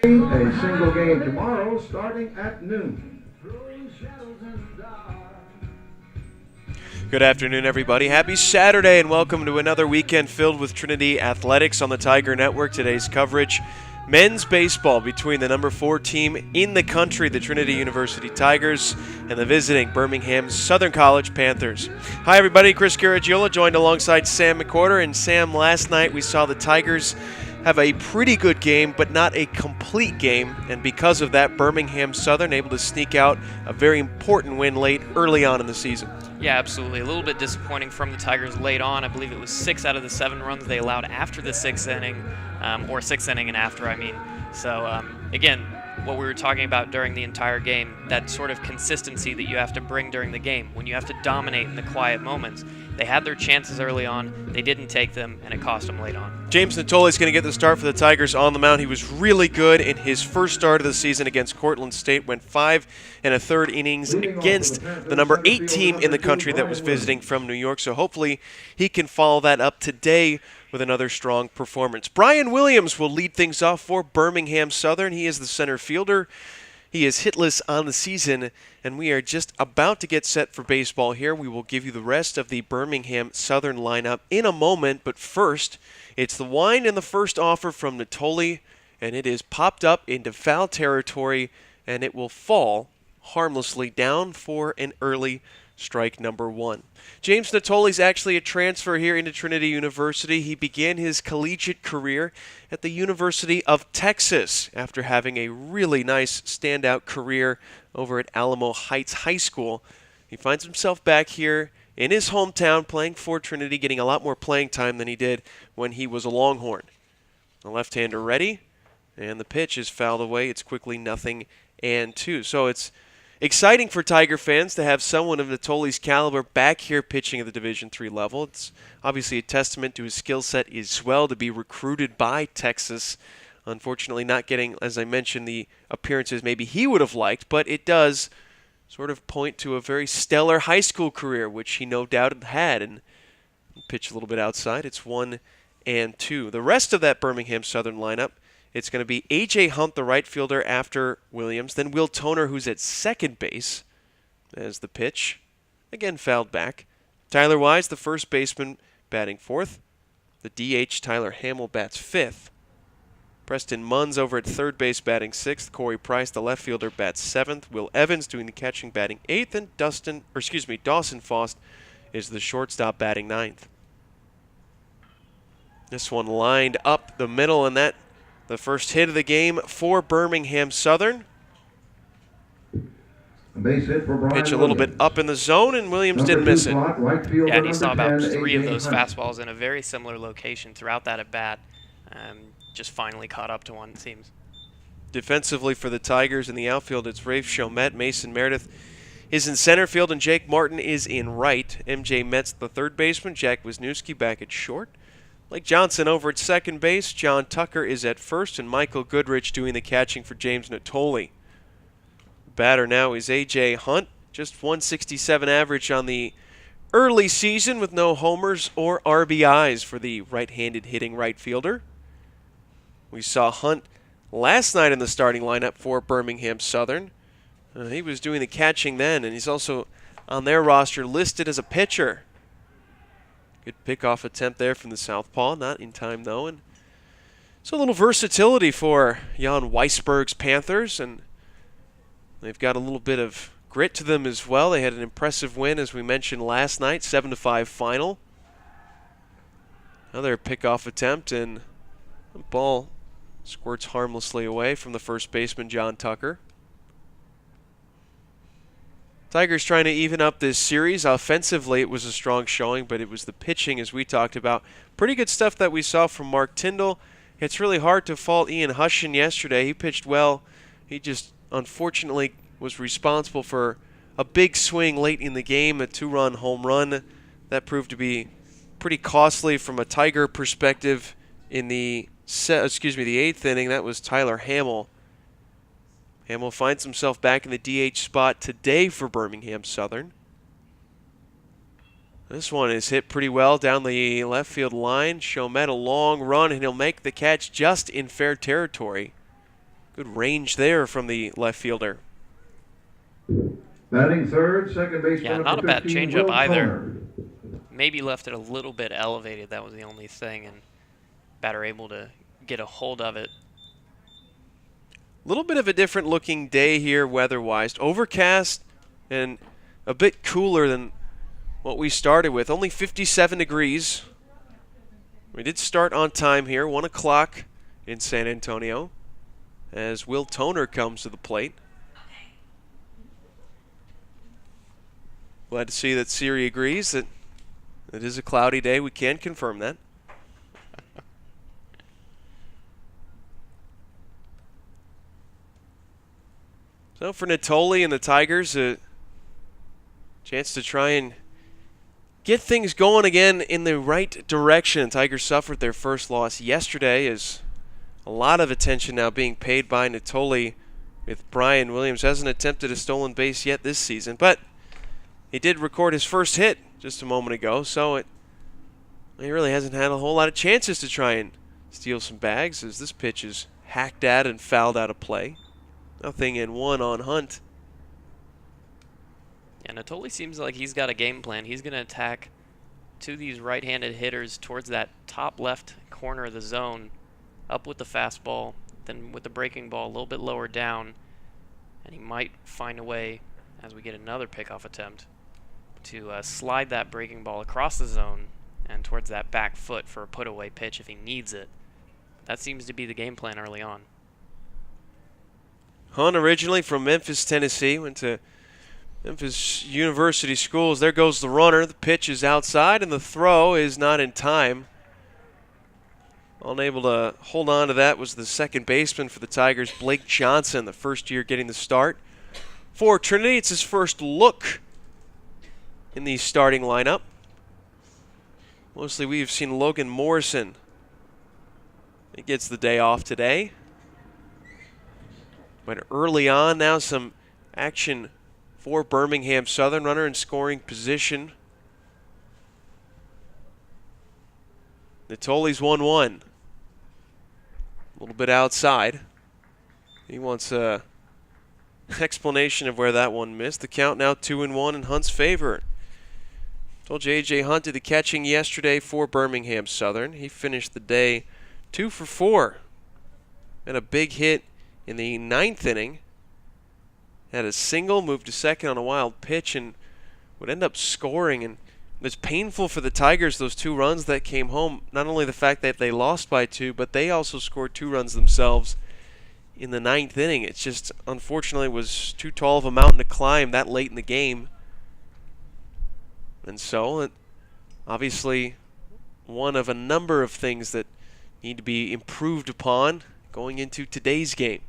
A single game tomorrow starting at noon. Good afternoon, everybody. Happy Saturday and welcome to another weekend filled with Trinity Athletics on the Tiger Network. Today's coverage, men's baseball between the number 4 team in the country, the Trinity University Tigers, and the visiting Birmingham Southern College Panthers. Hi, everybody. Chris Garagiola joined alongside Sam McWhorter. And Sam, last night we saw the Tigers have a pretty good game, but not a complete game, and because of that, Birmingham Southern able to sneak out a very important win early on in the season. Yeah, absolutely. A little bit disappointing from the Tigers late on. I believe it was 6 out of the 7 runs they allowed after the 6th inning, or 6th inning and after, I mean. So, again, what we were talking about during the entire game, that sort of consistency that you have to bring during the game, when you have to dominate in the quiet moments. They had their chances early on, they didn't take them, and it cost them late on. James Natoli is going to get the start for the Tigers on the mound. He was really good in his first start of the season against Cortland State, went 5 1/3 innings against the number 8 team in the country that was visiting from New York, so hopefully he can follow that up today with another strong performance. Brian Williams will lead things off for Birmingham Southern. He is the center fielder. He is hitless on the season, and we are just about to get set for baseball here. We will give you the rest of the Birmingham Southern lineup in a moment, but first, it's the wind and the first offer from Natoli, and it is popped up into foul territory, and it will fall harmlessly down for an early strike number 1. James Natoli is actually a transfer here into Trinity University. He began his collegiate career at the University of Texas after having a really nice standout career over at Alamo Heights High School. He finds himself back here in his hometown playing for Trinity, getting a lot more playing time than he did when he was a Longhorn. The left-hander ready, and the pitch is fouled away. It's quickly 0-2. So it's exciting for Tiger fans to have someone of Natoli's caliber back here pitching at the Division III level. It's obviously a testament to his skill set as well to be recruited by Texas. Unfortunately not getting, as I mentioned, the appearances maybe he would have liked, but it does sort of point to a very stellar high school career, which he no doubt had, and pitch a little bit outside. It's 1-2. The rest of that Birmingham Southern lineup, it's going to be A.J. Hunt, the right fielder, after Williams. Then Will Toner, who's at second base, as the pitch. Again, fouled back. Tyler Wise, the first baseman, batting fourth. The DH, Tyler Hamill, bats fifth. Preston Munns over at third base, batting sixth. Corey Price, the left fielder, bats seventh. Will Evans doing the catching, batting eighth. And Dawson Faust is the shortstop, batting ninth. This one lined up the middle, and that the first hit of the game for Birmingham Southern. Base hit for Brian Pitch a little bit up in the zone, and Williams didn't miss it. Yeah, and he saw about 3 of those fastballs in a very similar location throughout that at-bat. Just finally caught up to one, it seems. Defensively for the Tigers in the outfield, it's Rafe Chomet. Mason Meredith is in center field, and Jake Martin is in right. MJ Metz, the third baseman. Jack Wisniewski back at short. Blake Johnson over at second base. John Tucker is at first, and Michael Goodrich doing the catching for James Natoli. Batter now is A.J. Hunt, just 167 average on the early season with no homers or RBIs for the right-handed hitting right fielder. We saw Hunt last night in the starting lineup for Birmingham Southern. He was doing the catching then, and he's also on their roster listed as a pitcher. Good pickoff attempt there from the southpaw, not in time though. And so a little versatility for Jan Weisberg's Panthers, and they've got a little bit of grit to them as well. They had an impressive win, as we mentioned last night, 7-5 final. Another pickoff attempt, and the ball squirts harmlessly away from the first baseman, John Tucker. Tigers trying to even up this series. Offensively, it was a strong showing, but it was the pitching, as we talked about. Pretty good stuff that we saw from Mark Tyndall. It's really hard to fault Ian Hushin yesterday. He pitched well. He just, unfortunately, was responsible for a big swing late in the game, a 2-run home run. That proved to be pretty costly from a Tiger perspective in the 8th inning. That was Tyler Hamill. Hamill finds himself back in the DH spot today for Birmingham Southern. This one is hit pretty well down the left field line. Chomet a long run, and he'll make the catch just in fair territory. Good range there from the left fielder. Batting third, second baseman Yeah, not a number bad 15, changeup Will either. Toner. Maybe left it a little bit elevated. That was the only thing, and batter able to get a hold of it. A little bit of a different looking day here weather-wise. Overcast and a bit cooler than what we started with. Only 57 degrees. We did start on time here, 1 o'clock in San Antonio, as Will Toner comes to the plate. Glad to see that Siri agrees that it is a cloudy day. We can confirm that. So for Natoli and the Tigers, a chance to try and get things going again in the right direction. Tigers suffered their first loss yesterday, as a lot of attention now being paid by Natoli, with Brian Williams. Hasn't attempted a stolen base yet this season, but he did record his first hit just a moment ago, so he really hasn't had a whole lot of chances to try and steal some bags, as this pitch is hacked at and fouled out of play. 0-1 on Hunt. Yeah, Natoli seems like he's got a game plan. He's going to attack to these right-handed hitters towards that top left corner of the zone, up with the fastball, then with the breaking ball a little bit lower down, and he might find a way, as we get another pickoff attempt, to slide that breaking ball across the zone and towards that back foot for a put-away pitch if he needs it. That seems to be the game plan early on. Hunt, originally from Memphis, Tennessee, went to Memphis University Schools. There goes the runner. The pitch is outside, and the throw is not in time. Unable to hold on to that was the second baseman for the Tigers, Blake Johnson, the first year getting the start. For Trinity, it's his first look in the starting lineup. Mostly we've seen Logan Morrison. He gets the day off today. But early on now, some action for Birmingham Southern. Runner in scoring position. Natoli's 1-1. A little bit outside. He wants a explanation of where that one missed. The count now 2-1 in Hunt's favor. Told you A.J. Hunt did the catching yesterday for Birmingham Southern. He finished the day 2 for 4. And a big hit in the 9th inning. Had a single, moved to second on a wild pitch, and would end up scoring. And it was painful for the Tigers, those 2 runs that came home. Not only the fact that they lost by 2, but they also scored 2 runs themselves in the 9th inning. It's just, unfortunately, was too tall of a mountain to climb that late in the game. And so, obviously, one of a number of things that need to be improved upon going into today's game.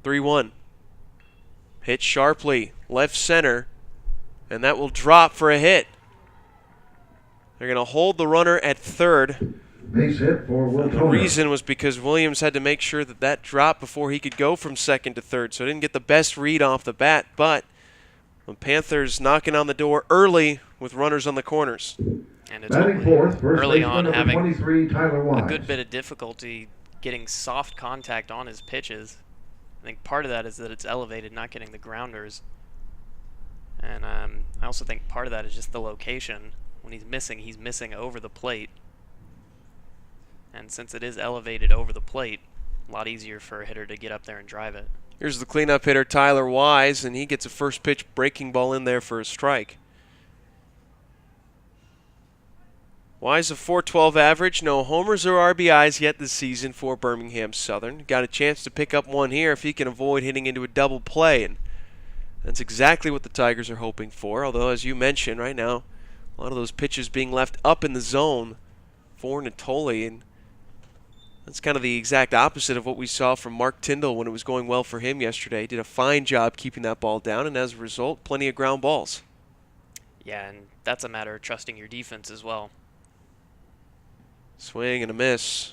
3-1. Hit sharply, left center, and that will drop for a hit. They're going to hold the runner at third. Base hit for Will The Toner. reason was because Williams had to make sure that that dropped before he could go from second to third, so didn't get the best read off the bat, but the Panthers knocking on the door early with runners on the corners. And it's Batting fourth, first early baseman on number having 23, Tyler a Wise. good bit of difficulty getting soft contact on his pitches. I think part of that is that it's elevated, not getting the grounders. And I also think part of that is just the location. When he's missing over the plate. And since it is elevated over the plate, a lot easier for a hitter to get up there and drive it. Here's the cleanup hitter, Tyler Wise, and he gets a first pitch breaking ball in there for a strike. Wise a .412 average, no homers or RBIs yet this season for Birmingham Southern. Got a chance to pick up one here if he can avoid hitting into a double play, and that's exactly what the Tigers are hoping for. Although, as you mentioned, right now, a lot of those pitches being left up in the zone for Natoli, and that's kind of the exact opposite of what we saw from Mark Tyndall when it was going well for him yesterday. He did a fine job keeping that ball down, and as a result, plenty of ground balls. Yeah, and that's a matter of trusting your defense as well. Swing and a miss.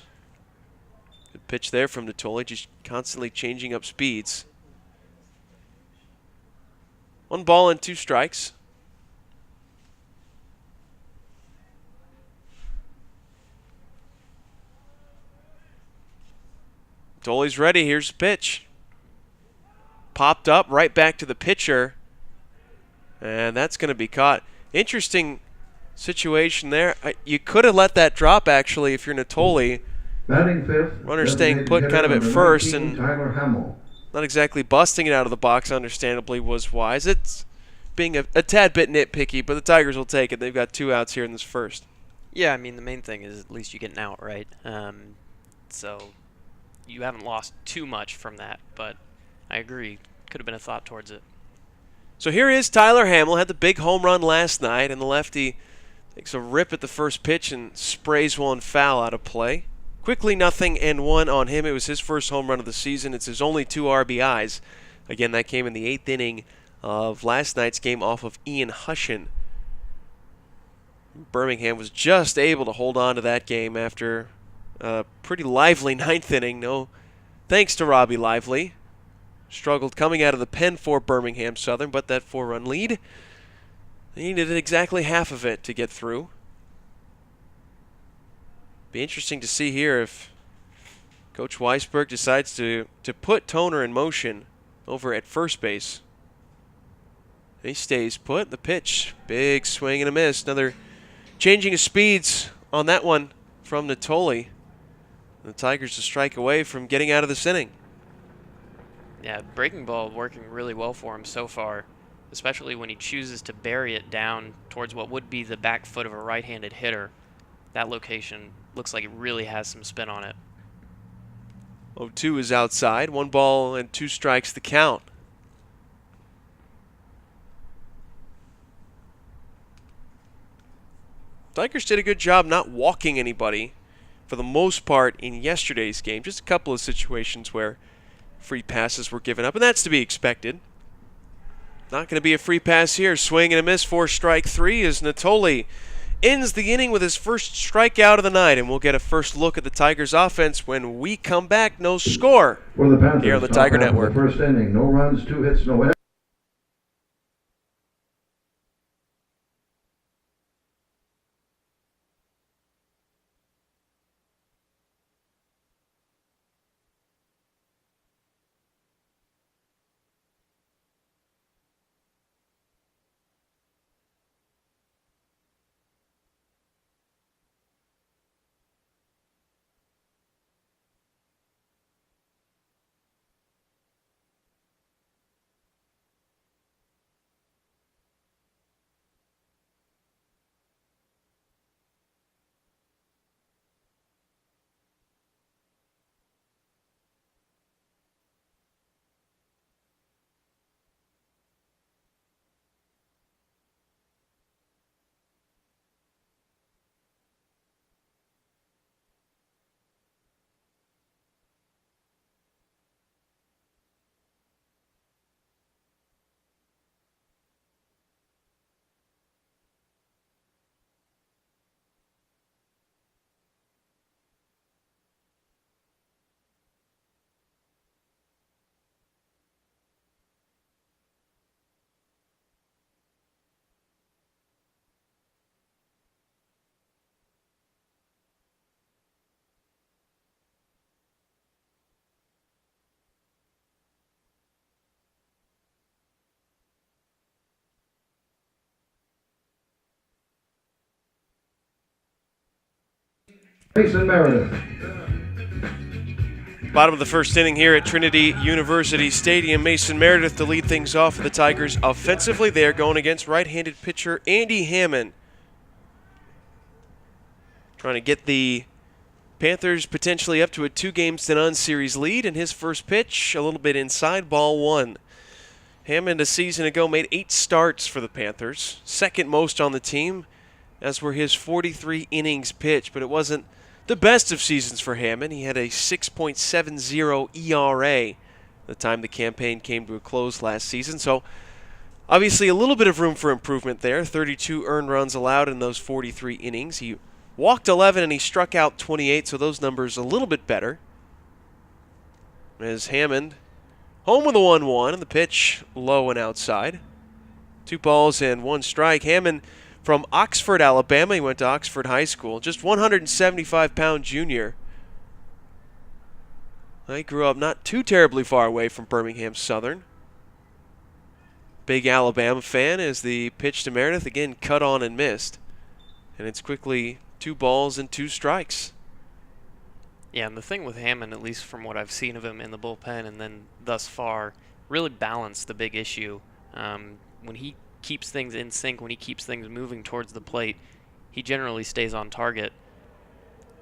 Good pitch there from Natoli, just constantly changing up speeds. 1 ball and 2 strikes. Natoli's ready. Here's the pitch. Popped up right back to the pitcher. And that's going to be caught. Interesting situation there. You could have let that drop, actually, if you're Natoli. Batting fifth. Runner staying put kind of at first, and Tyler Hamill. not exactly busting it out of the box, understandably, was wise. It's being a tad bit nitpicky, but the Tigers will take it. They've got 2 outs here in this first. Yeah, I mean, the main thing is at least you get an out, right? So you haven't lost too much from that, but I agree. Could have been a thought towards it. So here is Tyler Hamill. Had the big home run last night, and the lefty takes a rip at the first pitch and sprays one foul out of play. Quickly 0-1 on him. It was his first home run of the season. It's his only 2 RBIs. Again, that came in the 8th inning of last night's game off of Ian Hushin. Birmingham was just able to hold on to that game after a pretty lively 9th inning. No thanks to Robbie Lively. Struggled coming out of the pen for Birmingham Southern, but that 4-run lead, they needed exactly half of it to get through. Be interesting to see here if Coach Weisberg decides to put Toner in motion over at first base. He stays put. The pitch, big swing and a miss. Another changing of speeds on that one from Natoli. The Tigers a strike away from getting out of this inning. Yeah, breaking ball working really well for him so far, especially when he chooses to bury it down towards what would be the back foot of a right-handed hitter. That location looks like it really has some spin on it. 0-2 is outside. 1 ball and 2 strikes the count. Tigers did a good job not walking anybody for the most part in yesterday's game. Just a couple of situations where free passes were given up, and that's to be expected. Not going to be a free pass here. Swing and a miss for strike 3 as Natoli ends the inning with his first strikeout of the night, and we'll get a first look at the Tigers' offense when we come back. No score For the Panthers, here on the Tiger Network. The first inning, no runs, 2 hits, no errors. Mason Meredith. Bottom of the first inning here at Trinity University Stadium. Mason Meredith to lead things off for the Tigers offensively. They are going against right-handed pitcher Andy Hammond. Trying to get the Panthers potentially up to a 2-0 series lead, and his first pitch a little bit inside, ball 1. Hammond a season ago made 8 starts for the Panthers, second most on the team, as were his 43 innings pitched, but it wasn't the best of seasons for Hammond. He had a 6.70 ERA the time the campaign came to a close last season, so obviously a little bit of room for improvement there. 32 earned runs allowed in those 43 innings. He walked 11 and he struck out 28, so those numbers a little bit better. As Hammond home with a 1-1, and the pitch low and outside. 2 balls and 1 strike. Hammond from Oxford, Alabama. He went to Oxford High School. Just 175-pound junior. I grew up not too terribly far away from Birmingham Southern. Big Alabama fan as the pitch to Meredith, again cut on and missed. And it's quickly 2 balls and 2 strikes. Yeah, and the thing with Hammond, at least from what I've seen of him in the bullpen and then thus far, really balanced the big issue. When he keeps things in sync, when he keeps things moving towards the plate, he generally stays on target.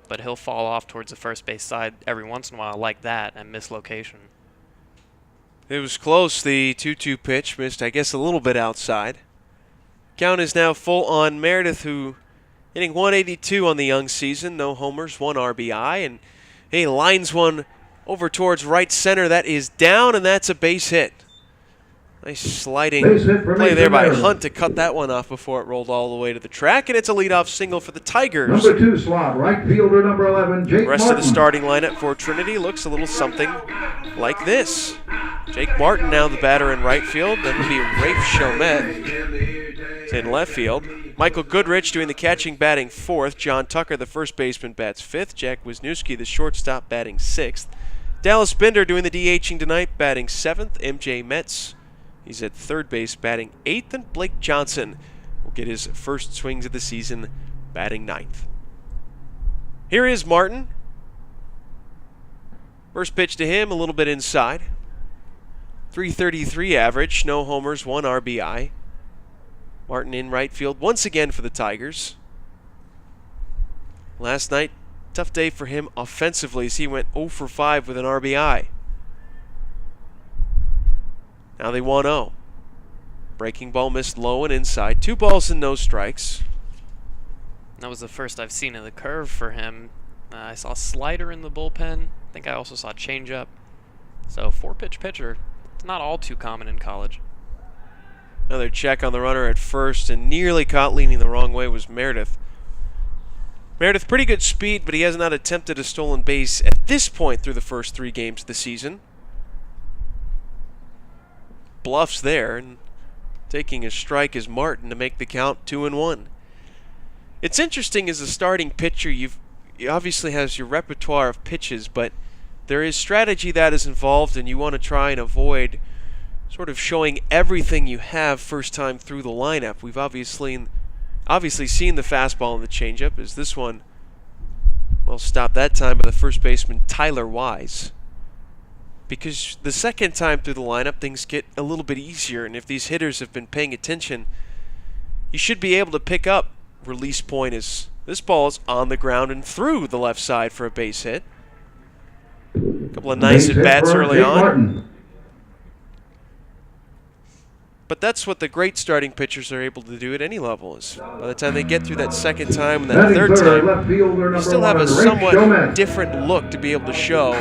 But he'll fall off towards the first base side every once in a while like that and miss location. It was close. The 2-2 pitch missed, I guess, a little bit outside. Count is now full on Meredith, who hitting 182 on the young season. No homers, 1 RBI, and he lines one over towards right center. That is down, and that's a base hit. Nice sliding play there by Hunt to cut that one off before it rolled all the way to the track, and it's a leadoff single for the Tigers. Number 2 slot, right fielder number 11, Jake The rest Martin. of the starting lineup for Trinity looks a little something like this. Jake Martin now the batter in right field. Then will be Rafe Chomet in left field. Michael Goodrich doing the catching, batting 4th. John Tucker, the first baseman, bats 5th. Jack Wisniewski, the shortstop, batting 6th. Dallas Binder doing the DHing tonight, batting 7th. MJ Metz, he's at third base, batting 8th. And Blake Johnson will get his first swings of the season, batting 9th. Here is Martin. First pitch to him, a little bit inside. 333 average, no homers, 1 RBI. Martin in right field once again for the Tigers. Last night, tough day for him offensively as he went 0 for 5 with an RBI. Now they 1-0. Breaking ball missed low and inside. 2 balls and no strikes. That was the first I've seen of the curve for him. I saw slider in the bullpen. I think I also saw changeup. So 4-pitch pitcher. It's not all too common in college. Another check on the runner at first, and nearly caught leaning the wrong way was Meredith. Meredith, pretty good speed, but he has not attempted a stolen base at this point through the first 3 games of the season. Bluffs there, and taking a strike is Martin to make the count 2-1. It's interesting as a starting pitcher, you obviously has your repertoire of pitches, but there is strategy that is involved, and you want to try and avoid sort of showing everything you have first time through the lineup. We've obviously seen the fastball and the changeup, as this one, well, stopped that time by the first baseman Tyler Wise. Because the second time through the lineup, things get a little bit easier, and if these hitters have been paying attention, you should be able to pick up release point as this ball is on the ground and through the left side for a base hit. A couple of nice at-bats early on. Martin. But that's what the great starting pitchers are able to do at any level. Is by the time they get through that second time and that third time, you still have a somewhat different look to be able to show.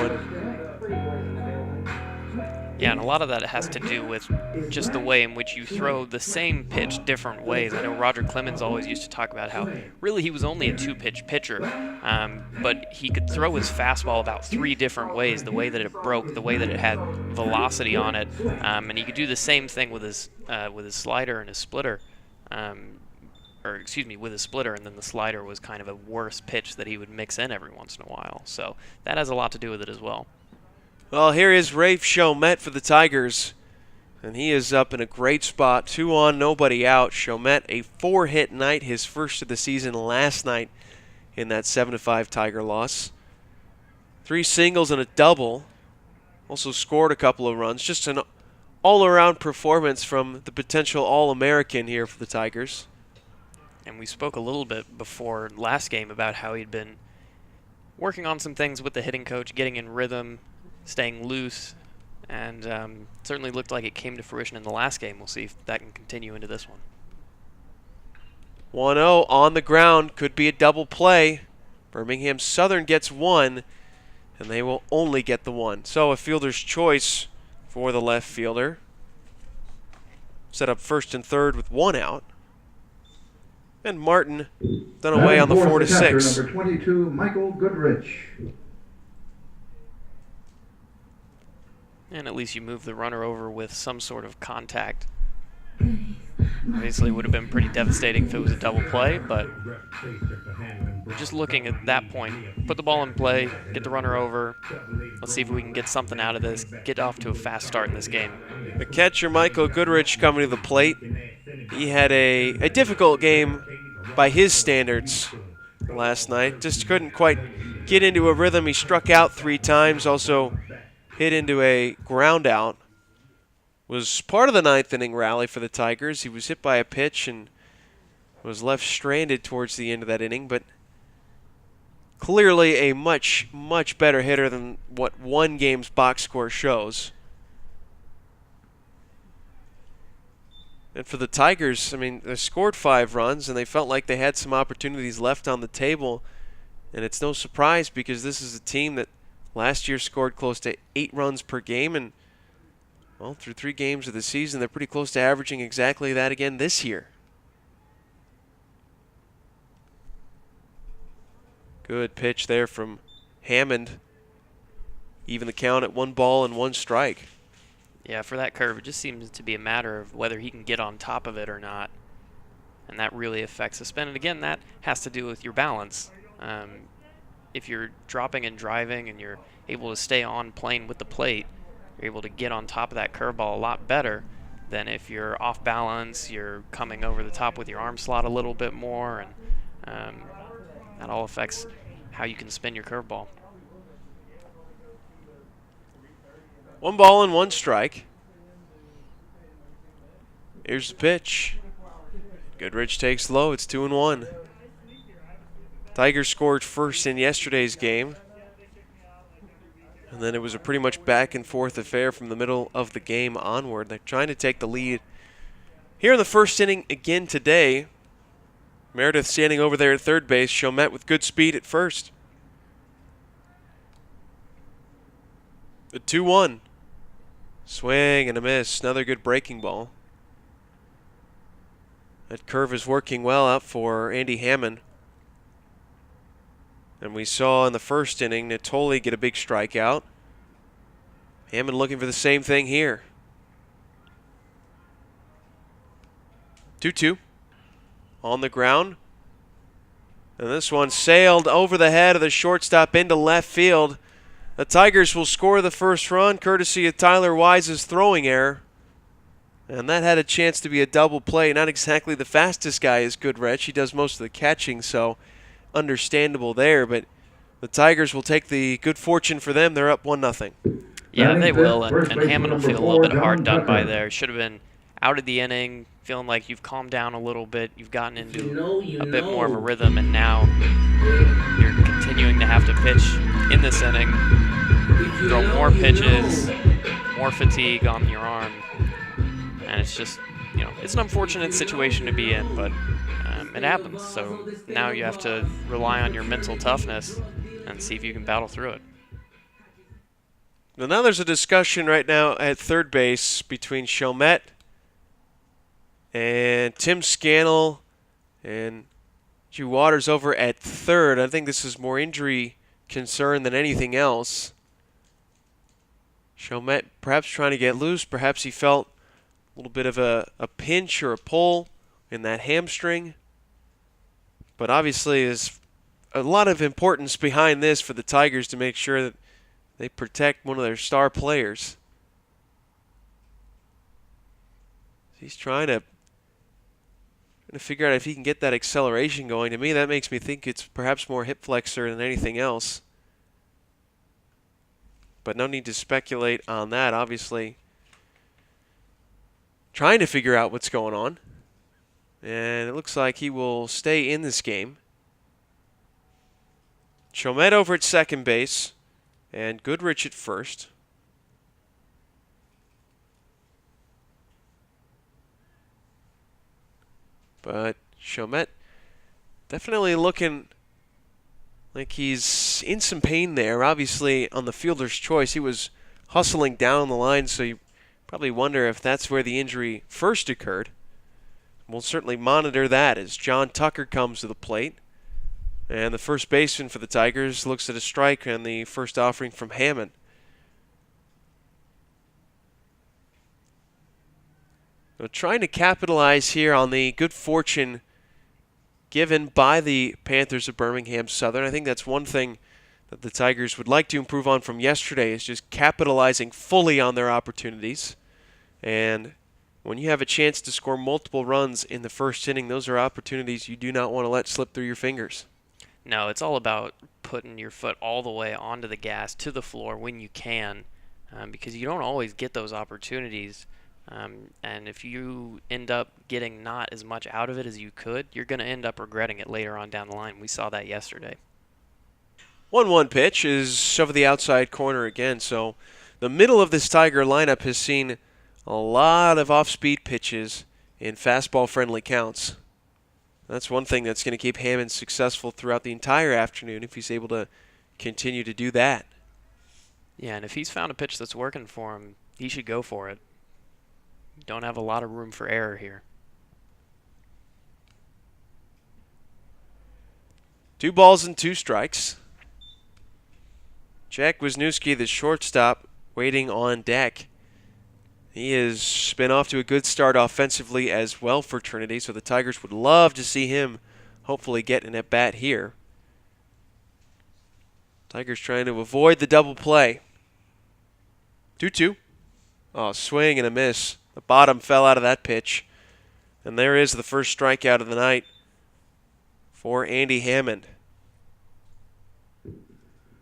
Yeah, and a lot of that has to do with just the way in which you throw the same pitch different ways. I know Roger Clemens always used to talk about how really he was only a 2-pitch pitcher, but he could throw his fastball about 3 different ways, the way that it broke, the way that it had velocity on it, and he could do the same thing with his slider and his splitter, with his splitter, and then the slider was kind of a worse pitch that he would mix in every once in a while. So that has a lot to do with it as well. Well, here is Rafe Chomet for the Tigers, and he is up in a great spot. 2 on, nobody out. Chomet, a 4-hit night, his first of the season last night in that 7-5 Tiger loss. 3 singles and a double. Also scored a couple of runs. Just an all-around performance from the potential All-American here for the Tigers. And we spoke a little bit before last game about how he'd been working on some things with the hitting coach, getting in rhythm, staying loose, and certainly looked like it came to fruition in the last game. We'll see if that can continue into this one. 1-0 on the ground, could be a double play. Birmingham Southern gets 1, and they will only get the 1. So a fielder's choice for the left fielder. Set up first and third with 1 out. And Martin done away on the 4-6. Number 22, Michael Goodrich. And at least you move the runner over with some sort of contact. Obviously, it would have been pretty devastating if it was a double play, but just looking at that point, put the ball in play, get the runner over. Let's see if we can get something out of this, get off to a fast start in this game. The catcher, Michael Goodrich, coming to the plate. He had a difficult game by his standards last night. Just couldn't quite get into a rhythm. He struck out 3 times, also hit into a ground out. Was part of the 9th inning rally for the Tigers. He was hit by a pitch and was left stranded towards the end of that inning, but clearly a much, much better hitter than what one game's box score shows. And for the Tigers, I mean, they scored 5 runs, and they felt like they had some opportunities left on the table. And it's no surprise because this is a team that last year scored close to 8 runs per game, and well, through 3 games of the season, they're pretty close to averaging exactly that again this year. Good pitch there from Hammond. Even the count at 1 ball and 1 strike. Yeah, for that curve, it just seems to be a matter of whether he can get on top of it or not. And that really affects the spin. And again, that has to do with your balance. If you're dropping and driving and you're able to stay on plane with the plate, you're able to get on top of that curveball a lot better than if you're off balance, you're coming over the top with your arm slot a little bit more, and that all affects how you can spin your curveball. 1 ball and 1 strike. Here's the pitch. Goodrich takes low. It's 2-1. Tigers scored first in yesterday's game. And then it was a pretty much back and forth affair from the middle of the game onward. They're trying to take the lead here in the first inning again today. Meredith standing over there at third base. Chomet with good speed at first. The 2-1. Swing and a miss. Another good breaking ball. That curve is working well out for Andy Hammond. And we saw in the first inning Natoli get a big strikeout. Hammond looking for the same thing here. 2-2 on the ground. And this one sailed over the head of the shortstop into left field. The Tigers will score the first run courtesy of Tyler Wise's throwing error. And that had a chance to be a double play. Not exactly the fastest guy is Goodrich. He does most of the catching, so understandable there, but the Tigers will take the good fortune for them. They're up 1-0. Yeah, they will, and Hammond will feel a little bit hard done by there. Should have been out of the inning, feeling like you've calmed down a little bit, you've gotten into a bit more of a rhythm, and now you're continuing to have to pitch in this inning, throw more pitches, more fatigue on your arm, and it's just, you know, it's an unfortunate situation to be in, but it happens. So now you have to rely on your mental toughness and see if you can battle through it. Well, now there's a discussion right now at third base between Chomet and Tim Scannell and Drew Waters over at third. I think this is more injury concern than anything else. Chomet perhaps trying to get loose. Perhaps he felt a little bit of a pinch or a pull in that hamstring. But obviously there's a lot of importance behind this for the Tigers to make sure that they protect one of their star players. He's trying to figure out if he can get that acceleration going. To me, that makes me think it's perhaps more hip flexor than anything else. But no need to speculate on that. Obviously, trying to figure out what's going on. And it looks like he will stay in this game. Chomet over at second base and Goodrich at first. But Chomet definitely looking like he's in some pain there. Obviously, on the fielder's choice, he was hustling down the line, so you probably wonder if that's where the injury first occurred. We'll certainly monitor that as John Tucker comes to the plate. And the first baseman for the Tigers looks at a strike on the first offering from Hammond. So trying to capitalize here on the good fortune given by the Panthers of Birmingham Southern. I think that's one thing that the Tigers would like to improve on from yesterday, is just capitalizing fully on their opportunities. And when you have a chance to score multiple runs in the first inning, those are opportunities you do not want to let slip through your fingers. No, it's all about putting your foot all the way onto the gas, to the floor when you can, because you don't always get those opportunities. And if you end up getting not as much out of it as you could, you're going to end up regretting it later on down the line. We saw that yesterday. 1-1 pitch is over the outside corner again. So the middle of this Tiger lineup has seen a lot of off-speed pitches in fastball-friendly counts. That's one thing that's going to keep Hammond successful throughout the entire afternoon, if he's able to continue to do that. Yeah, and if he's found a pitch that's working for him, he should go for it. Don't have a lot of room for error here. 2 balls and 2 strikes. Jack Wisniewski, the shortstop, waiting on deck. He has been off to a good start offensively as well for Trinity, so the Tigers would love to see him hopefully get an at-bat here. Tigers trying to avoid the double play. 2-2. Oh, swing and a miss. The bottom fell out of that pitch. And there is the first strikeout of the night for Andy Hammond.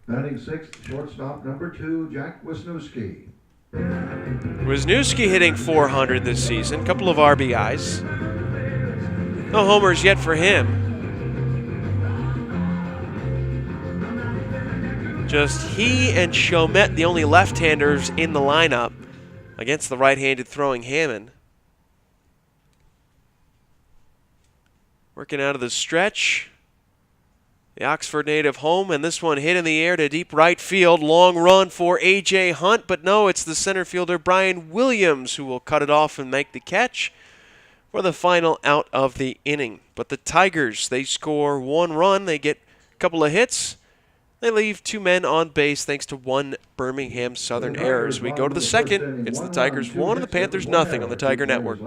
Batting sixth, shortstop number 2, Jack Wisniewski. Wisniewski hitting .400 this season. Couple of RBIs. No homers yet for him. Just he and Chomet, the only left-handers in the lineup against the right-handed throwing Hammond. Working out of the stretch. The Oxford native home, and this one hit in the air to deep right field. Long run for A.J. Hunt, but no, it's the center fielder Brian Williams who will cut it off and make the catch for the final out of the inning. But the Tigers, they score 1 run. They get a couple of hits. They leave 2 men on base thanks to 1 Birmingham Southern error. As we go to the second, it's the Tigers 1 and the Panthers nothing on the Tiger Network.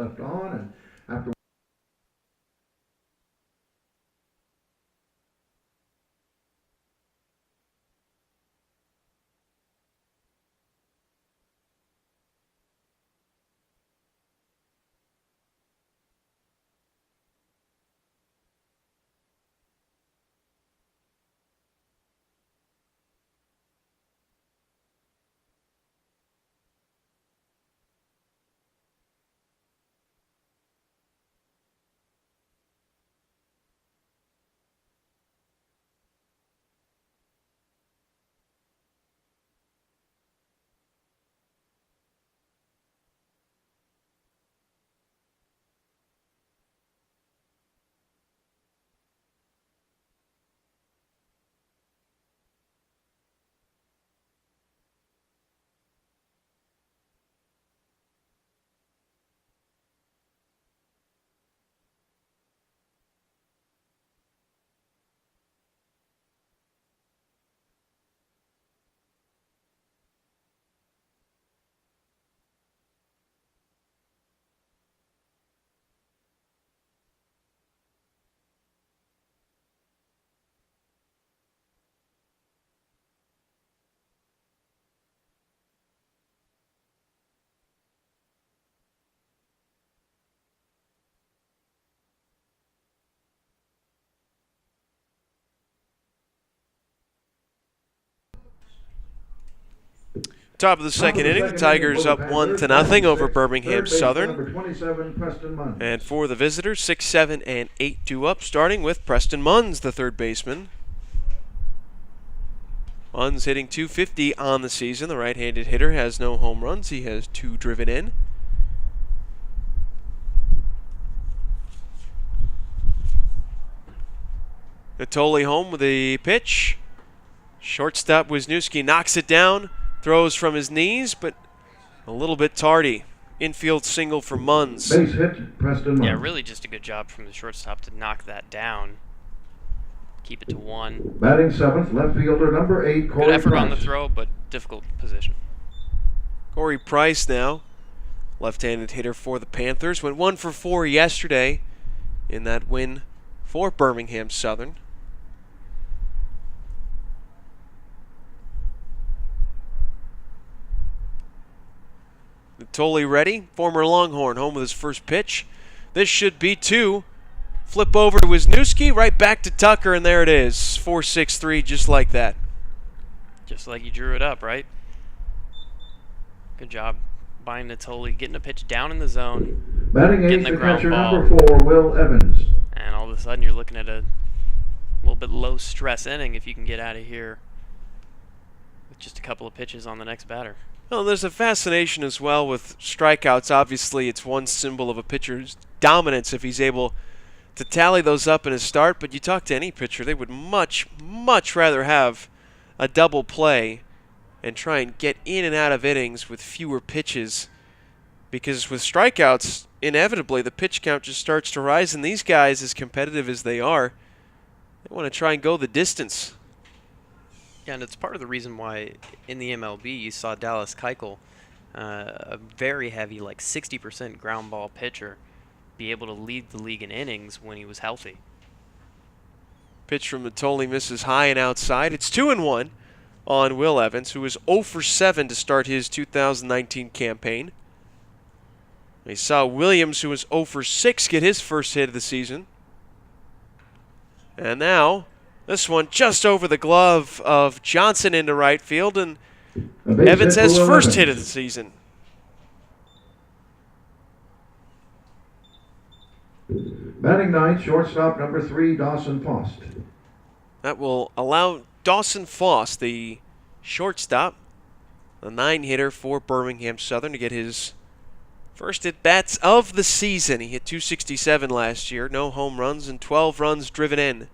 Top of the second inning, the Tigers up 1-0 over Birmingham Southern. And for the visitors, 6, 7, and 8 due up, starting with Preston Munns, the third baseman. Munns hitting .250 on the season. The right-handed hitter has no home runs. He has 2 driven in. Natoli home with a pitch. Shortstop Wisniewski knocks it down. Throws from his knees, but a little bit tardy. Infield single for Munns. Base hit, Preston Munns. Yeah, really just a good job from the shortstop to knock that down. Keep it to 1. Batting seventh, left fielder number 8, Corey Good effort Price. on the throw, but difficult position. Corey Price now left-handed hitter for the Panthers. Went 1 for 4 yesterday in that win for Birmingham Southern. Natoli ready. Former Longhorn home with his first pitch. This should be 2. Flip over to Wisniewski, right back to Tucker, and there it is. 4-6-3, just like that. Just like you drew it up, right? Good job by Natoli, getting a pitch down in the zone. Batting getting eighth, the the ground catcher, ball. number 4, Will Evans. And all of a sudden you're looking at a little bit low stress inning if you can get out of here with just a couple of pitches on the next batter. Well, there's a fascination as well with strikeouts. Obviously, it's one symbol of a pitcher's dominance if he's able to tally those up in his start, but you talk to any pitcher, they would much, much rather have a double play and try and get in and out of innings with fewer pitches, because with strikeouts, inevitably the pitch count just starts to rise, and these guys, as competitive as they are, they want to try and go the distance. Yeah, and it's part of the reason why in the MLB you saw Dallas Keuchel, a very heavy, like 60% ground ball pitcher, be able to lead the league in innings when he was healthy. Pitch from Natoli misses high and outside. It's 2-1 on Will Evans, who is 0 for 7 to start his 2019 campaign. We saw Williams, who was 0 for 6, get his first hit of the season. And now, this one just over the glove of Johnson into right field, and Evans has first hit of the season. Batting ninth, shortstop, number 3, Dawson Faust. That will allow Dawson Faust, the shortstop, the 9-hitter for Birmingham Southern, to get his first at-bats of the season. He hit .267 last year, no home runs and 12 runs driven in.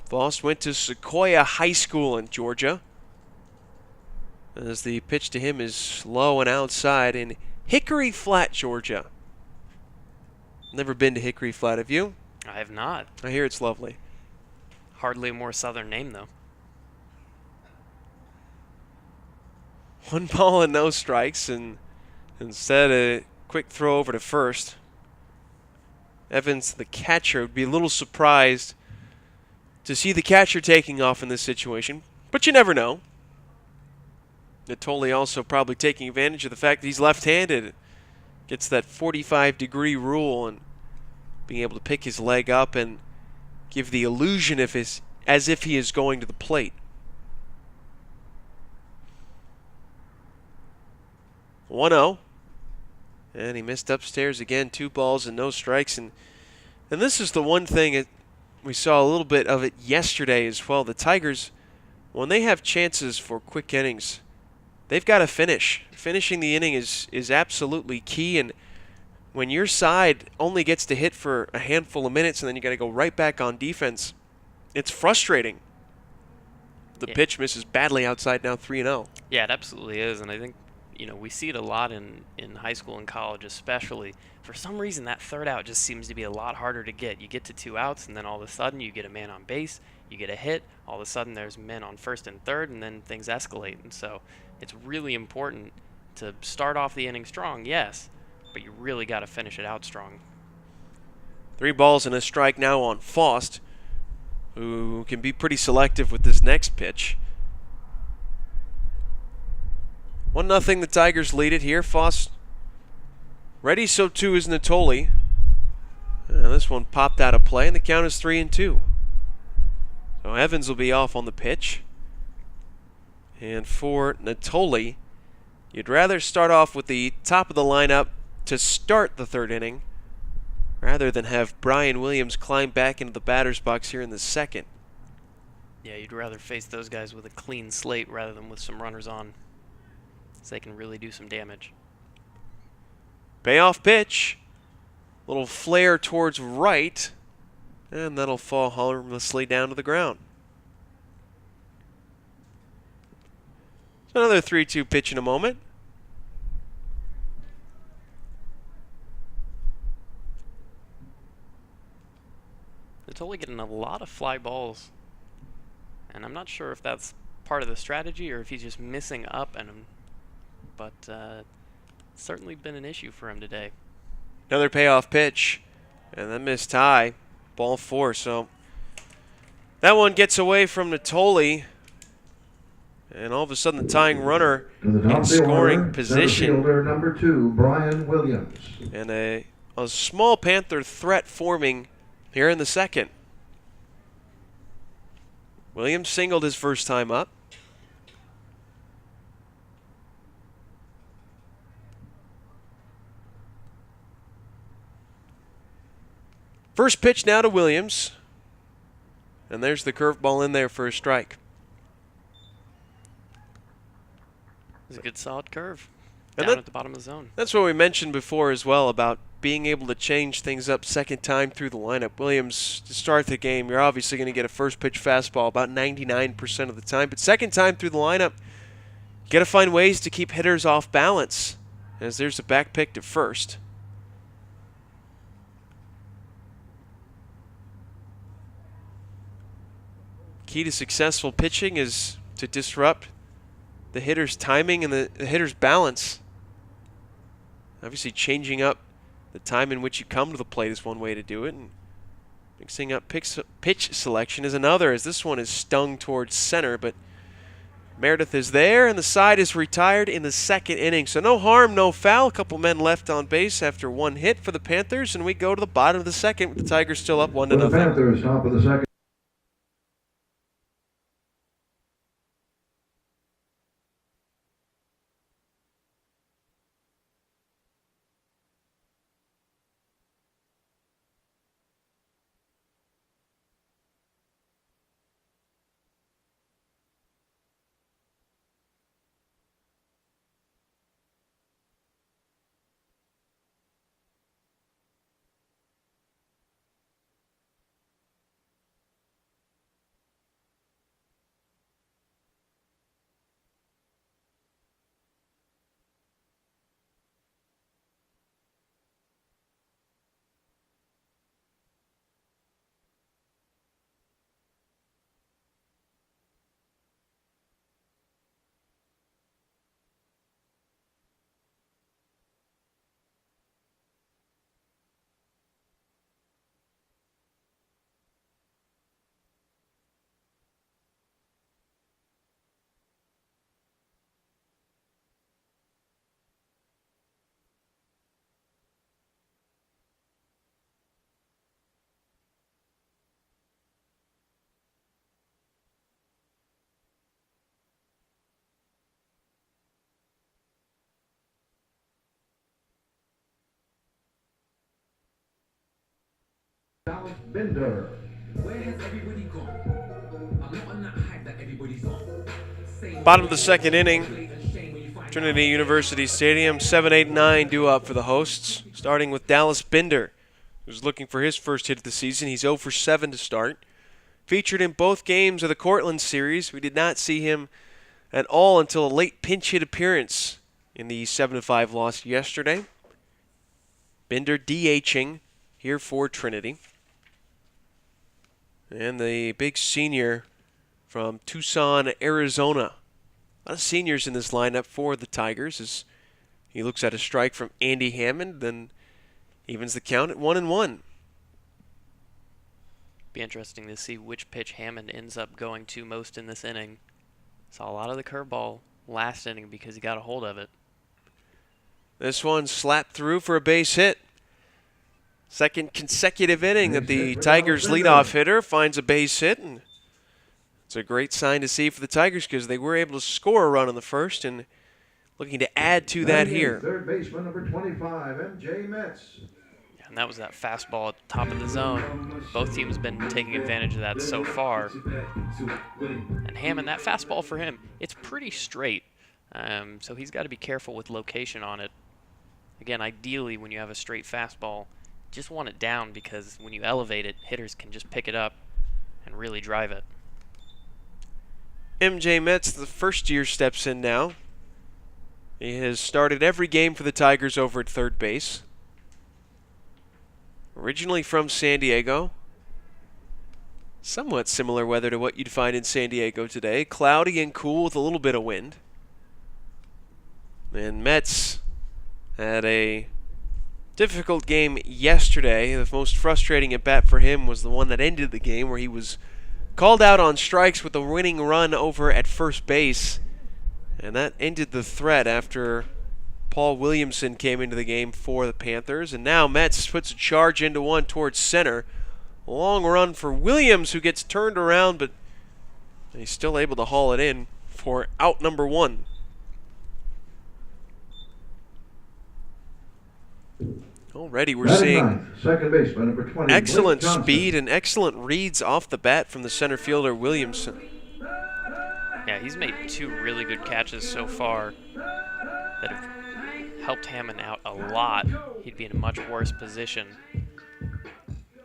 Faust went to Sequoia High School in Georgia, as the pitch to him is low and outside in Hickory Flat, Georgia. Never been to Hickory Flat, have you? I have not. I hear it's lovely. Hardly a more southern name, though. 1 ball and no strikes, and instead a quick throw over to first. Evans, the catcher, would be a little surprised to see the catcher taking off in this situation, but you never know. Natoli also probably taking advantage of the fact that he's left-handed. Gets that 45-degree rule and being able to pick his leg up and give the illusion as if he is going to the plate. 1-0. And he missed upstairs again. 2 balls and no strikes. And this is the one thing we saw a little bit of it yesterday as well. The Tigers, when they have chances for quick innings, they've got to finish. Finishing the inning is absolutely key, and when your side only gets to hit for a handful of minutes and then you got to go right back on defense, it's frustrating. The pitch misses badly outside, now 3-0. Yeah, it absolutely is, and I think we see it a lot in high school and college especially. For some reason, that third out just seems to be a lot harder to get. You get to 2 outs, and then all of a sudden you get a man on base, you get a hit, all of a sudden there's men on first and third, and then things escalate. And so it's really important to start off the inning strong, yes, but you really got to finish it out strong. 3 balls and a strike now on Faust, who can be pretty selective with this next pitch. 1-0, the Tigers lead it here. Faust ready, so too is Natoli. This one popped out of play, and the count is 3-2. So Evans will be off on the pitch. And for Natoli, you'd rather start off with the top of the lineup to start the 3rd inning rather than have Brian Williams climb back into the batter's box here in the 2nd. Yeah, you'd rather face those guys with a clean slate rather than with some runners on, so they can really do some damage. Payoff pitch. Little flare towards right, and that'll fall harmlessly down to the ground. So another 3-2 pitch in a moment. They're totally getting a lot of fly balls, and I'm not sure if that's part of the strategy or if he's just missing up, but it's certainly been an issue for him today. Another payoff pitch, and then missed high. Ball 4, so that one gets away from Natoli, and all of a sudden the tying runner in scoring position. Fielder number 2, Brian Williams. And a small Panther threat forming here in the second. Williams singled his first time up. First pitch now to Williams. And there's the curveball in there for a strike. It's a good solid curve And down at the bottom of the zone. That's what we mentioned before as well about being able to change things up second time through the lineup. Williams, to start the game, you're obviously going to get a first pitch fastball about 99% of the time. But second time through the lineup, you got to find ways to keep hitters off balance. As there's a back pick to first. Key to successful pitching is to disrupt the hitter's timing and the hitter's balance. Obviously, changing up the time in which you come to the plate is one way to do it, and mixing up pitch selection is another, as this one is stung towards center, but Meredith is there, and the side is retired in the second inning. So no harm, no foul. A couple men left on base after one hit for the Panthers, and we go to the bottom of the second with the Tigers still up 1-0. The Panthers, top of the second. Dallas Bender. Where has everybody gone? I'm not on that hype that everybody's on. Bottom of the second inning, Trinity University Stadium, 7-8-9 due up for the hosts, starting with Dallas Bender, who's looking for his first hit of the season. He's 0 for 7 to start. Featured in both games of the Cortland series. We did not see him at all until a late pinch hit appearance in the 7-5 loss yesterday. Bender DHing here for Trinity. And the big senior from Tucson, Arizona. A lot of seniors in this lineup for the Tigers as he looks at a strike from Andy Hammond, then evens the count at 1-1. Be interesting to see which pitch Hammond ends up going to most in this inning. Saw a lot of the curveball last inning because he got a hold of it. This one slapped through for a base hit. Second consecutive inning that the Tigers leadoff hitter finds a base hit, and it's a great sign to see for the Tigers because they were able to score a run in the first and looking to add to that here. Third baseman number 25, M.J. Metz. And that was that fastball at the top of the zone. Both teams have been taking advantage of that so far. And Hammond, that fastball for him, it's pretty straight. So he's got to be careful with location on it. Again, ideally when you have a straight fastball, just want it down because when you elevate it, hitters can just pick it up and really drive it. M.J. Metz, the first year, steps in now. He has started every game for the Tigers over at third base. Originally from San Diego. somewhat similar weather to what you'd find in San Diego today. Cloudy and cool with a little bit of wind. And Mets had a difficult game yesterday. The most frustrating at bat for him was the one that ended the game, where he was called out on strikes with a winning run over at first base. And that ended the threat after Paul Williamson came into the game for the Panthers. And now Mets puts a charge into one towards center. A long run for Williams, who gets turned around, but he's still able to haul it in for out number one. Already we're seeing second baseman, number 20, excellent Blake Johnson. speed and excellent reads off the bat from the center fielder Williamson. Yeah, he's made 2 really good catches so far that have helped Hammond out a lot. He'd be in a much worse position.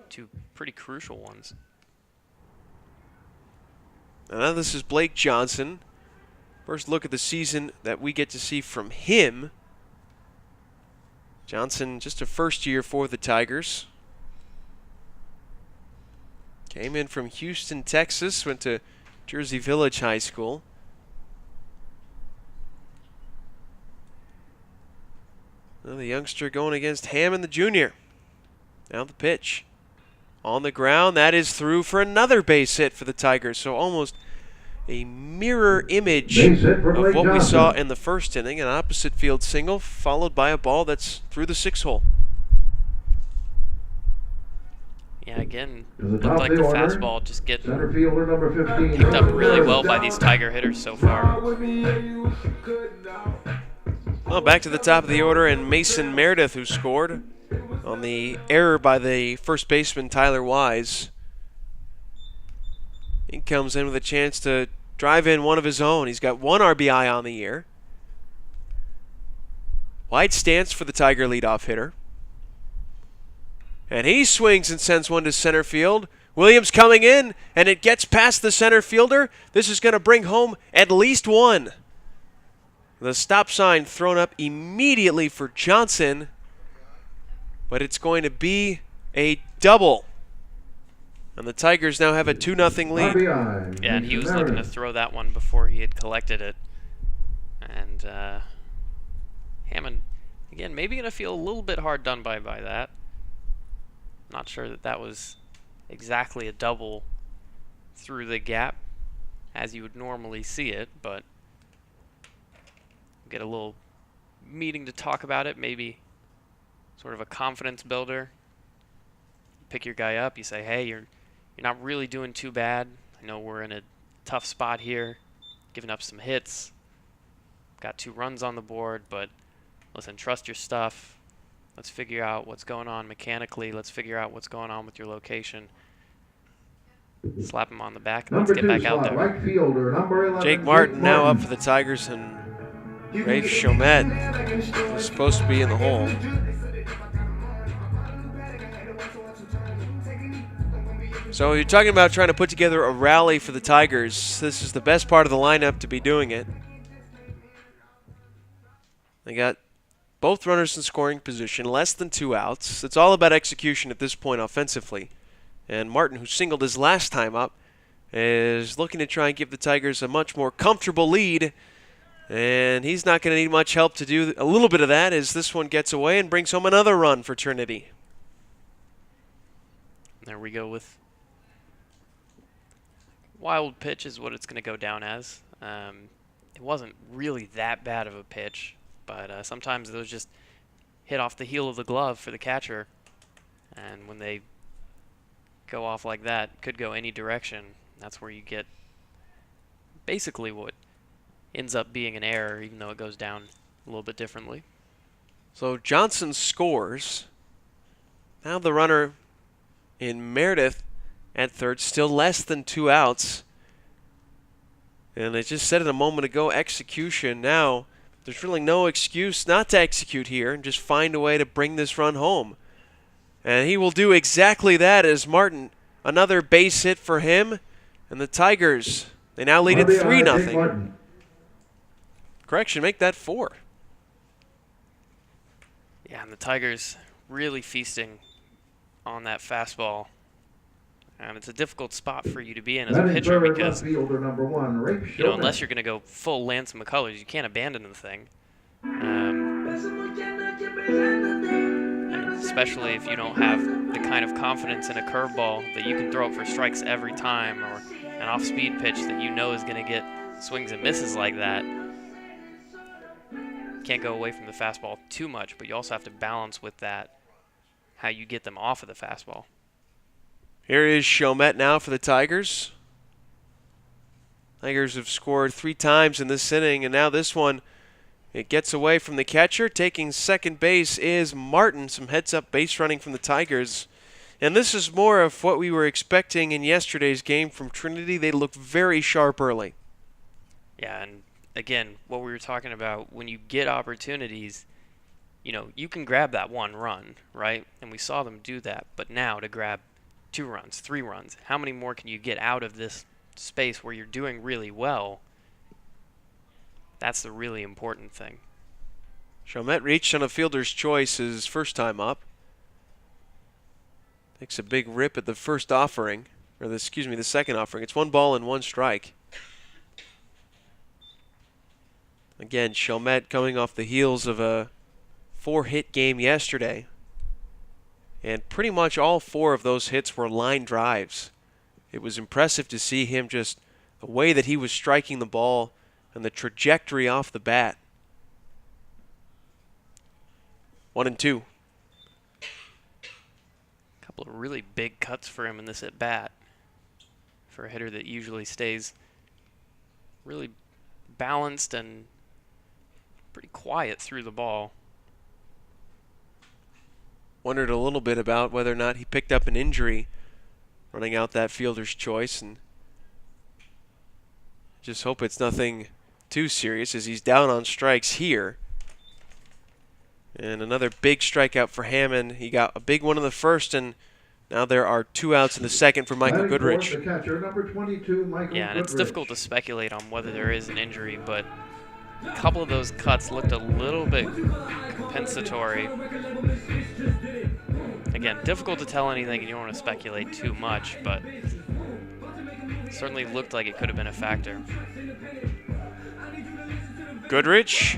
2 pretty crucial ones. Now this is Blake Johnson. First look at the season that we get to see from him. Johnson, just a first year for the Tigers. Came in from Houston, Texas, went to Jersey Village High School. Now the youngster going against Hammond the junior. Now the pitch. On the ground, that is through for another base hit for the Tigers. So almost a mirror image of what we saw in the first inning. An opposite field single followed by a ball that's through the 6-hole. Yeah, again, looked like the fastball just getting Center fielder, number 15, picked up really well by these Tiger hitters so far. Well, back to the top of the order, and Mason Meredith, who scored on the error by the first baseman Tyler Wise. He comes in with a chance to drive in one of his own. He's got 1 RBI on the year. Wide stance for the Tiger leadoff hitter. And he swings and sends one to center field. Williams coming in, and it gets past the center fielder. This is going to bring home at least 1. The stop sign thrown up immediately for Johnson, but it's going to be a double. And the Tigers now have a 2-0 lead. Yeah, and he was looking to throw that one before he had collected it. And Hammond, again, maybe going to feel a little bit hard done by that. Not sure that was exactly a double through the gap as you would normally see it, but get a little meeting to talk about it, maybe sort of a confidence builder. Pick your guy up, you say, hey, you're not really doing too bad. I know we're in a tough spot here, giving up some hits. Got 2 runs on the board, but listen, trust your stuff. Let's figure out what's going on mechanically. Let's figure out what's going on with your location. Slap him on the back, and let's get back out there. Right fielder, number 11, Jake Martin now up for the Tigers, and Rafe Chomet is supposed to be in the hole. So you're talking about trying to put together a rally for the Tigers. This is the best part of the lineup to be doing it. They got both runners in scoring position, less than 2 outs. It's all about execution at this point offensively. And Martin, who singled his last time up, is looking to try and give the Tigers a much more comfortable lead. And he's not going to need much help to do a little bit of that as this one gets away and brings home another run for Trinity. There we go with wild pitch is what it's going to go down as. It wasn't really that bad of a pitch, but sometimes those just hit off the heel of the glove for the catcher. And when they go off like that, could go any direction. That's where you get basically what ends up being an error, even though it goes down a little bit differently. So Johnson scores. Now the runner in Meredith at third, still less than 2 outs. And I just said it a moment ago, execution. Now, there's really no excuse not to execute here and just find a way to bring this run home. And he will do exactly that as Martin, another base hit for him. And the Tigers, they now lead it 3-0. Correction, make that 4. Yeah, and the Tigers really feasting on that fastball. And it's a difficult spot for you to be in as a Batting pitcher third, left because, fielder number 1, Rick you know, unless Showman. you're going to go full Lance McCullers, you can't abandon the thing. And especially if you don't have the kind of confidence in a curveball that you can throw it for strikes every time, or an off-speed pitch that you know is going to get swings and misses like that. Can't go away from the fastball too much, but you also have to balance with that how you get them off of the fastball. Here is Chomet now for the Tigers. Tigers have scored 3 times in this inning, and now this one, it gets away from the catcher. Taking second base is Martin. Some heads-up base running from the Tigers. And this is more of what we were expecting in yesterday's game from Trinity. They looked very sharp early. Yeah, and again, what we were talking about, when you get opportunities, you know, you can grab that 1 run, right? And we saw them do that. But now to grab 2 runs, 3 runs, how many more can you get out of this space where you're doing really well? That's the really important thing. Chomet reached on a fielder's choice his first time up. Takes a big rip at the first offering, or the second offering. It's 1 ball and 1 strike. Again, Chomet coming off the heels of a 4-hit game yesterday. And pretty much all 4 of those hits were line drives. It was impressive to see him, just the way that he was striking the ball and the trajectory off the bat. 1-2. Couple of really big cuts for him in this at bat. For a hitter that usually stays really balanced and pretty quiet through the ball. Wondered a little bit about whether or not he picked up an injury running out that fielder's choice, and just hope it's nothing too serious as he's down on strikes here. And another big strikeout for Hammond. He got a big one in the first, and now there are 2 outs in the second for Michael Batting Goodrich. fourth, the catcher, number 22, Michael Yeah, and it's Goodrich. difficult to speculate on whether there is an injury, but a couple of those cuts looked a little bit compensatory. Again, difficult to tell anything, and you don't want to speculate too much, but certainly looked like it could have been a factor. Goodrich,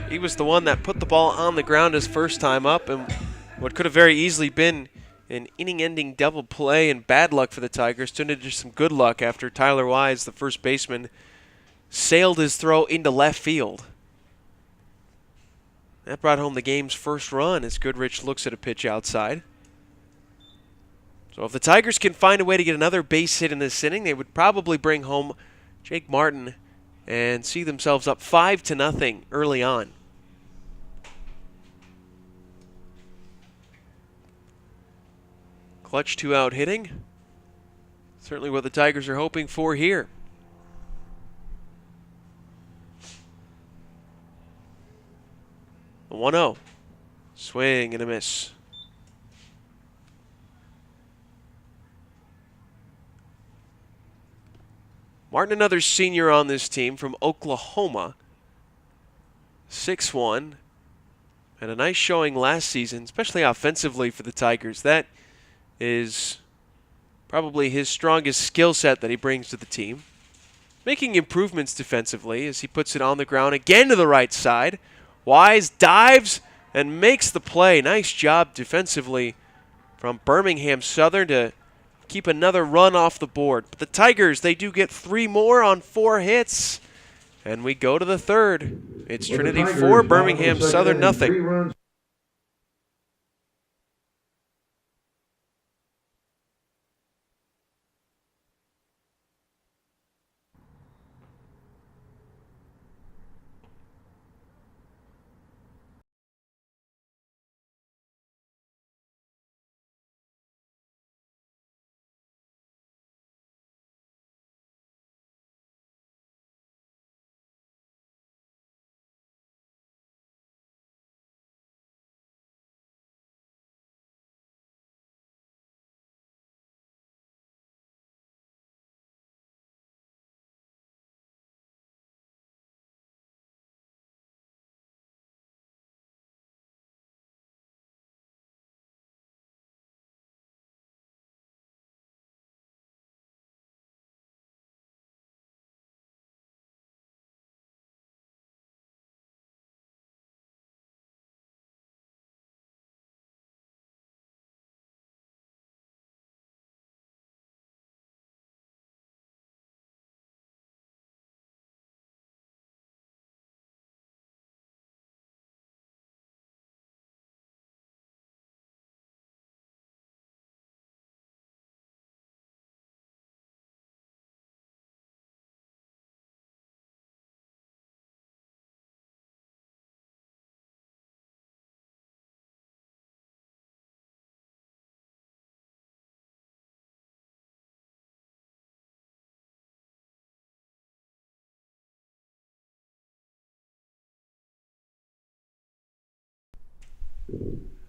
he was the one that put the ball on the ground his first time up, and what could have very easily been an inning-ending double play and bad luck for the Tigers turned into some good luck after Tyler Wise, the first baseman, sailed his throw into left field. That brought home the game's first run as Goodrich looks at a pitch outside. So if the Tigers can find a way to get another base hit in this inning, they would probably bring home Jake Martin and see themselves up 5-0 early on. Clutch 2-out hitting. Certainly what the Tigers are hoping for here. 1-0. Swing and a miss. Martin, another senior on this team from Oklahoma. 6'1". Had a nice showing last season, especially offensively for the Tigers. That is probably his strongest skill set that he brings to the team. Making improvements defensively as he puts it on the ground again to the right side. Wise dives and makes the play. Nice job defensively from Birmingham Southern to keep another run off the board. But the Tigers, they do get 3 more on 4 hits. And we go to the third. It's Trinity 4, Birmingham Southern nothing.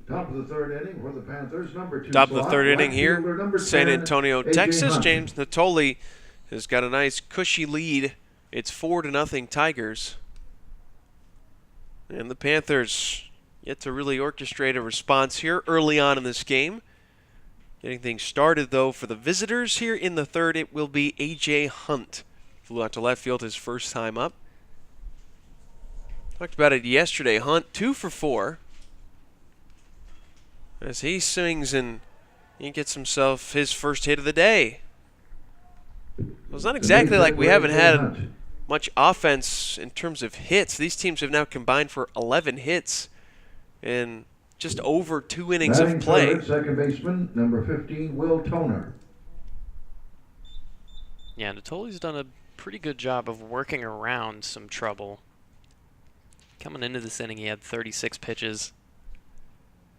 Top of the third inning for the Panthers, number 2 Top of the slot, third right inning here, fielder, number San 10, Antonio, A.J. Texas. Hunt. James Natoli has got a nice cushy lead. It's 4-0 Tigers. And the Panthers yet to really orchestrate a response here early on in this game. Getting things started, though, for the visitors here in the third, it will be A.J. Hunt. Flew out to left field his first time up. Talked about it yesterday. Hunt 2 for 4. As he swings and he gets himself his first hit of the day. Well, it's not exactly like we haven't had much offense in terms of hits. These teams have now combined for 11 hits in just over 2 innings Batting of play. third, second baseman, number 15, Will Toner. Yeah, Natoli's done a pretty good job of working around some trouble. Coming into this inning, he had 36 pitches.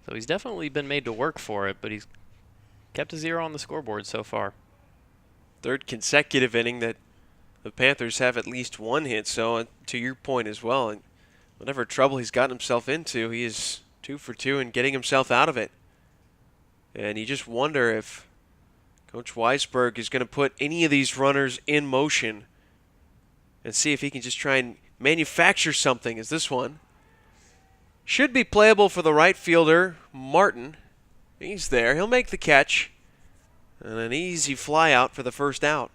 So he's definitely been made to work for it, but he's kept a 0 on the scoreboard so far. Third consecutive inning that the Panthers have at least 1 hit. So to your point as well, and whatever trouble he's gotten himself into, he is 2 for 2 and getting himself out of it. And you just wonder if Coach Weisberg is going to put any of these runners in motion and see if he can just try and manufacture something as this one. Should be playable for the right fielder, Martin. He's there. He'll make the catch. And an easy fly out for the first out.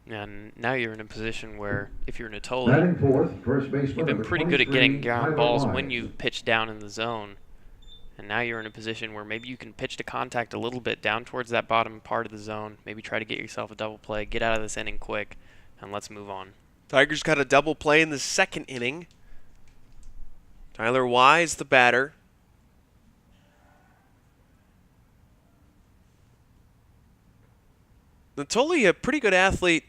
And now you're in a position where, if you're Natoli, Batting fourth, first baseman, you've been number pretty good at getting 23, ground Tyler balls Wise. when you pitch down in the zone. And now you're in a position where maybe you can pitch to contact a little bit down towards that bottom part of the zone. Maybe try to get yourself a double play, get out of this inning quick, and let's move on. Tigers got a double play in the second inning. Tyler Wise, the batter. Natoli, a pretty good athlete,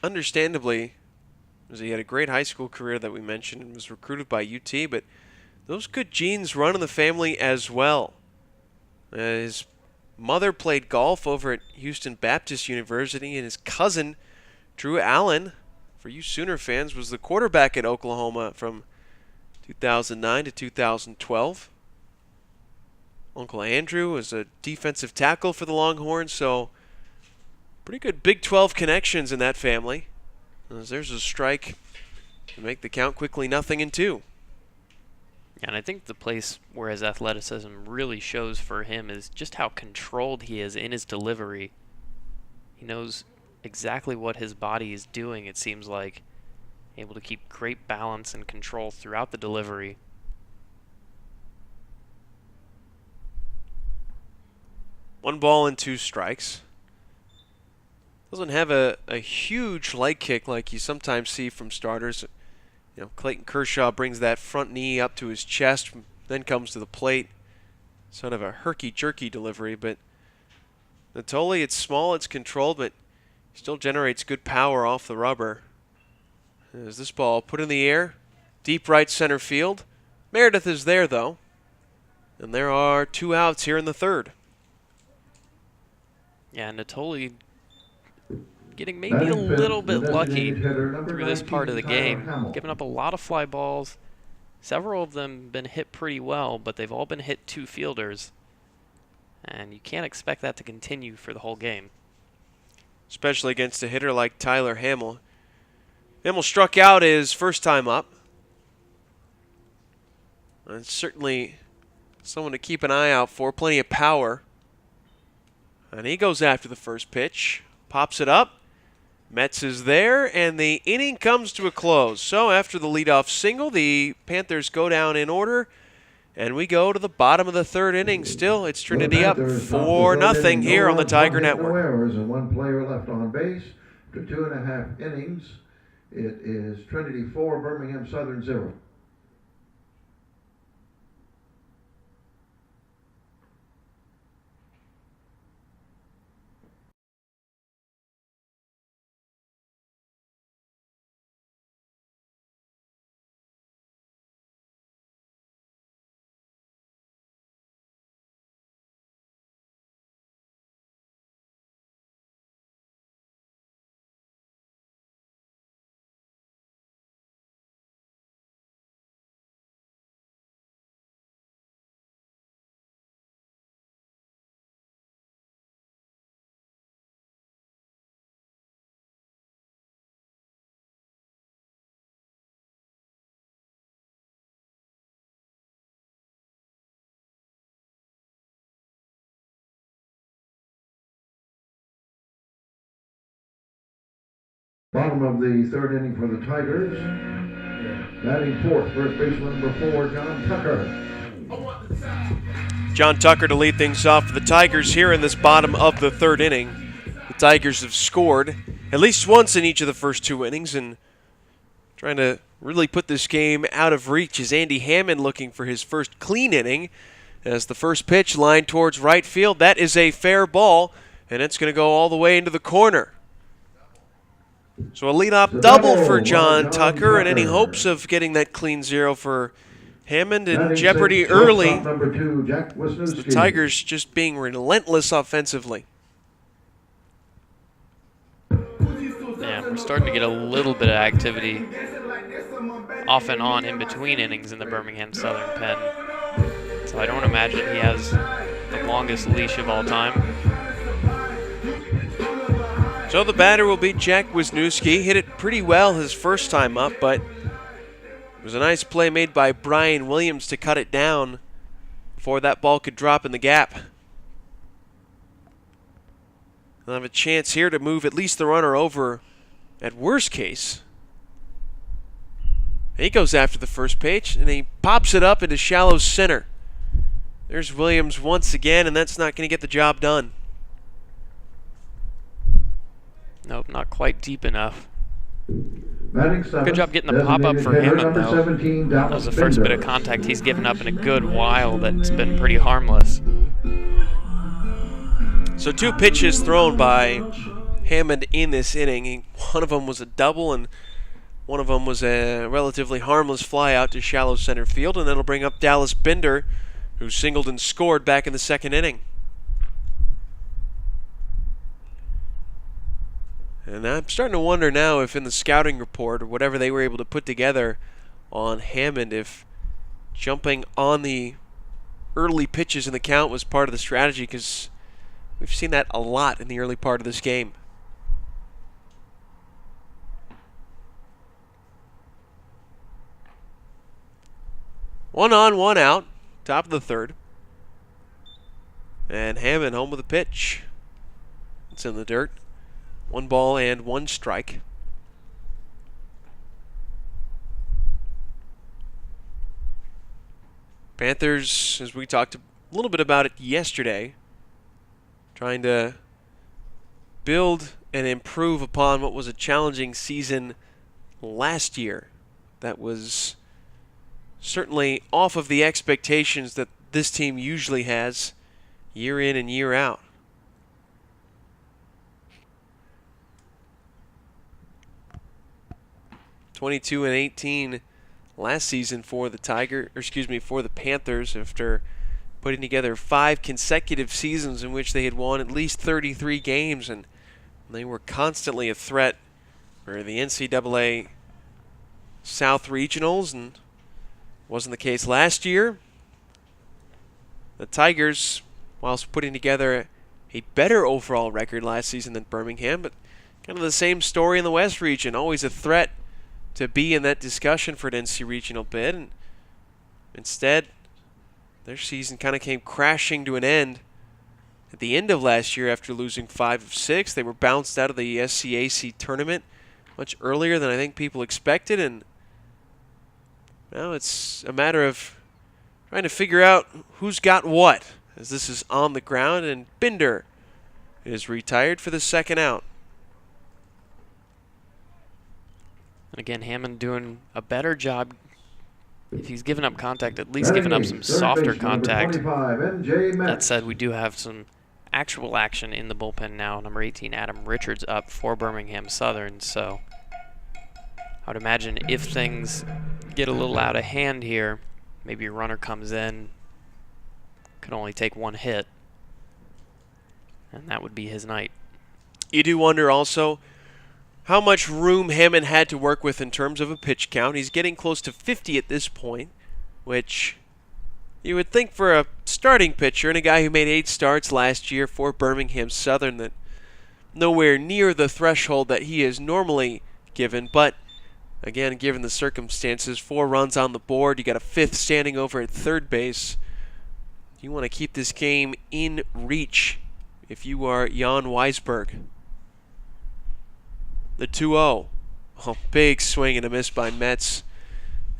understandably, as he had a great high school career that we mentioned and was recruited by UT, but those good genes run in the family as well. His mother played golf over at Houston Baptist University, and his cousin, Drew Allen, for you Sooner fans, was the quarterback at Oklahoma from 2009 to 2012. Uncle Andrew was a defensive tackle for the Longhorns, so pretty good Big 12 connections in that family. As there's a strike to make the count quickly 0-2. And I think the place where his athleticism really shows for him is just how controlled he is in his delivery. He knows exactly what his body is doing, it seems like. Able to keep great balance and control throughout the delivery. One ball and 2 strikes. Doesn't have a huge leg kick like you sometimes see from starters. You know, Clayton Kershaw brings that front knee up to his chest, then comes to the plate. Sort of a herky-jerky delivery, but Natoli, it's small, it's controlled, but still generates good power off the rubber. As this ball put in the air, deep right center field. Meredith is there, though. And there are 2 outs here in the third. Yeah, Natoli getting maybe a little bit lucky hitter, through this part of the 19, Tyler game. Hamill. Giving up a lot of fly balls. Several of them been hit pretty well, but they've all been hit 2 fielders. And you can't expect that to continue for the whole game. Especially against a hitter like Tyler Hamill. Hamill struck out his first time up. And certainly someone to keep an eye out for. Plenty of power. And he goes after the first pitch. Pops it up. Metz is there, and the inning comes to a close. So after the leadoff single, the Panthers go down in order, and we go to the bottom of the third inning. Still, it's Trinity up 4-0 here on the Tiger Network. No errors and 1 player left on base. After 2.5 innings, it is Trinity 4, Birmingham Southern 0. Bottom of the third inning for the Tigers. Batting fourth, first baseman number 4, John Tucker. John Tucker to lead things off for the Tigers here in this bottom of the third inning. The Tigers have scored at least once in each of the first 2 innings, and trying to really put this game out of reach is Andy Hammond looking for his first clean inning as the first pitch lined towards right field. That is a fair ball, and it's going to go all the way into the corner. So a leadoff double for John Tucker, and any hopes of getting that clean 0 for Hammond in jeopardy early. Number 2, Jack Wisniewski. The Tigers just being relentless offensively. Yeah, we're starting to get a little bit of activity off and on in between innings in the Birmingham Southern pen. So I don't imagine he has the longest leash of all time. So the batter will be Jack Wisniewski. Hit it pretty well his first time up, but it was a nice play made by Brian Williams to cut it down before that ball could drop in the gap. They'll have a chance here to move at least the runner over at worst case. And he goes after the first pitch, and he pops it up into shallow center. There's Williams once again, and that's not going to get the job done. Nope, not quite deep enough. Good Good job getting the pop-up for Hammond, though. That was the first bit of contact he's given up in a good while that's been pretty harmless. So 2 pitches thrown by Hammond in this inning. One of them was a double, and one of them was a relatively harmless fly out to shallow center field, and that'll bring up Dallas Binder, who singled and scored back in the second inning. And I'm starting to wonder now if in the scouting report or whatever they were able to put together on Hammond, if jumping on the early pitches in the count was part of the strategy, because we've seen that a lot in the early part of this game. One on, one out, top of the third. And Hammond home with a pitch. It's in the dirt. 1 ball and 1 strike. Panthers, as we talked a little bit about it yesterday, trying to build and improve upon what was a challenging season last year. That was certainly off of the expectations that this team usually has year in and year out. (22-18) last season for the for the Panthers, after putting together 5 consecutive seasons in which they had won at least 33 games, and they were constantly a threat for the NCAA South Regionals, and wasn't the case last year. The Tigers, whilst putting together a better overall record last season than Birmingham, but kind of the same story in the West region, always a threat to be in that discussion for an NC regional bid, and instead their season kind of came crashing to an end at the end of last year after losing 5 of 6. They were bounced out of the SCAC tournament much earlier than I think people expected, and now it's a matter of trying to figure out who's got what, as this is on the ground, and Binder is retired for the second out. And again, Hammond doing a better job. If he's given up contact, at least giving up some softer contact. That said, we do have some actual action in the bullpen now. Number 18, Adam Richards, up for Birmingham Southern. So I would imagine if things get a little out of hand here, maybe a runner comes in, could only take 1 hit, and that would be his night. You do wonder also how much room Hammond had to work with in terms of a pitch count. He's getting close to 50 at this point, which you would think for a starting pitcher and a guy who made 8 starts last year for Birmingham Southern, that nowhere near the threshold that he is normally given. But again, given the circumstances, 4 runs on the board, you got a 5th standing over at third base. You want to keep this game in reach if you are Jan Weisberg. The 2-0. Oh, big swing and a miss by Metz.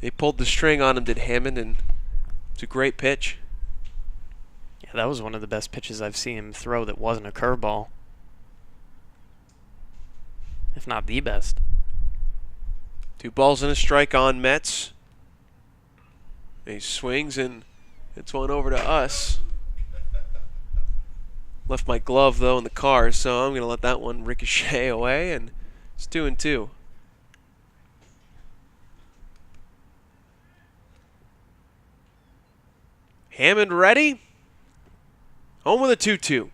They pulled the string on him, did Hammond, and it's a great pitch. Yeah, that was one of the best pitches I've seen him throw that wasn't a curveball. If not the best. 2 balls and a strike on Metz. He swings and it's one over to us. Left my glove though in the car, so I'm going to let that one ricochet away, and it's 2-2. Hammond ready. Home with a 2-2.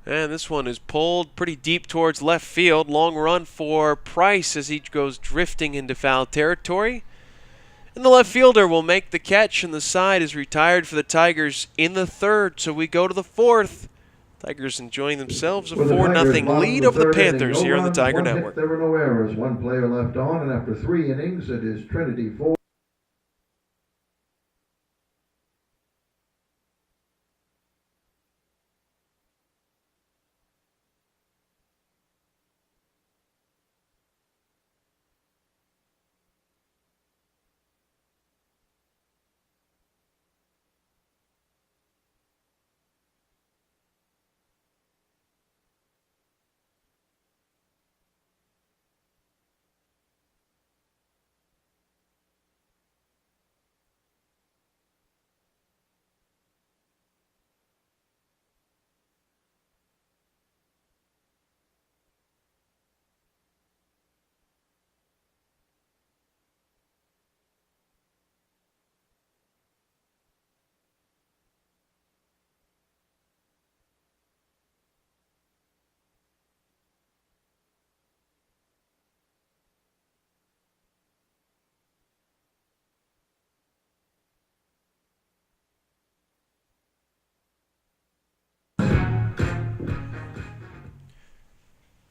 And this one is pulled pretty deep towards left field. Long run for Price as he goes drifting into foul territory. And the left fielder will make the catch, and the side is retired for the Tigers in the 3rd. So we go to the 4th. Tigers enjoying themselves a 4-0 lead over the Panthers here on the Tiger Network. There were no errors. 1 player left on, and after 3 innings, it is Trinity 4.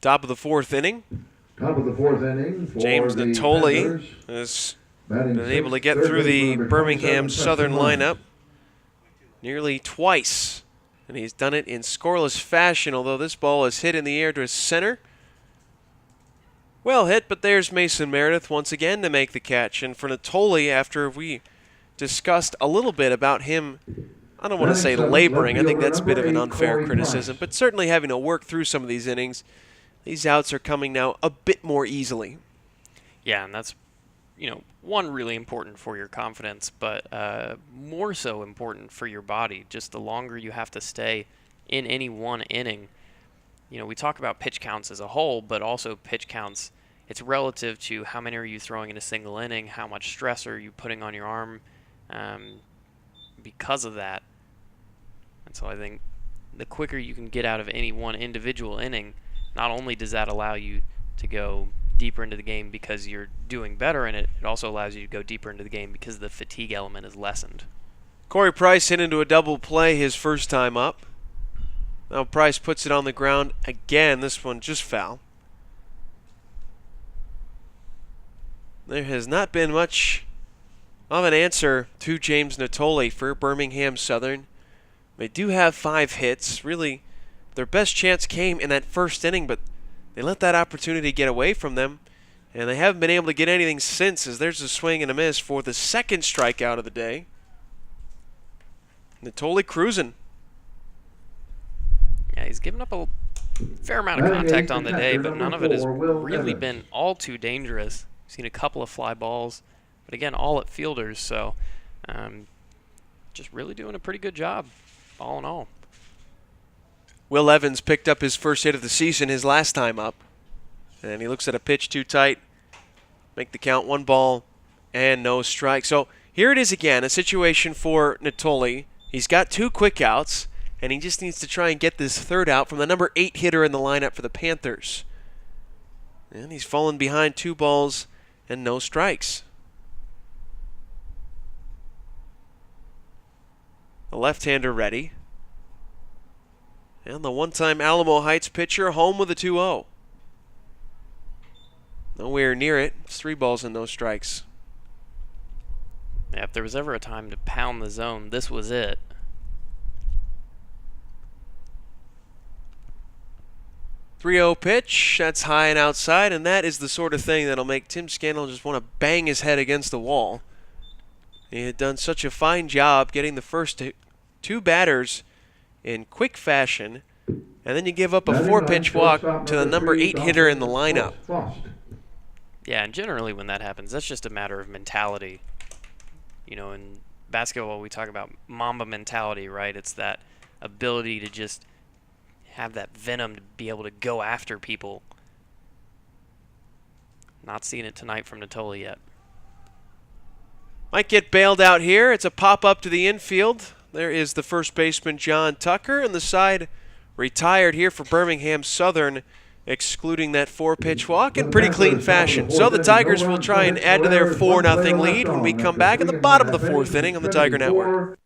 Top of the 4th inning. Top of the 4th inning for James the Natoli Panthers. has Batting been able to sixth, get third through the baseman number Birmingham 27, Southern Preston lineup nearly twice. And he's done it in scoreless fashion, although this ball is hit in the air to center. Well hit, but there's Mason Meredith once again to make the catch. And for Natoli, after we discussed a little bit about him, I don't want to say laboring, I think that's a bit of an unfair criticism, but certainly having to work through some of these innings, these outs are coming now a bit more easily. Yeah, and that's, one, really important for your confidence, but more so important for your body. Just the longer you have to stay in any one inning. We talk about pitch counts as a whole, but also pitch counts, it's relative to how many are you throwing in a single inning, how much stress are you putting on your arm because of that. And so I think the quicker you can get out of any one individual inning, not only does that allow you to go deeper into the game because you're doing better in it, it also allows you to go deeper into the game because the fatigue element is lessened. Corey Price hit into a double play his first time up. Now Price puts it on the ground again, this one just foul. There has not been much of an answer to James Natoli for Birmingham Southern. They do have 5 hits. Really, their best chance came in that first inning, but they let that opportunity get away from them, and they haven't been able to get anything since, as there's a swing and a miss for the 2nd strikeout of the day. Natoli cruising. Yeah, he's given up a fair amount of contact on the day, but none of it has really been all too dangerous. Seen a couple of fly balls, but again, all at fielders, so just really doing a pretty good job, all in all. Will Evans picked up his first hit of the season his last time up, and he looks at a pitch too tight. Make the count, 1 ball and no strike. So here it is again, a situation for Natoli. He's got 2 quick outs, and he just needs to try and get this 3rd out from the number 8 hitter in the lineup for the Panthers. And he's fallen behind 2 balls and no strikes. The left-hander ready. And the one-time Alamo Heights pitcher home with a 2-0. Nowhere near it. It's 3 balls and no strikes. Yeah, if there was ever a time to pound the zone, this was it. 3-0 pitch. That's high and outside, and that is the sort of thing that'll make Tim Scannell just want to bang his head against the wall. He had done such a fine job getting the first two batters in quick fashion, and then you give up a 4-pitch walk to the number 8 hitter in the lineup. Yeah, and generally when that happens, that's just a matter of mentality. You know, in basketball we talk about Mamba mentality, right? It's that ability to just have that venom to be able to go after people. Not seeing it tonight from Natoli yet. Might get bailed out here. It's a pop-up to the infield. There is the first baseman, John Tucker, and the side retired here for Birmingham Southern, excluding that 4-pitch walk in pretty clean fashion. So the Tigers will try and add to their 4-0 lead when we come back in the bottom of the 4th inning on the Tiger Network.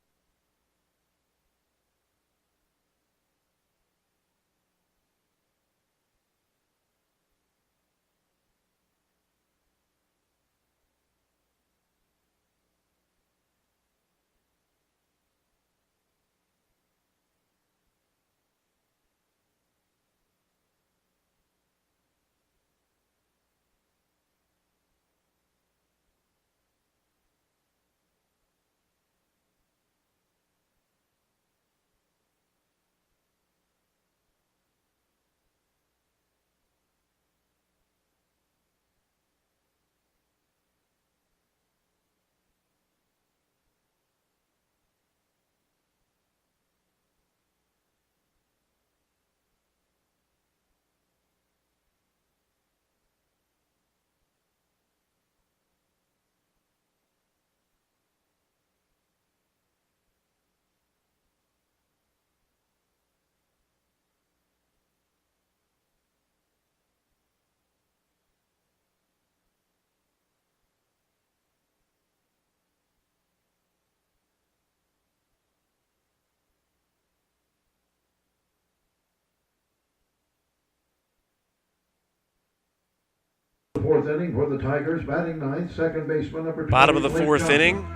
Fourth inning for the Tigers, batting ninth, second baseman number 20. Bottom of the 4th inning.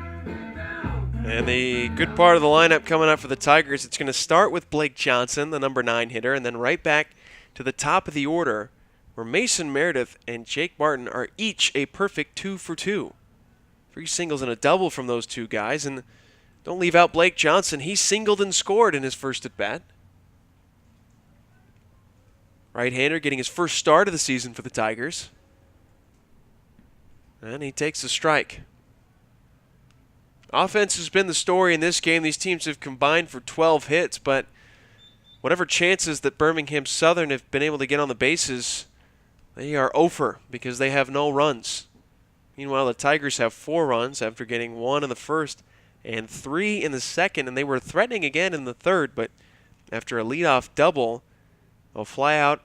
And the good part of the lineup coming up for the Tigers, it's going to start with Blake Johnson, the number 9 hitter, and then right back to the top of the order, where Mason Meredith and Jake Martin are each a perfect 2 for 2. 3 singles and a double from those two guys, and don't leave out Blake Johnson. He singled and scored in his first at-bat. Right-hander getting his first start of the season for the Tigers. And he takes a strike. Offense has been the story in this game. These teams have combined for 12 hits, but whatever chances that Birmingham Southern have been able to get on the bases, they are over because they have no runs. Meanwhile, the Tigers have 4 runs after getting 1 in the first and 3 in the second, and they were threatening again in the third, but after a leadoff double, they'll fly out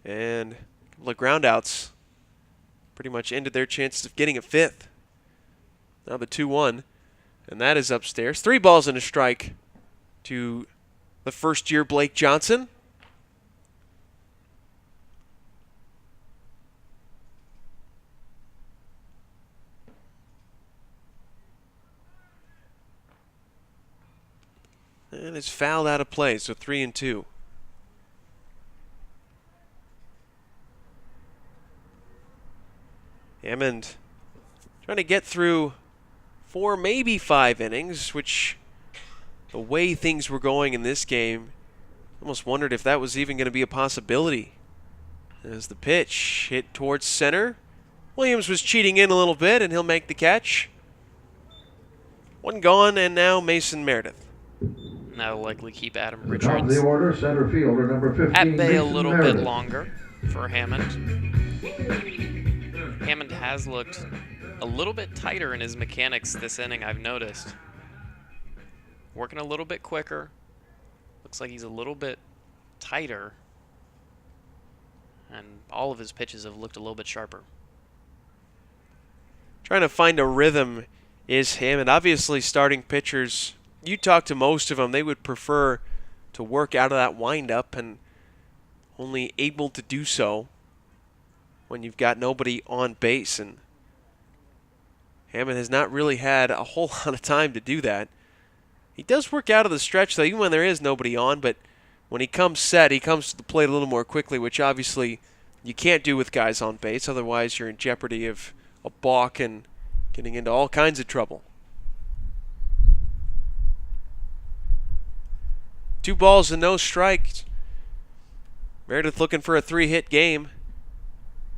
and a couple of groundouts pretty much ended their chances of getting a 5th. Now the 2-1, and that is upstairs. 3 balls and a strike to the first-year Blake Johnson. And it's fouled out of play, so 3-2. Hammond trying to get through 4, maybe 5 innings, which the way things were going in this game, almost wondered if that was even going to be a possibility. As the pitch hit towards center, Williams was cheating in a little bit, and he'll make the catch. 1 gone, and now Mason Meredith. That'll likely keep Adam At the top of Richards the order, center fielder number 15. at bay a Mason little Meredith. bit longer for Hammond. Hammond has looked a little bit tighter in his mechanics this inning, I've noticed. Working a little bit quicker. Looks like he's a little bit tighter. And all of his pitches have looked a little bit sharper. Trying to find a rhythm is Hammond. Obviously, starting pitchers, you talk to most of them, they would prefer to work out of that windup, and only able to do so when you've got nobody on base. And Hammond has not really had a whole lot of time to do that. He does work out of the stretch, though, even when there is nobody on, but when he comes set, he comes to the plate a little more quickly, which obviously you can't do with guys on base. Otherwise, you're in jeopardy of a balk and getting into all kinds of trouble. 2 balls and no strikes. Meredith looking for a 3-hit game.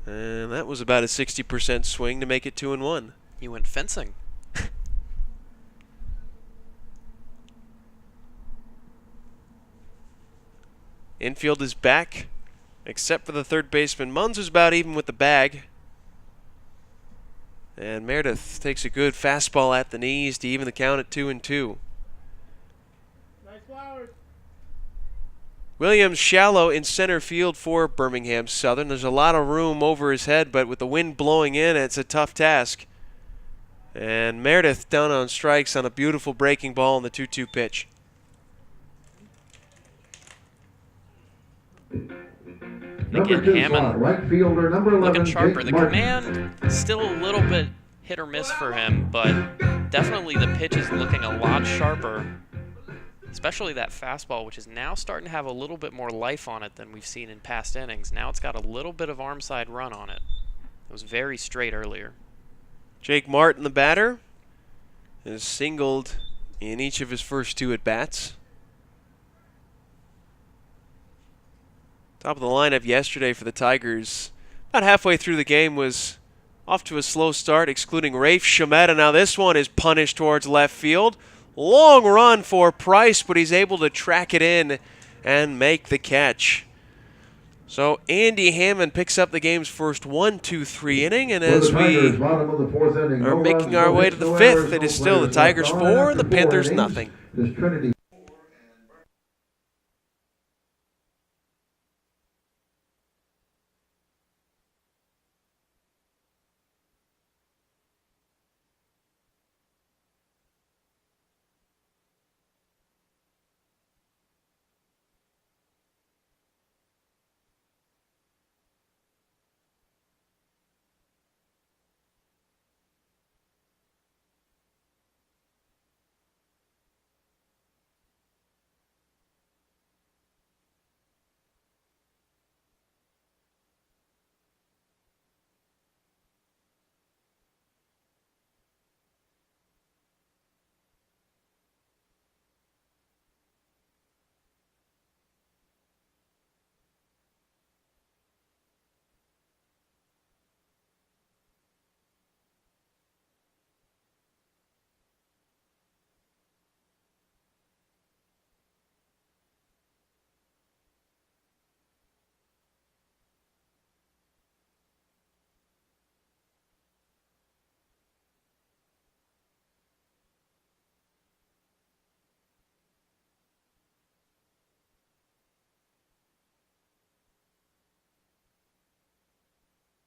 And that was about a 60% swing to make it 2-1. He went fencing. Infield is back, except for the third baseman. Munz was about even with the bag. And Meredith takes a good fastball at the knees to even the count at 2-2. Nice flowers. Williams shallow in center field for Birmingham Southern. There's a lot of room over his head, but with the wind blowing in, it's a tough task. And Meredith down on strikes on a beautiful breaking ball on the 2-2 pitch. Number Again, 2 Hammond slot, right fielder, number 11, looking sharper. Jake The Martin. command still a little bit hit or miss for him, but definitely the pitch is looking a lot sharper, especially that fastball, which is now starting to have a little bit more life on it than we've seen in past innings. Now it's got a little bit of arm side run on it. It was very straight earlier. Jake Martin, the batter, has singled in each of his first 2 at-bats. Top of the lineup yesterday for the Tigers, about halfway through the game, was off to a slow start, excluding Rafe Shemetta. Now this one is punished towards left field. Long run for Price, but he's able to track it in and make the catch. So Andy Hammond picks up the game's first 1-2-3 inning, and as we are making our way to the 5th, it is still the Tigers 4 and the Panthers nothing. This Trinity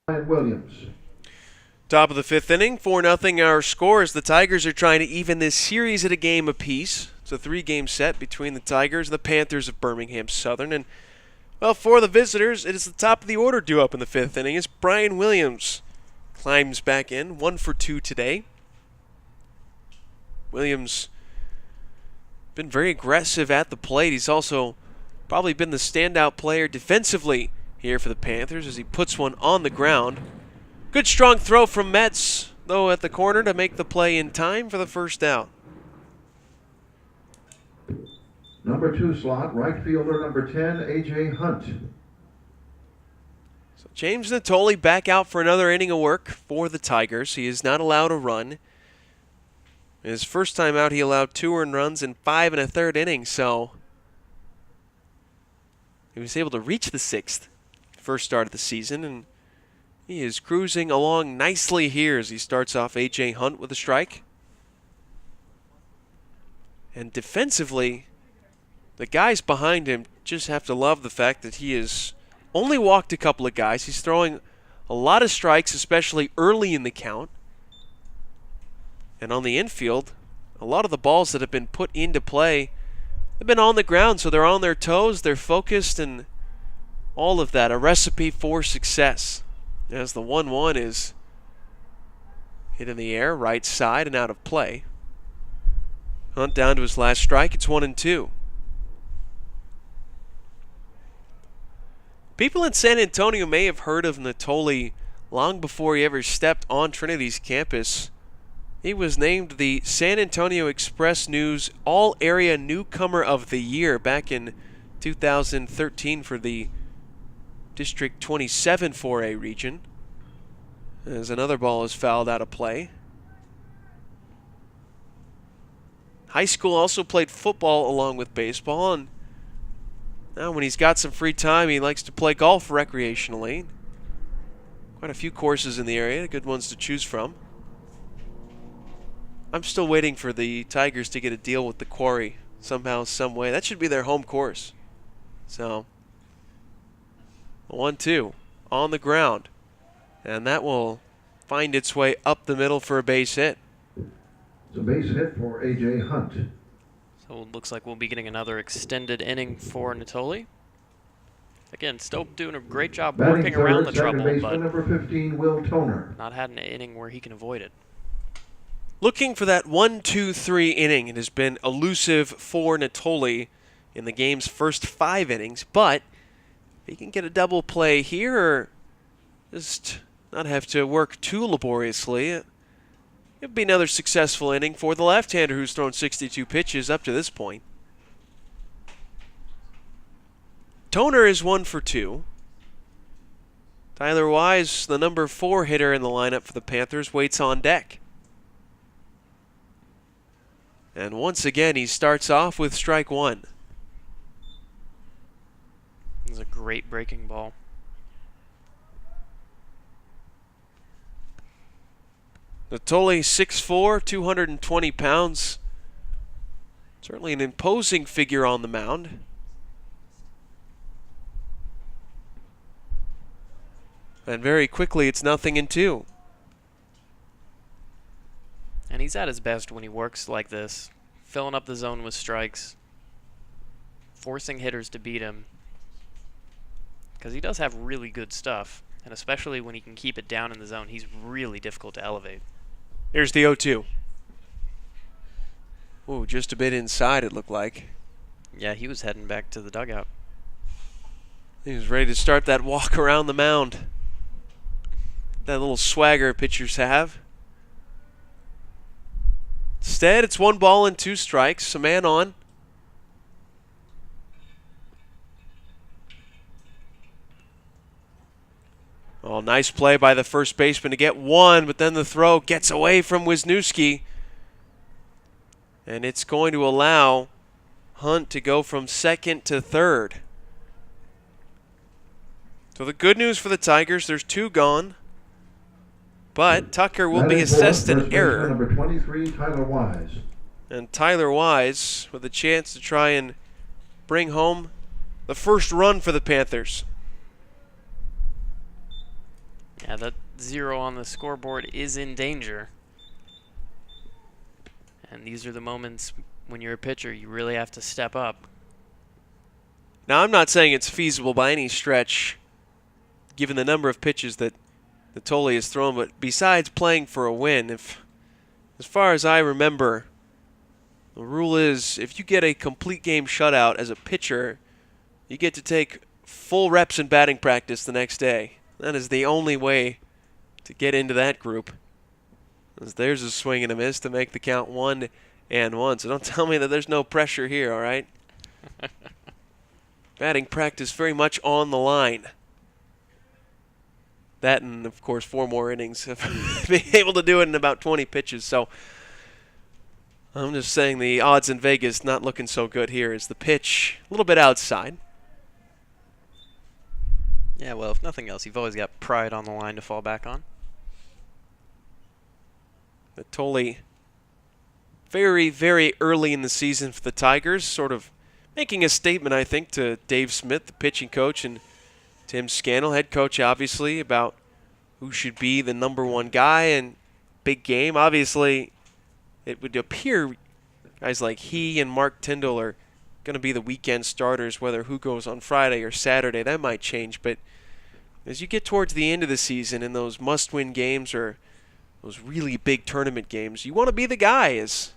and Williams. Top of the 5th inning, 4-0 our score as the Tigers are trying to even this series at a game apiece. It's a 3-game set between the Tigers and the Panthers of Birmingham Southern. And, well, for the visitors, it is the top of the order due up in the 5th inning as Brian Williams climbs back in, 1 for 2 today. Williams been very aggressive at the plate. He's also probably been the standout player defensively here for the Panthers as he puts one on the ground. Good strong throw from Metz, though, at the corner to make the play in time for the first out. Number 2 slot, right fielder, number 10, A.J. Hunt. So James Natoli back out for another inning of work for the Tigers. He is not allowed a run. His first time out, he allowed 2 earned runs in 5 1/3 innings, so he was able to reach the 6th first start of the season, and he is cruising along nicely here as he starts off A.J. Hunt with a strike. And defensively, the guys behind him just have to love the fact that he has only walked a couple of guys. He's throwing a lot of strikes, especially early in the count. And on the infield, a lot of the balls that have been put into play have been on the ground, so they're on their toes, they're focused, and all of that, a recipe for success. As the 1-1 is hit in the air, right side, and out of play. Hunt down to his last strike. It's 1-2. People in San Antonio may have heard of Natoli long before he ever stepped on Trinity's campus. He was named the San Antonio Express News All-Area Newcomer of the Year back in 2013 for the District 27 4A region. As another ball is fouled out of play. High school also played football along with baseball, and now when he's got some free time, he likes to play golf recreationally. Quite a few courses in the area, good ones to choose from. I'm still waiting for the Tigers to get a deal with the Quarry somehow, some way. That should be their home course. So, 1-2 on the ground. And that will find its way up the middle for a base hit. It's a base hit for A.J. Hunt. So it looks like we'll be getting another extended inning for Natoli. Again, still doing a great job working around the trouble, but number 15, Will Toner. not had an inning where he can avoid it. Looking for that 1-2-3 inning. It has been elusive for Natoli in the game's first 5 innings, but if he can get a double play here or just not have to work too laboriously, it'll be another successful inning for the left-hander who's thrown 62 pitches up to this point. Toner is 1 for 2. Tyler Wise, the number 4 hitter in the lineup for the Panthers, waits on deck. And once again, he starts off with strike 1. This is a great breaking ball. Natoli 6'4", 220 pounds. Certainly an imposing figure on the mound. And very quickly, it's 0-2. And he's at his best when he works like this, filling up the zone with strikes, forcing hitters to beat him. Because he does have really good stuff, and especially when he can keep it down in the zone, he's really difficult to elevate. Here's the 0-2. Ooh, just a bit inside it looked like. Yeah, he was heading back to the dugout. He was ready to start that walk around the mound. That little swagger pitchers have. Instead, it's 1 ball and 2 strikes. A man on. Oh, nice play by the first baseman to get 1, but then the throw gets away from Wisniewski. And it's going to allow Hunt to go from second to third. So the good news for the Tigers, there's 2 gone. But Tucker will be assessed an error. Number 23, Tyler Wise. And Tyler Wise with a chance to try and bring home the first run for the Panthers. Yeah, that 0 on the scoreboard is in danger. And these are the moments when you're a pitcher, you really have to step up. Now, I'm not saying it's feasible by any stretch, given the number of pitches that Natoli has thrown, but besides playing for a win, as far as I remember, the rule is if you get a complete game shutout as a pitcher, you get to take full reps in batting practice the next day. That is the only way to get into that group. As there's a swing and a miss to make the count 1-1. So don't tell me that there's no pressure here, all right? Batting practice very much on the line. That and, of course, 4 more innings of being able to do it in about 20 pitches. So I'm just saying the odds in Vegas not looking so good here. Is the pitch a little bit outside. Yeah, well, if nothing else, you've always got pride on the line to fall back on. Natoli very, very early in the season for the Tigers, sort of making a statement, I think, to Dave Smith, the pitching coach, and Tim Scannell, head coach, obviously, about who should be the number 1 guy in big game. Obviously, it would appear guys like he and Mark Tyndall are going to be the weekend starters, whether who goes on Friday or Saturday. That might change, but as you get towards the end of the season in those must-win games or those really big tournament games, you want to be the guy. As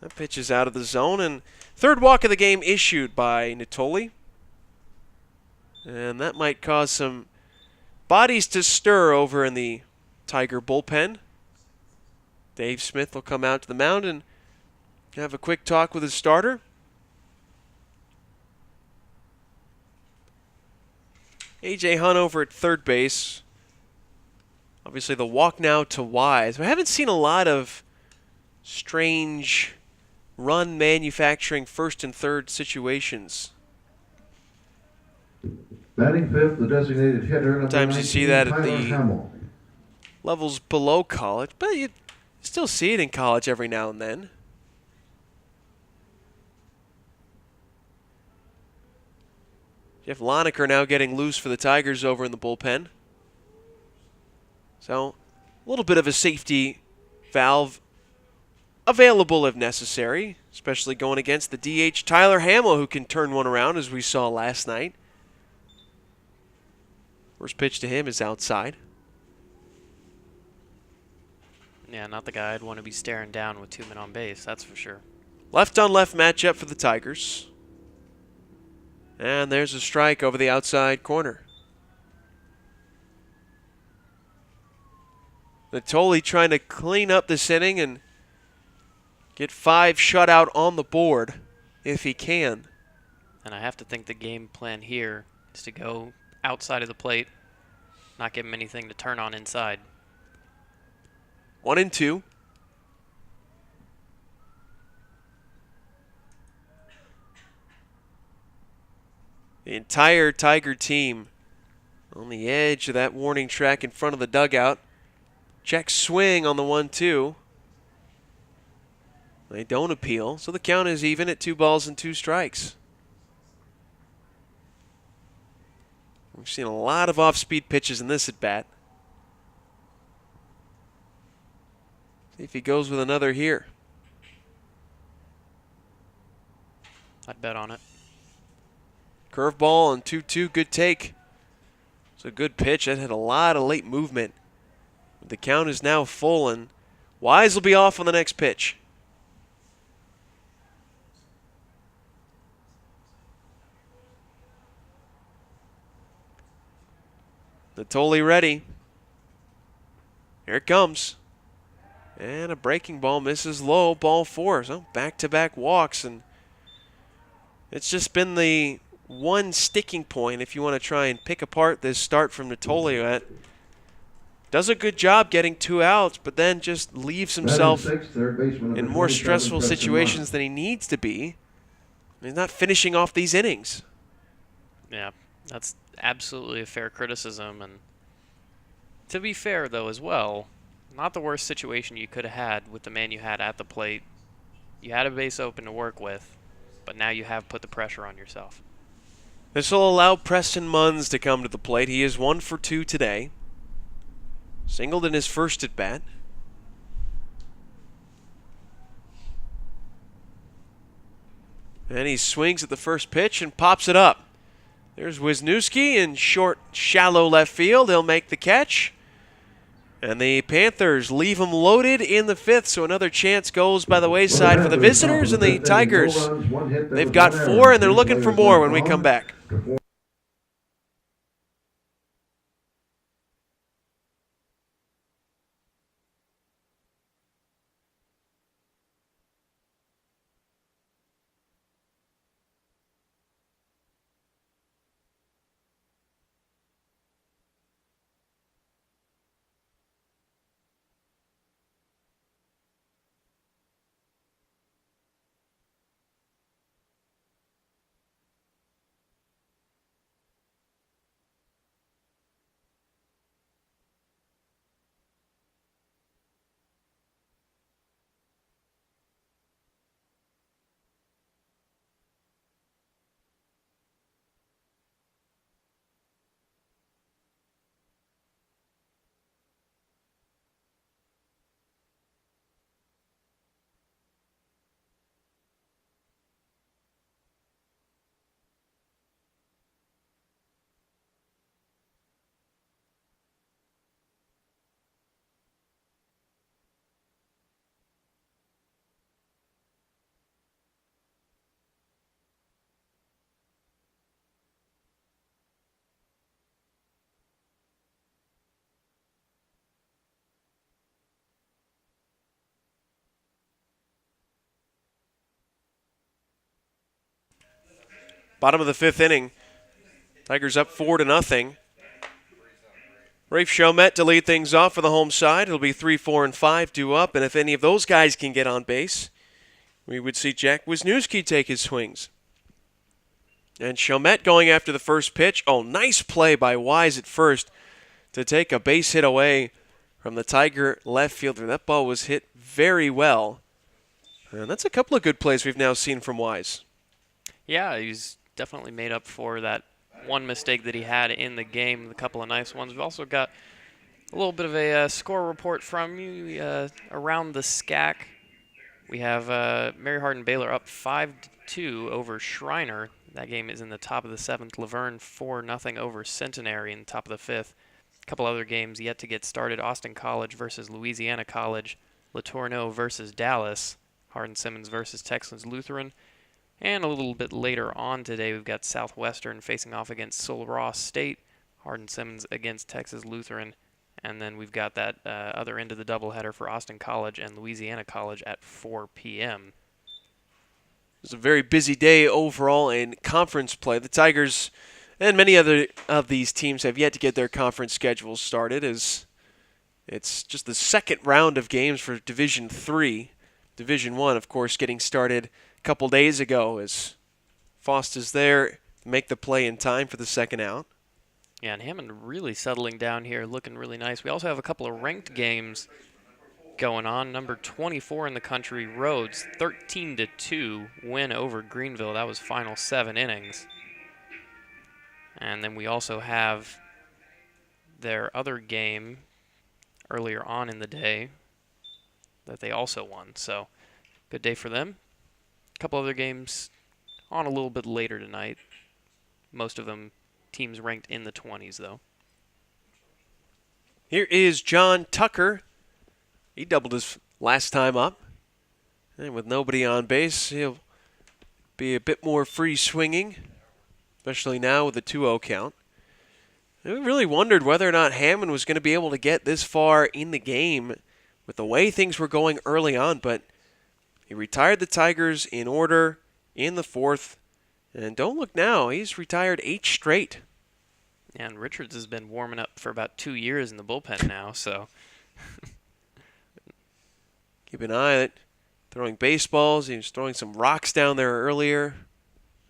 that pitch is out of the zone, and third walk of the game issued by Natoli. And that might cause some bodies to stir over in the Tiger bullpen. Dave Smith will come out to the mound and have a quick talk with his starter. A.J. Hunt over at third base. Obviously the walk now to Wise. I haven't seen a lot of strange run manufacturing first and third situations. Batting fifth, the designated hitter. Sometimes you see that at the Hamill. levels below college, but you still see it in college every now and then. Jeff Loneker now getting loose for the Tigers over in the bullpen. So, a little bit of a safety valve available if necessary, especially going against the DH Tyler Hamill, who can turn one around as we saw last night. First pitch to him is outside. Yeah, not the guy I'd want to be staring down with 2 men on base, that's for sure. Left on left matchup for the Tigers. And there's a strike over the outside corner. Natoli trying to clean up this inning and get 5 shutout on the board if he can. And I have to think the game plan here is to go outside of the plate, not give him anything to turn on inside. 1-2. The entire Tiger team on the edge of that warning track in front of the dugout. Check swing on the 1-2. They don't appeal, so the count is even at 2 balls and 2 strikes. We've seen a lot of off-speed pitches in this at-bat. See if he goes with another here. I'd bet on it. Curveball on 2-2, good take. It's a good pitch. That had a lot of late movement. The count is now full, and Wise will be off on the next pitch. Natoli ready. Here it comes. And a breaking ball misses low, ball 4. So back-to-back walks, and it's just been the one sticking point if you want to try and pick apart this start from Natoli. Does a good job getting 2 outs, but then just leaves himself in more stressful situations than he needs to be. He's not finishing off these innings. Yeah, that's absolutely a fair criticism. And to be fair, though, as well, not the worst situation you could have had with the man you had at the plate. You had a base open to work with, but now you have put the pressure on yourself. This will allow Preston Munns to come to the plate. He is 1 for 2 today. Singled in his first at-bat. And he swings at the first pitch and pops it up. There's Wisniewski in short, shallow left field. He'll make the catch. And the Panthers leave him loaded in the 5th, so another chance goes by the wayside for the visitors, and the Tigers, they've got 4, and they're looking for more when we come back. Bottom of the 5th inning. Tigers up 4-0. Rafe Chomet to lead things off for the home side. It'll be 3, 4, and 5 due up, and if any of those guys can get on base, we would see Jack Wisniewski take his swings. And Chomet going after the first pitch. Oh, nice play by Wise at first to take a base hit away from the Tiger left fielder. That ball was hit very well. And that's a couple of good plays we've now seen from Wise. Yeah, he's definitely made up for that one mistake that he had in the game, a couple of nice ones. We've also got a little bit of a score report from you around the SCAC. We have Mary Hardin Baylor up 5-2 over Schreiner. That game is in the top of the 7th. Laverne 4-0 over Centenary in the top of the 5th. A couple other games yet to get started. Austin College versus Louisiana College. Letourneau versus Dallas. Hardin-Simmons versus Texas Lutheran. And a little bit later on today, we've got Southwestern facing off against Sul Ross State, Hardin-Simmons against Texas Lutheran, and then we've got that other end of the doubleheader for Austin College and Louisiana College at 4 p.m. It was a very busy day overall in conference play. The Tigers and many other of these teams have yet to get their conference schedules started, as it's just the second round of games for Division III. Division I, of course, getting started couple days ago as Faust is there to make the play in time for the second out. Yeah, and Hammond really settling down here, looking really nice. We also have a couple of ranked games going on. Number 24 in the country, Rhodes, 13-2 win over Greenville. That was final 7 innings. And then we also have their other game earlier on in the day that they also won. So good day for them. A couple other games on a little bit later tonight. Most of them teams ranked in the 20s, though. Here is John Tucker. He doubled his last time up. And with nobody on base, he'll be a bit more free swinging, especially now with the 2-0 count. And we really wondered whether or not Hammond was going to be able to get this far in the game with the way things were going early on, but he retired the Tigers in order in the 4th. And don't look now, he's retired 8 straight. And Richards has been warming up for about 2 years in the bullpen now, so. Keep an eye on it. Throwing baseballs. He was throwing some rocks down there earlier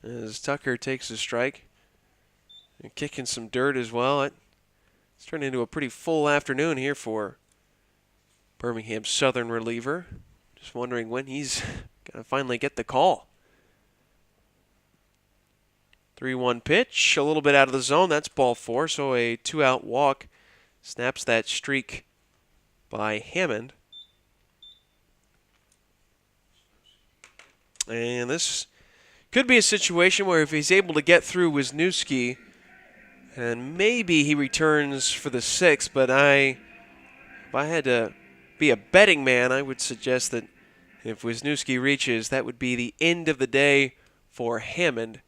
as Tucker takes a strike. And kicking some dirt as well. It's turned into a pretty full afternoon here for Birmingham Southern reliever. Just wondering when he's going to finally get the call. 3-1 pitch, a little bit out of the zone. That's ball 4, so a 2-out walk snaps that streak by Hammond. And this could be a situation where if he's able to get through Wisniewski, and maybe he returns for the 6th, but if I had to be a betting man, I would suggest that if Wisniewski reaches, that would be the end of the day for Hammond,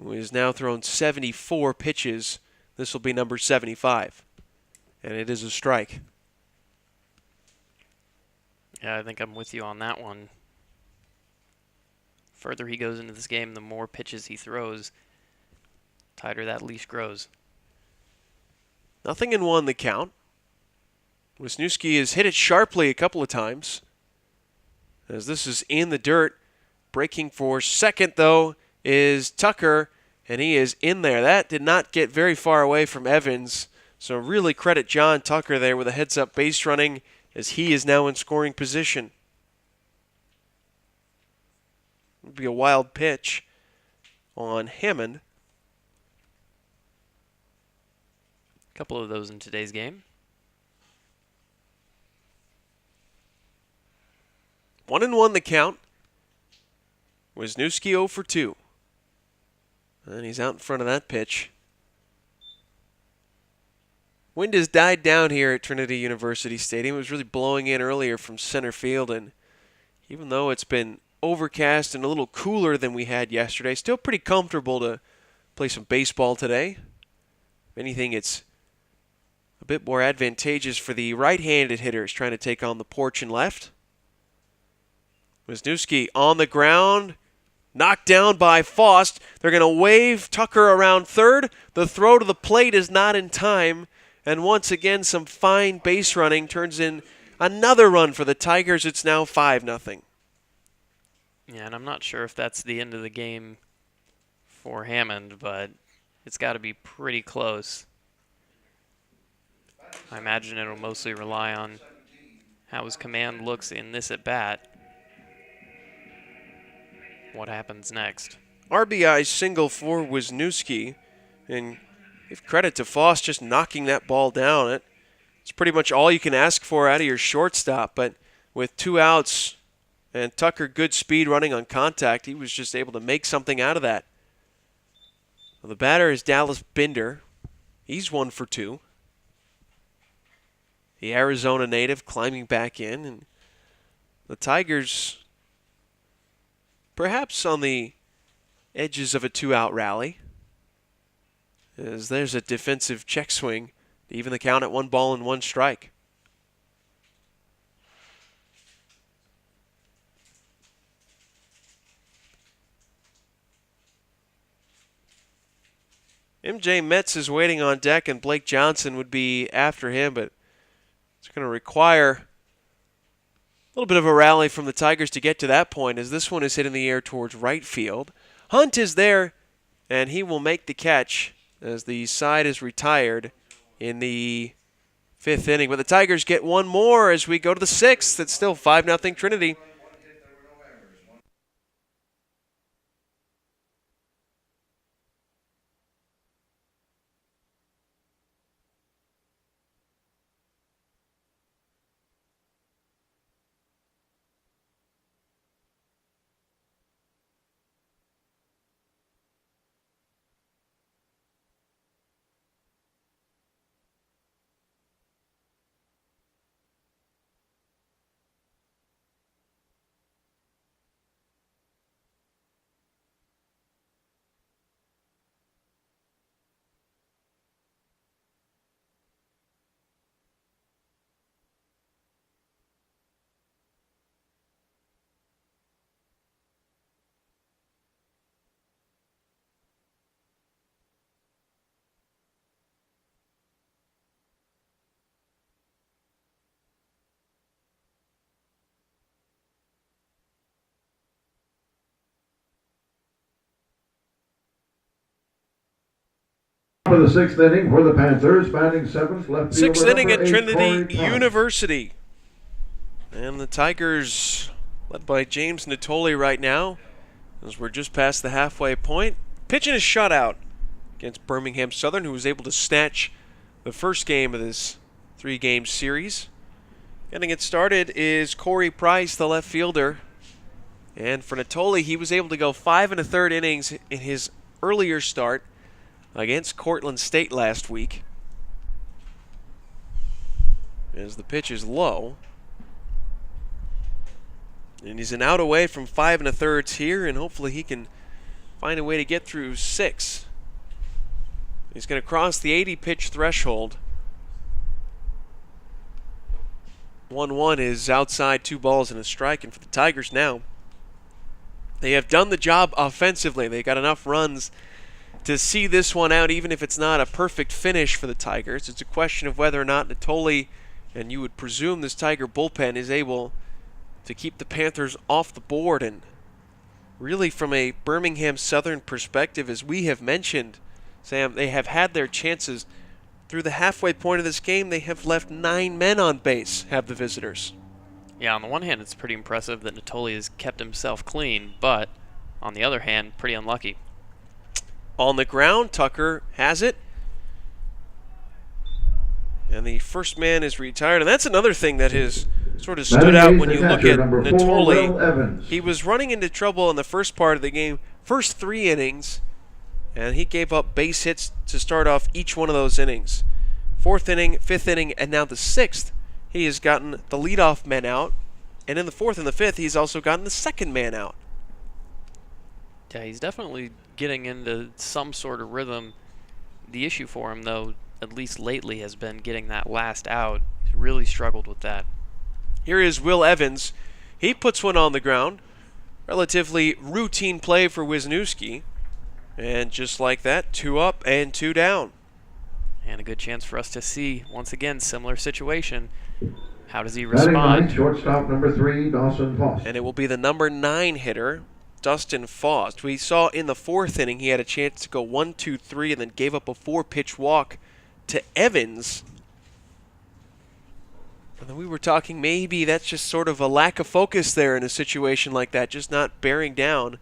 who has now thrown 74 pitches. This will be number 75, and it is a strike. Yeah, I think I'm with you on that one. Further he goes into this game, the more pitches he throws, tighter that leash grows. 0-1 the count. Wisniewski has hit it sharply a couple of times, as this is in the dirt. Breaking for second, though, is Tucker, and he is in there. That did not get very far away from Evans, so really credit John Tucker there with a heads-up base running, as he is now in scoring position. It'll be a wild pitch on Hammond. A couple of those in today's game. 1-1 the count. Wisniewski 0 for 2. And he's out in front of that pitch. Wind has died down here at Trinity University Stadium. It was really blowing in earlier from center field, and even though it's been overcast and a little cooler than we had yesterday, still pretty comfortable to play some baseball today. If anything, it's a bit more advantageous for the right-handed hitters trying to take on the porch and left. Wisniewski on the ground, Knocked down by Faust. They're going to wave Tucker around third. The throw to the plate is not in time. And once again, some fine base running turns in another run for the Tigers. It's now 5-0. Yeah, and I'm not sure if that's the end of the game for Hammond, but it's got to be pretty close. I imagine it'll mostly rely on how his command looks in this at-bat. What happens next? RBI single for Wisniewski, and give credit to Faust just knocking that ball down. It's pretty much all you can ask for out of your shortstop, but with 2 outs and Tucker good speed running on contact, he was just able to make something out of that. Well, the batter is Dallas Binder. He's 1 for 2. The Arizona native climbing back in, and the Tigers perhaps on the edges of a 2-out rally, as there's a defensive check swing to even the count at 1 ball and 1 strike. MJ Metz is waiting on deck, and Blake Johnson would be after him, but it's going to require a little bit of a rally from the Tigers to get to that point, as this one is hit in the air towards right field. Hunt is there, and he will make the catch as the side is retired in the 5th inning. But the Tigers get 1 more as we go to the 6th. It's still 5-0 Trinity. For the 6th inning for the Panthers, batting 7th, left fielder 6th inning at number 8, Trinity Corey Price. University. And the Tigers, led by James Natoli right now, as we're just past the halfway point, pitching a shutout against Birmingham Southern, who was able to snatch the first game of this 3-game series. Getting it started is Corey Price, the left fielder. And for Natoli, he was able to go 5 1/3 innings in his earlier start against Cortland State last week. As the pitch is low. And he's an out away from 5 1/3 here, and hopefully he can find a way to get through 6. He's going to cross the 80 pitch threshold. 1-1 is outside, 2 balls and a strike, and for the Tigers now, they have done the job offensively. They got enough runs to see this one out, even if it's not a perfect finish for the Tigers. It's a question of whether or not Natoli, and you would presume this Tiger bullpen, is able to keep the Panthers off the board. And really, from a Birmingham Southern perspective, as we have mentioned, Sam, they have had their chances. Through the halfway point of this game, they have left 9 men on base, have the visitors. Yeah, on the one hand, it's pretty impressive that Natoli has kept himself clean, but on the other hand, pretty unlucky. On the ground, Tucker has it. And the first man is retired. And that's another thing that has sort of stood out when you look at Natoli. He was running into trouble in the first part of the game, first 3 innings, and he gave up base hits to start off each one of those innings. 4th inning, 5th inning, and now the 6th, he has gotten the leadoff men out. And in the 4th and the 5th, he's also gotten the second man out. Yeah, he's definitely getting into some sort of rhythm. The issue for him, though, at least lately, has been getting that last out. He's really struggled with that. Here is Will Evans. He puts one on the ground. relatively routine play for Wisniewski. And just like that, 2 up and 2 down. And a good chance for us to see, once again, similar situation. How does he Batting respond? ninth, shortstop number 3, Dawson Foss. And it will be the number 9 hitter, Dustin Faust. We saw in the 4th inning he had a chance to go 1-2-3 and then gave up a 4-pitch walk to Evans. And then we were talking maybe that's just sort of a lack of focus there in a situation like that, just not bearing down.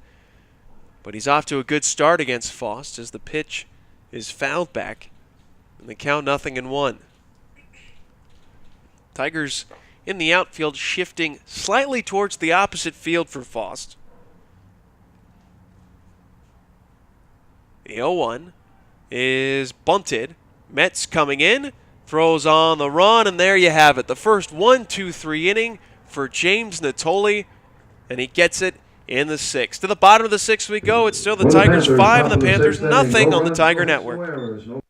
But he's off to a good start against Faust as the pitch is fouled back. And the count 0-1. Tigers in the outfield shifting slightly towards the opposite field for Faust. The 0-1 is bunted. Metz coming in, throws on the run, and there you have it. The first 1-2-3 inning for James Natoli, and he gets it in the 6th. To the bottom of the 6th we go. It's still the Tigers 5 and the Panthers nothing on the Tiger Network.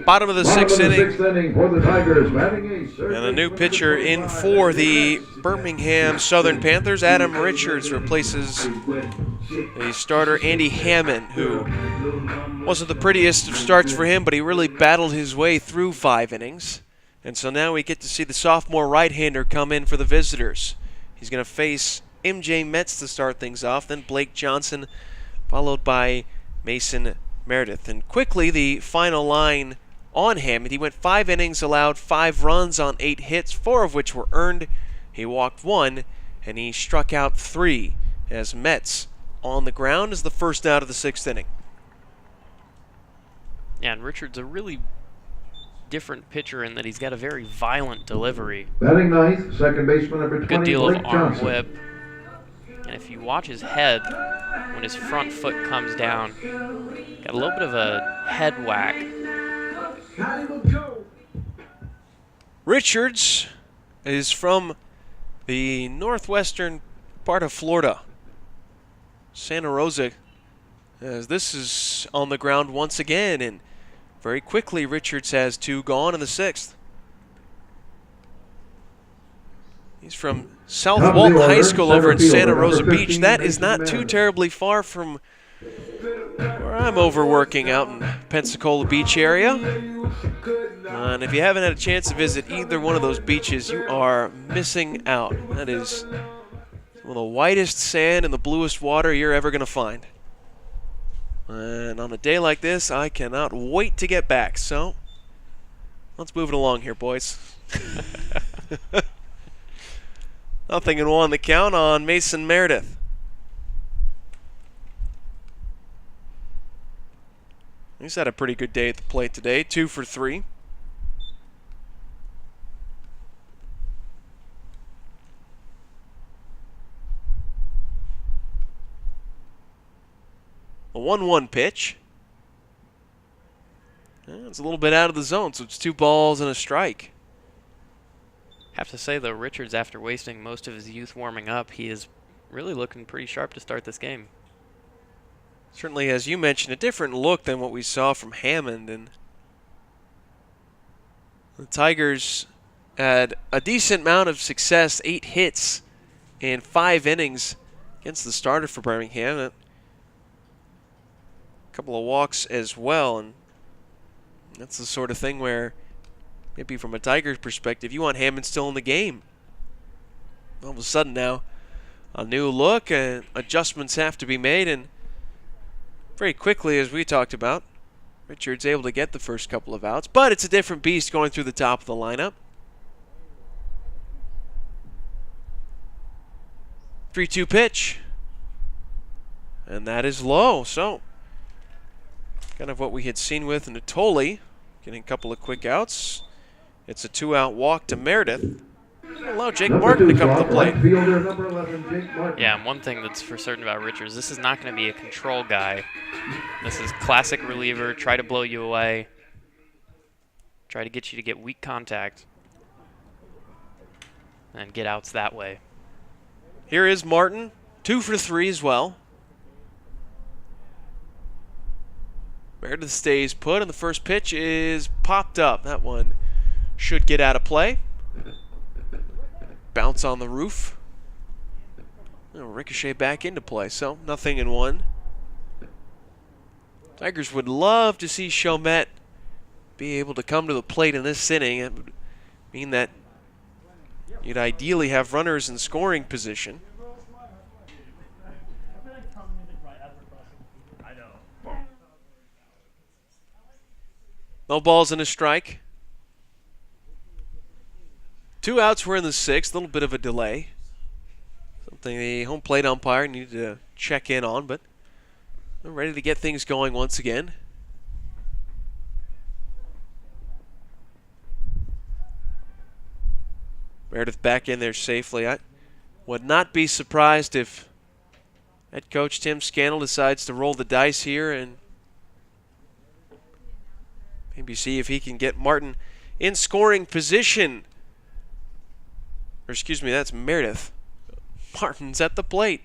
Bottom of the 6th inning. For the Tigers, batting eighth, And a new pitcher in for the Birmingham Southern Panthers. Adam Richards replaces the starter Andy Hammond, who wasn't the prettiest of starts for him, but he really battled his way through 5 innings. And so now we get to see the sophomore right-hander come in for the visitors. He's going to face MJ Metz to start things off, then Blake Johnson, followed by Mason Meredith. And quickly, the final line on Hammond. He went 5 innings, allowed 5 runs on 8 hits, 4 of which were earned. He walked 1, and he struck out 3 as Metz on the ground is the first out of the 6th inning. Yeah, and Richard's a really different pitcher in that he's got a very violent delivery. Batting ninth, second baseman number 20, Good deal of Blake arm Johnson. whip. And if you watch his head, when his front foot comes down, got a little bit of a head whack. Richards is from the northwestern part of Florida, Santa Rosa, as this is on the ground once again, and very quickly Richards has 2 gone in the 6th. He's from South Top of the Walton order, High School over in center Santa fielder, Rosa number Beach. 15, That is Mason not too Meredith. terribly far from where I'm overworking out in Pensacola Beach area. And if you haven't had a chance to visit either one of those beaches, you are missing out. That is some of the whitest sand and the bluest water you're ever going to find. And on a day like this, I cannot wait to get back. So, let's move it along here, boys. 0-1 the count on Mason Meredith. He's had a pretty good day at the plate today, 2 for 3. 1-1 pitch. It's a little bit out of the zone, so it's 2 balls and a strike. Have to say, though, Richards, after wasting most of his youth warming up, he is really looking pretty sharp to start this game. Certainly, as you mentioned, a different look than what we saw from Hammond. And the Tigers had a decent amount of success, 8 hits in 5 innings against the starter for Birmingham. A couple of walks as well, and that's the sort of thing where maybe from a Tigers perspective, you want Hammond still in the game. All of a sudden now, a new look and adjustments have to be made, and very quickly, as we talked about, Richards able to get the first couple of outs, but it's a different beast going through the top of the lineup. 3-2 pitch, and that is low, so kind of what we had seen with Natoli, getting a couple of quick outs. It's a 2-out walk to Meredith. Allow Jake Martin to come to the plate. Fielder number 11, Jake Martin. Yeah, and one thing that's for certain about Richards, this is not going to be a control guy. This is classic reliever, try to blow you away, try to get you to get weak contact, and get outs that way. Here is Martin, 2 for 3 as well. Meredith stays put, and the first pitch is popped up. That one should get out of play. Bounce on the roof. It'll ricochet back into play, so 0-1. Tigers would love to see Chomet be able to come to the plate in this inning. It would mean that you'd ideally have runners in scoring position. No balls and a strike. 2 outs were in the 6th, a little bit of a delay. Something the home plate umpire needed to check in on, but they're ready to get things going once again. Meredith back in there safely. I would not be surprised if head coach Tim Scannell decides to roll the dice here and maybe see if he can get Martin in scoring position. Or excuse me, that's Meredith. Martin's at the plate.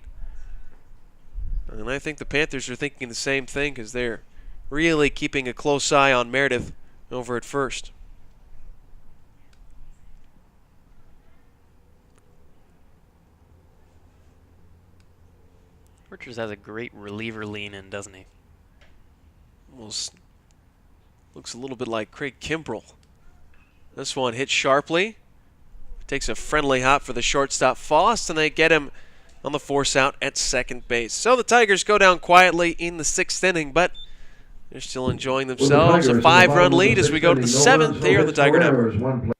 And I think the Panthers are thinking the same thing because they're really keeping a close eye on Meredith over at first. Richards has a great reliever lean in, doesn't he? Almost looks a little bit like Craig Kimbrell. This one hit sharply. Takes a friendly hop for the shortstop Faust, and they get him on the force out at second base. So the Tigers go down quietly in the 6th inning, but they're still enjoying themselves. A 5-run lead as we go to the 7th here on the Tiger Network.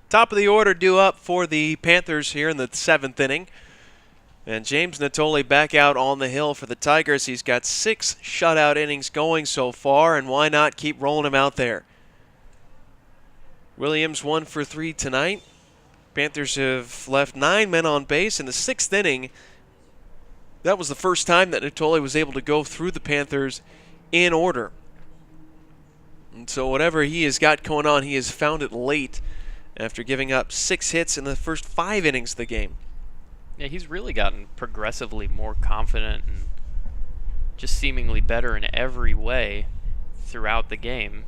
Top of the order due up for the Panthers here in the 7th inning. And James Natoli back out on the hill for the Tigers. He's got 6 shutout innings going so far, and why not keep rolling him out there? Williams 1 for 3 tonight. Panthers have left 9 men on base in the 6th inning. That was the first time that Natoli was able to go through the Panthers in order. And so whatever he has got going on, he has found it late after giving up 6 hits in the first 5 innings of the game. Yeah, he's really gotten progressively more confident and just seemingly better in every way throughout the game.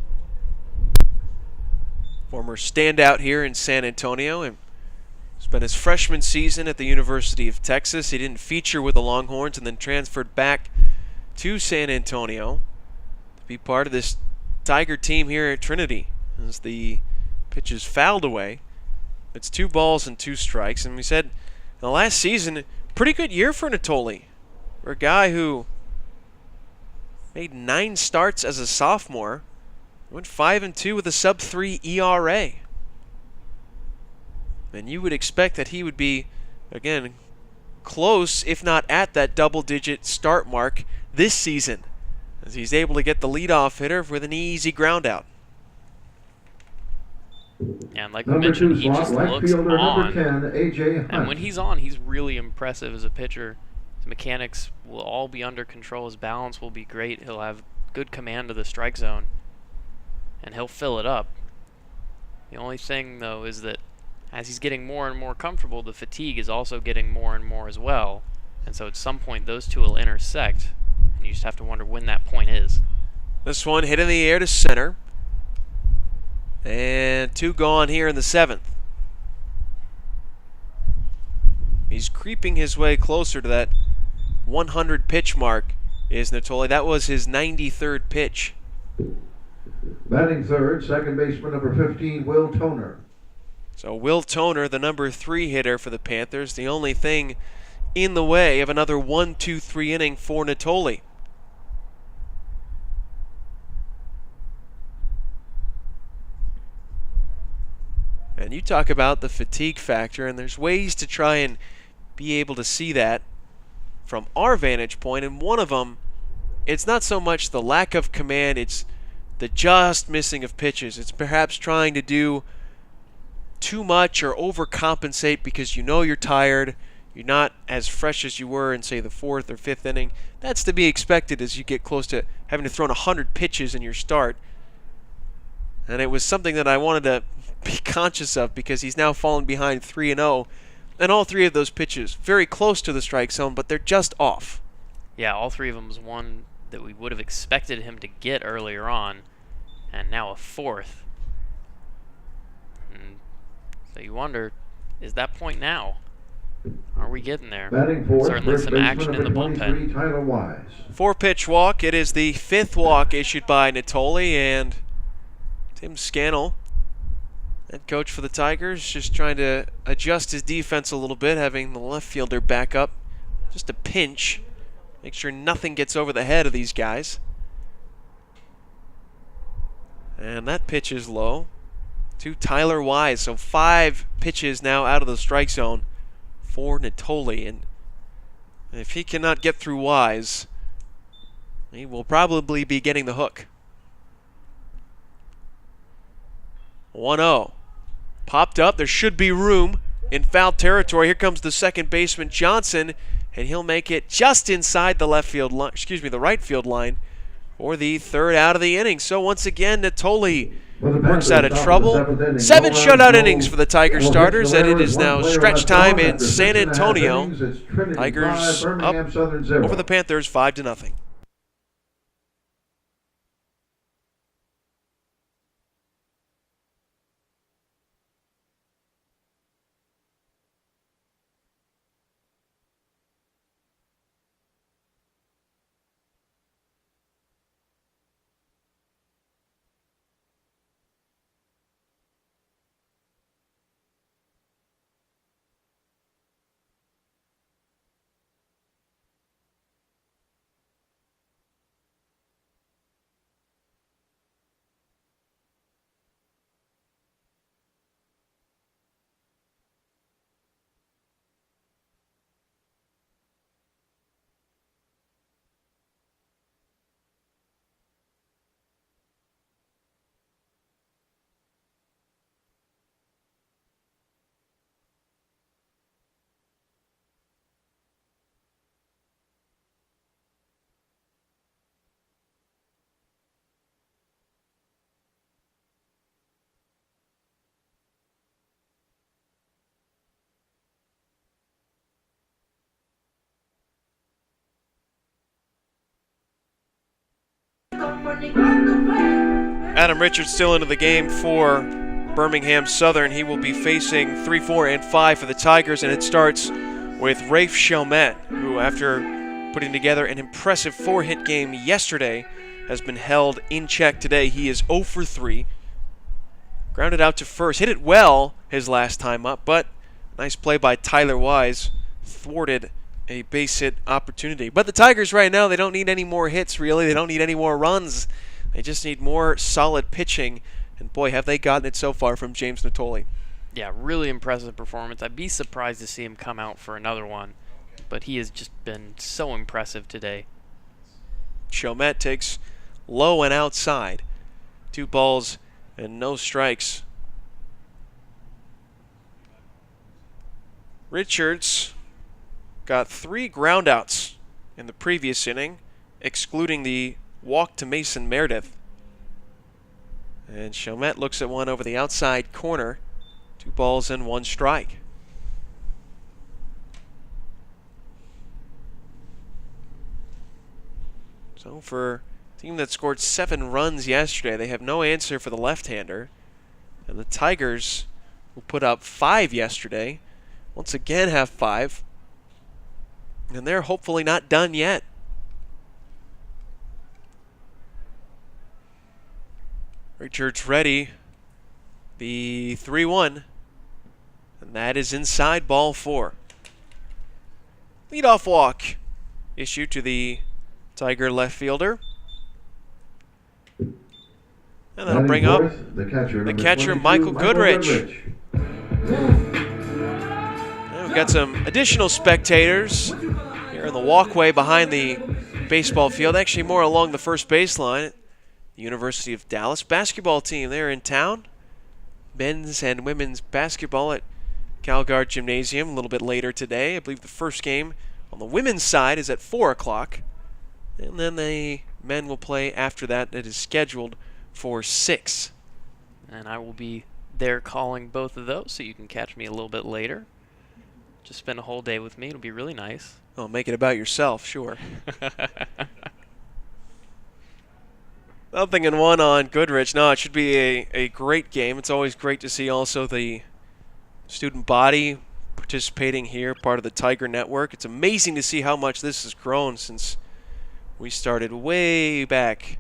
Former standout here in San Antonio, and spent his freshman season at the University of Texas. He didn't feature with the Longhorns and then transferred back to San Antonio to be part of this Tiger team here at Trinity. As the pitch is fouled away, it's 2 balls and 2 strikes. And we said the last season, pretty good year for Natoli. For a guy who made 9 starts as a sophomore, went 5-2 with a sub-3 ERA. And you would expect that he would be, again, close, if not at that double-digit start mark this season, as he's able to get the leadoff hitter with an easy ground out. And like we mentioned, he just looks on. Number 10, AJ Hunt. And when he's on, he's really impressive as a pitcher. His mechanics will all be under control. His balance will be great. He'll have good command of the strike zone, and he'll fill it up. The only thing, though, is that as he's getting more and more comfortable, the fatigue is also getting more and more as well. And so at some point, those two will intersect, and you just have to wonder when that point is. This one hit in the air to center. And 2 gone here in the 7th. He's creeping his way closer to that 100 pitch mark, is Natoli. That was his 93rd pitch. Batting third, second baseman number 15, Will Toner. So Will Toner, the number 3 hitter for the Panthers, the only thing in the way of another 1-2-3 inning for Natoli. And you talk about the fatigue factor, and there's ways to try and be able to see that from our vantage point, and one of them, it's not so much the lack of command, it's the just missing of pitches. It's perhaps trying to do too much or overcompensate because you know you're tired, you're not as fresh as you were in, say, the 4th or 5th inning. That's to be expected as you get close to having to throw 100 pitches in your start. And it was something that I wanted to be conscious of because he's now fallen behind 3-0, and all 3 of those pitches very close to the strike zone, but they're just off. Yeah, all 3 of them was one that we would have expected him to get earlier on, and now a 4th. And so you wonder, is that point now? Are we getting there? Batting fourth, Certainly first some baseman action in the number 23, bullpen. Tyler Wise. 4-pitch walk. It is the 5th walk issued by Natoli, and Tim Scannell, head coach for the Tigers, just trying to adjust his defense a little bit, having the left fielder back up just a pinch. Make sure nothing gets over the head of these guys. And that pitch is low to Tyler Wise. So 5 pitches now out of the strike zone for Natoli. And if he cannot get through Wise, he will probably be getting the hook. 1-0. Popped up. There should be room in foul territory. Here comes the second baseman, Johnson, and he'll make it just inside the left field line, the right field line for the 3rd out of the inning. So once again, Natoli works out of trouble. 7 shutout innings for the Tiger starters, and it is now stretch time in San Antonio. Tigers up over the Panthers 5-0. Adam Richards still into the game for Birmingham Southern. He will be facing 3, 4, and 5 for the Tigers, and it starts with Rafe Chalmette, who, after putting together an impressive 4-hit game yesterday, has been held in check today. He is 0 for 3. Grounded out to first. Hit it well his last time up, but nice play by Tyler Wise. Thwarted a base hit opportunity. But the Tigers right now, they don't need any more hits, really. They don't need any more runs. They just need more solid pitching. And boy, have they gotten it so far from James Natoli. Yeah, really impressive performance. I'd be surprised to see him come out for another one, but he has just been so impressive today. Chalmette takes low and outside. 2 balls and no strikes. Richards got 3 groundouts in the previous inning, excluding the walk to Mason Meredith. And Chalmette looks at one over the outside corner. 2 balls and 1 strike. So for a team that scored 7 runs yesterday, they have no answer for the left-hander. And the Tigers, who put up 5 yesterday, once again have 5. And they're hopefully not done yet. Richards ready. The 3-1. And that is inside, ball 4. Leadoff walk issued to the Tiger left fielder. And that'll bring up the catcher, Michael Goodrich. And we've got some additional spectators here in the walkway behind the baseball field, actually more along the first baseline. The University of Dallas basketball team there in town. Men's and women's basketball at Calgard Gymnasium a little bit later today. I believe the first game on the women's side is at 4 o'clock. And then the men will play after that. It is scheduled for 6. And I will be there calling both of those, so you can catch me a little bit later. Just spend a whole day with me. It'll be really nice. Oh, make it about yourself, sure. 0-1 on Goodrich. No, it should be a great game. It's always great to see also the student body participating here, part of the Tiger Network. It's amazing to see how much this has grown since we started way back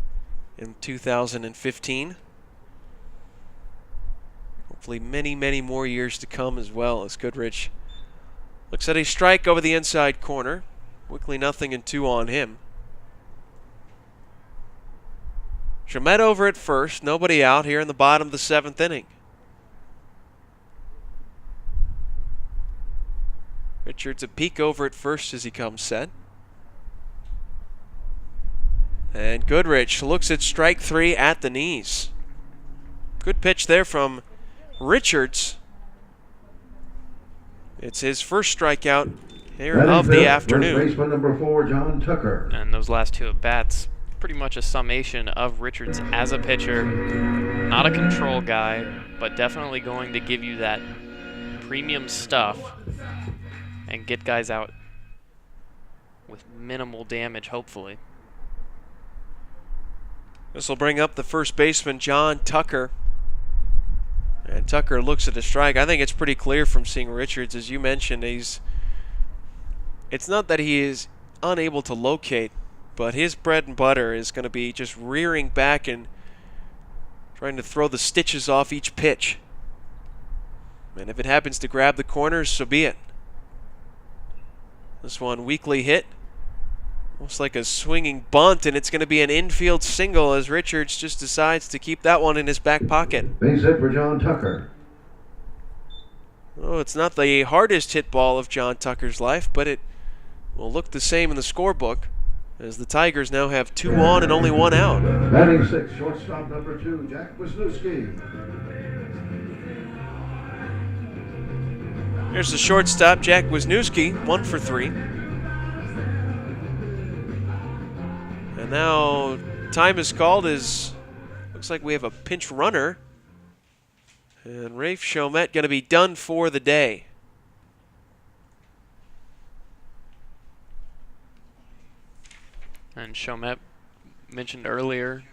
in 2015. Hopefully many, many more years to come as well, as Goodrich looks at a strike over the inside corner. Quickly 0-2 on him. Chalmette over at first. Nobody out here in the bottom of the 7th inning. Richards a peek over at first as he comes set. And Goodrich looks at strike 3 at the knees. Good pitch there from Richards. It's his first strikeout here of the afternoon. First baseman number 4, John Tucker. And those last 2 at bats, pretty much a summation of Richards as a pitcher. Not a control guy, but definitely going to give you that premium stuff and get guys out with minimal damage, hopefully. This will bring up the first baseman, John Tucker. And Tucker looks at a strike. I think it's pretty clear from seeing Richards, as you mentioned, it's not that he is unable to locate, but his bread and butter is going to be just rearing back and trying to throw the stitches off each pitch. And if it happens to grab the corners, so be it. This one weakly hit. Almost like a swinging bunt, and it's going to be an infield single as Richards just decides to keep that one in his back pocket. Base hit for John Tucker. Oh, it's not the hardest hit ball of John Tucker's life, but it will look the same in the scorebook as the Tigers now have 2 on and only 1 out. Batting 6, shortstop number 2, Jack Wisniewski. Here's the shortstop, Jack Wisniewski, 1 for 3. And now time is called as looks like we have a pinch runner. And Rafe Chalmette going to be done for the day. And Chalmette mentioned earlier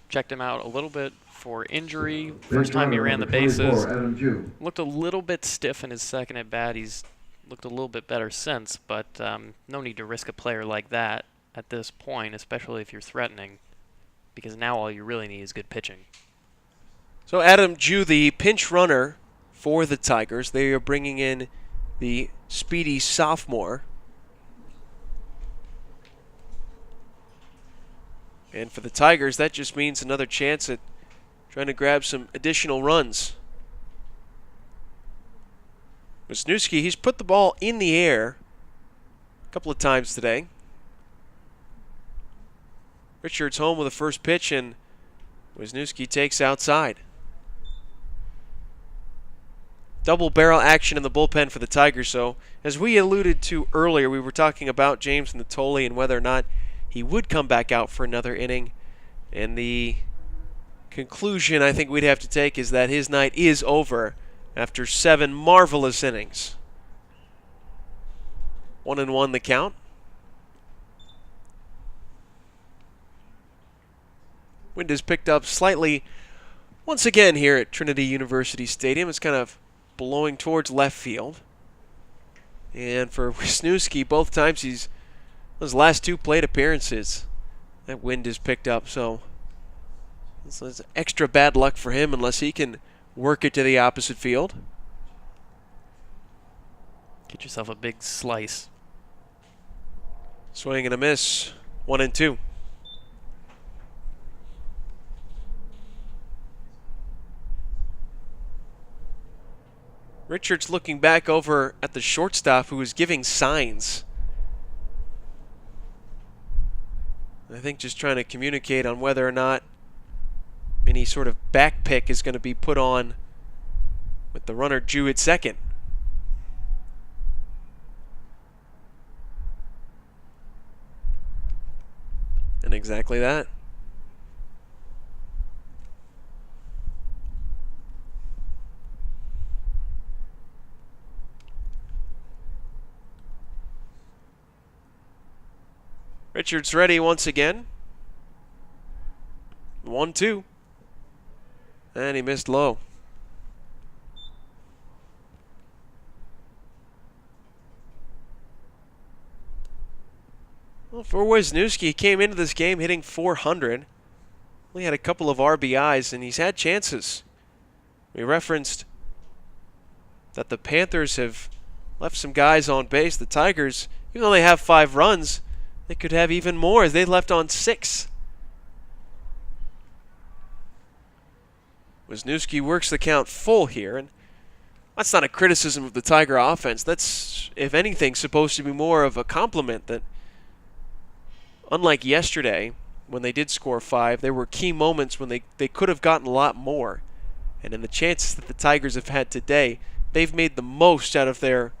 checked him out a little bit for injury. First time he ran the bases. Looked a little bit stiff in his second at bat. He's looked a little bit better since, but no need to risk a player like that at this point, especially if you're threatening, because now all you really need is good pitching. So Adam Jew, the pinch runner for the Tigers. They are bringing in the speedy sophomore. And for the Tigers, that just means another chance at trying to grab some additional runs. Wisniewski, he's put the ball in the air a couple of times today. Richards home with the first pitch, and Wisniewski takes outside. Double barrel action in the bullpen for the Tigers. So, as we alluded to earlier, we were talking about James Natoli and whether or not he would come back out for another inning. And the conclusion I think we'd have to take is that his night is over after 7 marvelous innings. 1-1 the count. Wind is picked up slightly once again here at Trinity University Stadium. It's kind of blowing towards left field. And for Wisniewski, both times his last 2 plate appearances, that wind is picked up. So it's extra bad luck for him unless he can work it to the opposite field. Get yourself a big slice. Swing and a miss. 1-2. Richards looking back over at the shortstop who was giving signs. I think just trying to communicate on whether or not any sort of back pick is going to be put on with the runner Jew at second. And exactly that. Richards ready once again. 1-2. And he missed low. Well, for Wisniewski, he came into this game hitting .400. Only had a couple of RBIs, and he's had chances. We referenced that the Panthers have left some guys on base. The Tigers, even though they have 5 runs, they could have even more as they left on 6. Wisniewski works the count full here, and that's not a criticism of the Tiger offense. That's, if anything, supposed to be more of a compliment that, unlike yesterday, when they did score 5, there were key moments when they could have gotten a lot more. And in the chances that the Tigers have had today, they've made the most out of their,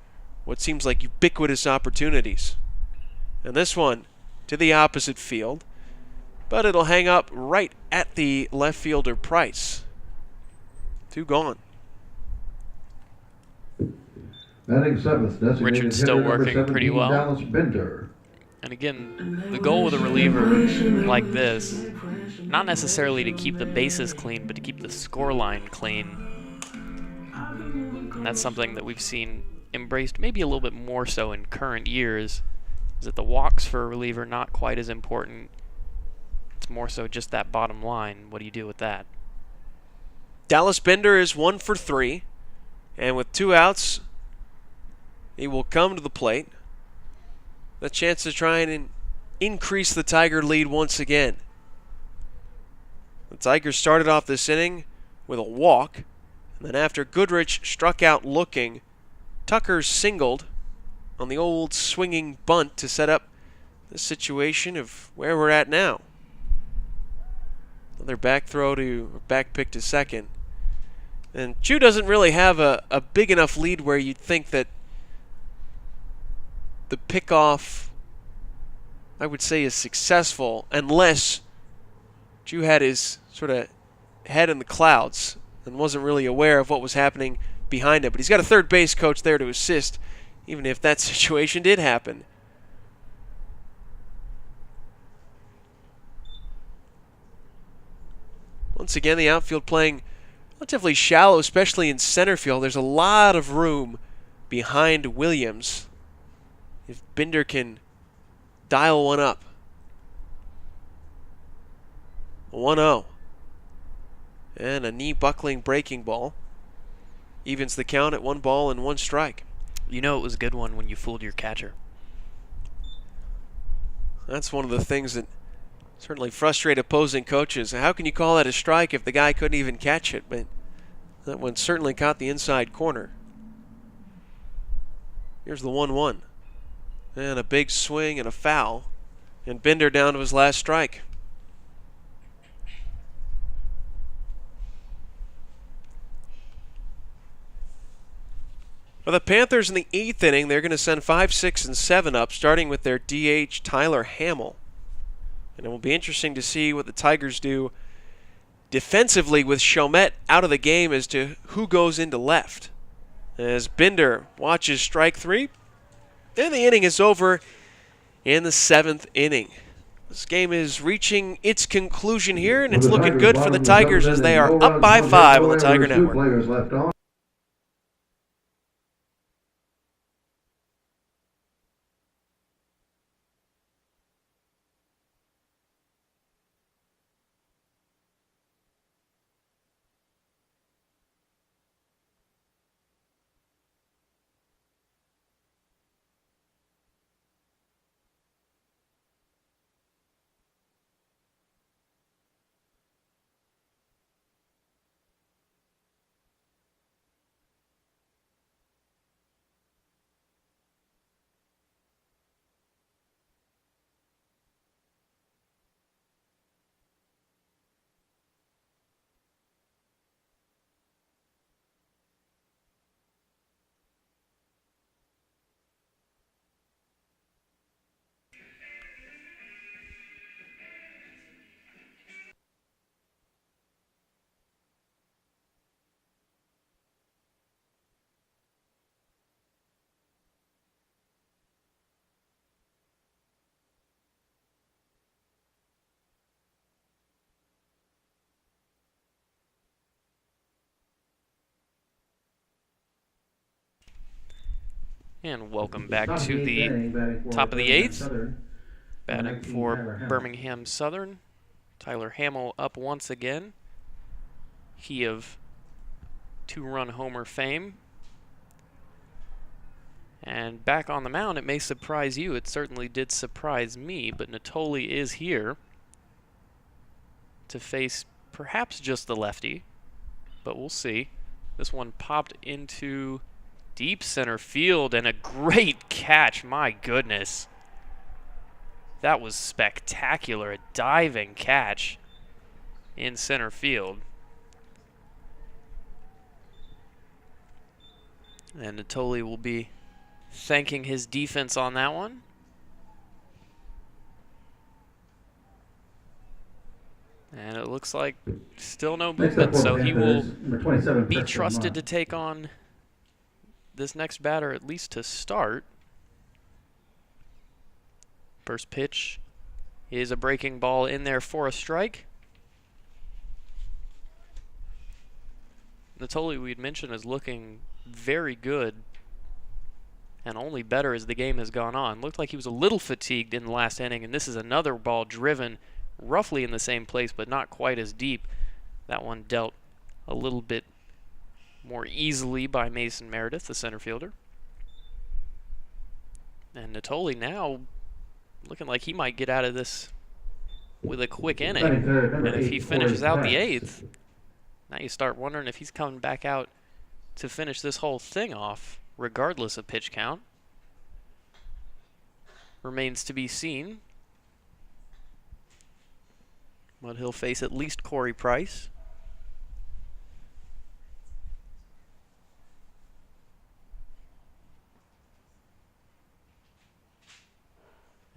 what seems like ubiquitous opportunities. And this one to the opposite field, but it'll hang up right at the left fielder Price. 2 gone. Batting 7th, designated Richards still hitter number working pretty 17, well. Dallas Bender. And again, the goal with a reliever like this, not necessarily to keep the bases clean, but to keep the scoreline clean. And that's something that we've seen embraced maybe a little bit more so in current years, is that the walks for a reliever not quite as important. It's more so just that bottom line. What do you do with that? Dallas Bender is 1 for 3, and with 2 outs, he will come to the plate. The chance to try and increase the Tiger lead once again. The Tigers started off this inning with a walk, and then after Goodrich struck out looking, Tucker singled on the old swinging bunt to set up the situation of where we're at now. Another back throw to back pick to second. And Chu doesn't really have a big enough lead where you'd think that the pickoff, I would say, is successful unless Chu had his sort of head in the clouds and wasn't really aware of what was happening behind him. But he's got a third base coach there to assist, even if that situation did happen. Once again, the outfield playing relatively shallow, especially in center field. There's a lot of room behind Williams. If Binder can dial one up. 1-0. And a knee buckling breaking ball. Evens the count at 1 ball and 1 strike. You know it was a good one when you fooled your catcher. That's one of the things that certainly frustrate opposing coaches. How can you call that a strike if the guy couldn't even catch it? But that one certainly caught the inside corner. Here's the 1-1. And a big swing and a foul. And Binder down to his last strike. For the Panthers in the 8th inning, they're going to send 5, 6, and 7 up, starting with their DH, Tyler Hamill. And it will be interesting to see what the Tigers do defensively with Chalmette out of the game as to who goes into left. As Binder watches strike 3, and the inning is over in the 7th inning. This game is reaching its conclusion here, and it's looking good for the Tigers as they are up by 5 on the Tiger Network. Players left on. And welcome back to the top of the 8th. Batting for Birmingham Southern. Tyler Hamill up once again. He of 2-run homer fame. And back on the mound, it may surprise you. It certainly did surprise me, but Natoli is here to face perhaps just the lefty, but we'll see. This one popped into deep center field, and a great catch. My goodness. That was spectacular. A diving catch in center field. And Natoli will be thanking his defense on that one. And it looks like still no movement, so he will be trusted to take on this next batter, at least to start. First pitch is a breaking ball in there for a strike. Natoli, we had mentioned, is looking very good and only better as the game has gone on. Looked like he was a little fatigued in the last inning, and this is another ball driven roughly in the same place, but not quite as deep. That one dealt a little bit more easily by Mason Meredith, the center fielder. And Natoli now looking like he might get out of this with a quick inning. And if he finishes out the 8th, now you start wondering if he's coming back out to finish this whole thing off, regardless of pitch count. Remains to be seen. But he'll face at least Corey Price.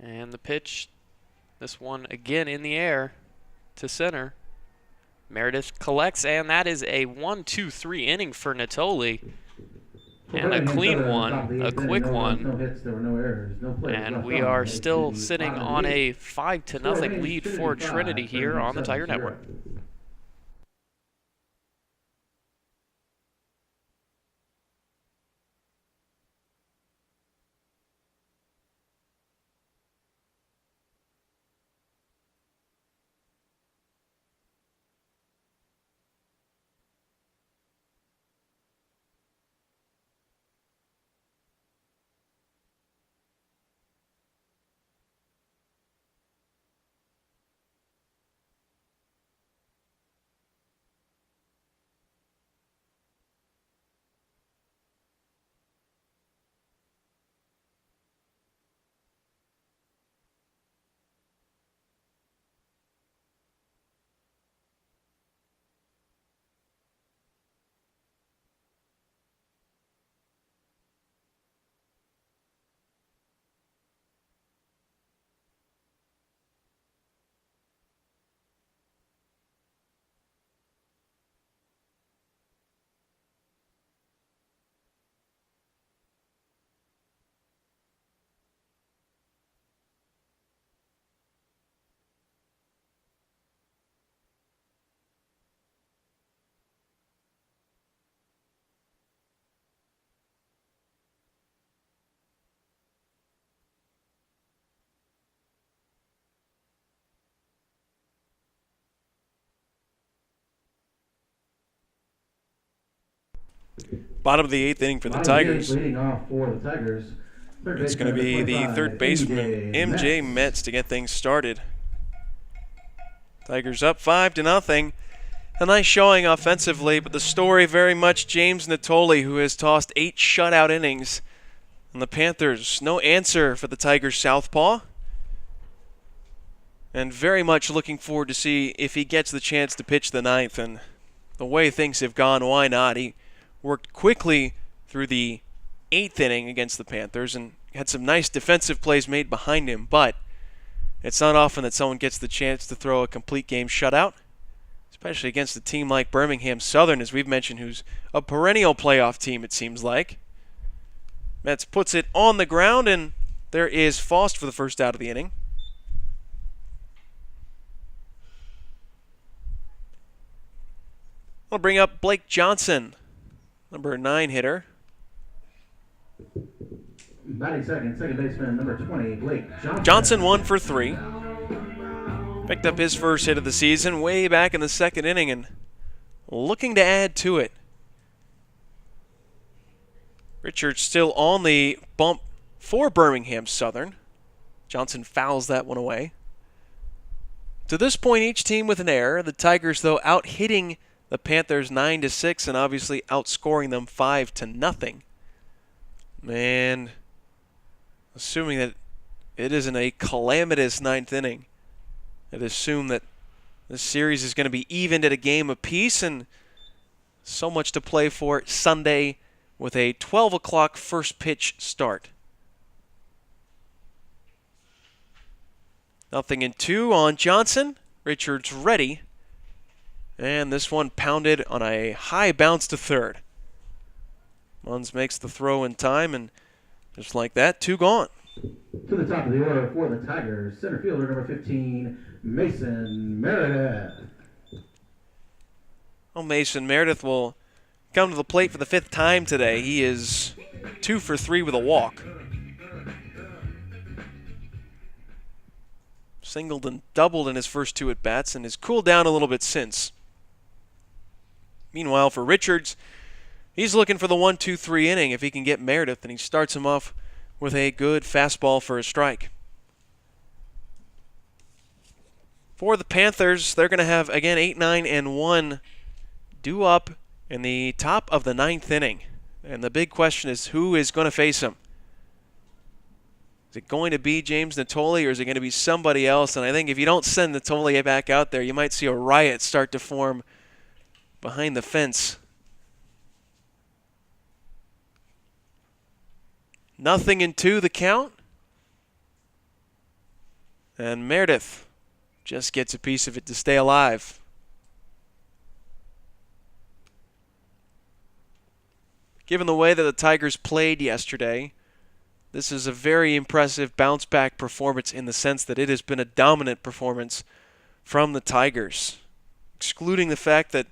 And the pitch, this one again in the air to center. Meredith collects, and that is a 1-2-3 inning for Natoli. And a clean one, a quick one. And we are still sitting on a 5-0 lead for Trinity here on the Tiger Network. Bottom of the 8th inning for the Tigers. Leading off for the Tigers. It's going to be the third baseman, MJ Metz, to get things started. Tigers up 5-0. A nice showing offensively, but the story very much James Natoli, who has tossed 8 shutout innings. And the Panthers, no answer for the Tigers southpaw. And very much looking forward to see if he gets the chance to pitch the 9th. And the way things have gone, why not? He worked quickly through the 8th inning against the Panthers and had some nice defensive plays made behind him, but it's not often that someone gets the chance to throw a complete game shutout, especially against a team like Birmingham Southern, as we've mentioned, who's a perennial playoff team, it seems like. Metz puts it on the ground, and there is Faust for the first out of the inning. I'll bring up Blake Johnson, number 9 hitter. Batting second baseman, number 20, Blake Johnson. Johnson 1 for 3. Picked up his first hit of the season way back in the 2nd inning and looking to add to it. Richards still on the bump for Birmingham Southern. Johnson fouls that one away. To this point, each team with an error. The Tigers, though, out-hitting the Panthers 9-6 and obviously outscoring them 5-0. And assuming that it isn't a calamitous 9th inning, I'd assume that this series is going to be evened at a game apiece, and so much to play for Sunday with a 12 o'clock first pitch start. 0-2 on Johnson. Richards ready. And this one pounded on a high bounce to third. Munns makes the throw in time, and just like that, 2 gone. To the top of the order for the Tigers, center fielder number 15, Mason Meredith. Well, Mason Meredith will come to the plate for the 5th time today. He is 2 for 3 with a walk. Singled and doubled in his first 2 at-bats and has cooled down a little bit since. Meanwhile, for Richards, he's looking for the 1-2-3 inning if he can get Meredith, and he starts him off with a good fastball for a strike. For the Panthers, they're going to have, again, 8-9-1 due up in the top of the 9th inning. And the big question is, who is going to face him? Is it going to be James Natoli, or is it going to be somebody else? And I think if you don't send Natoli back out there, you might see a riot start to form behind the fence. 0-2 the count. And Meredith just gets a piece of it to stay alive. Given the way that the Tigers played yesterday, this is a very impressive bounce-back performance in the sense that it has been a dominant performance from the Tigers, excluding the fact that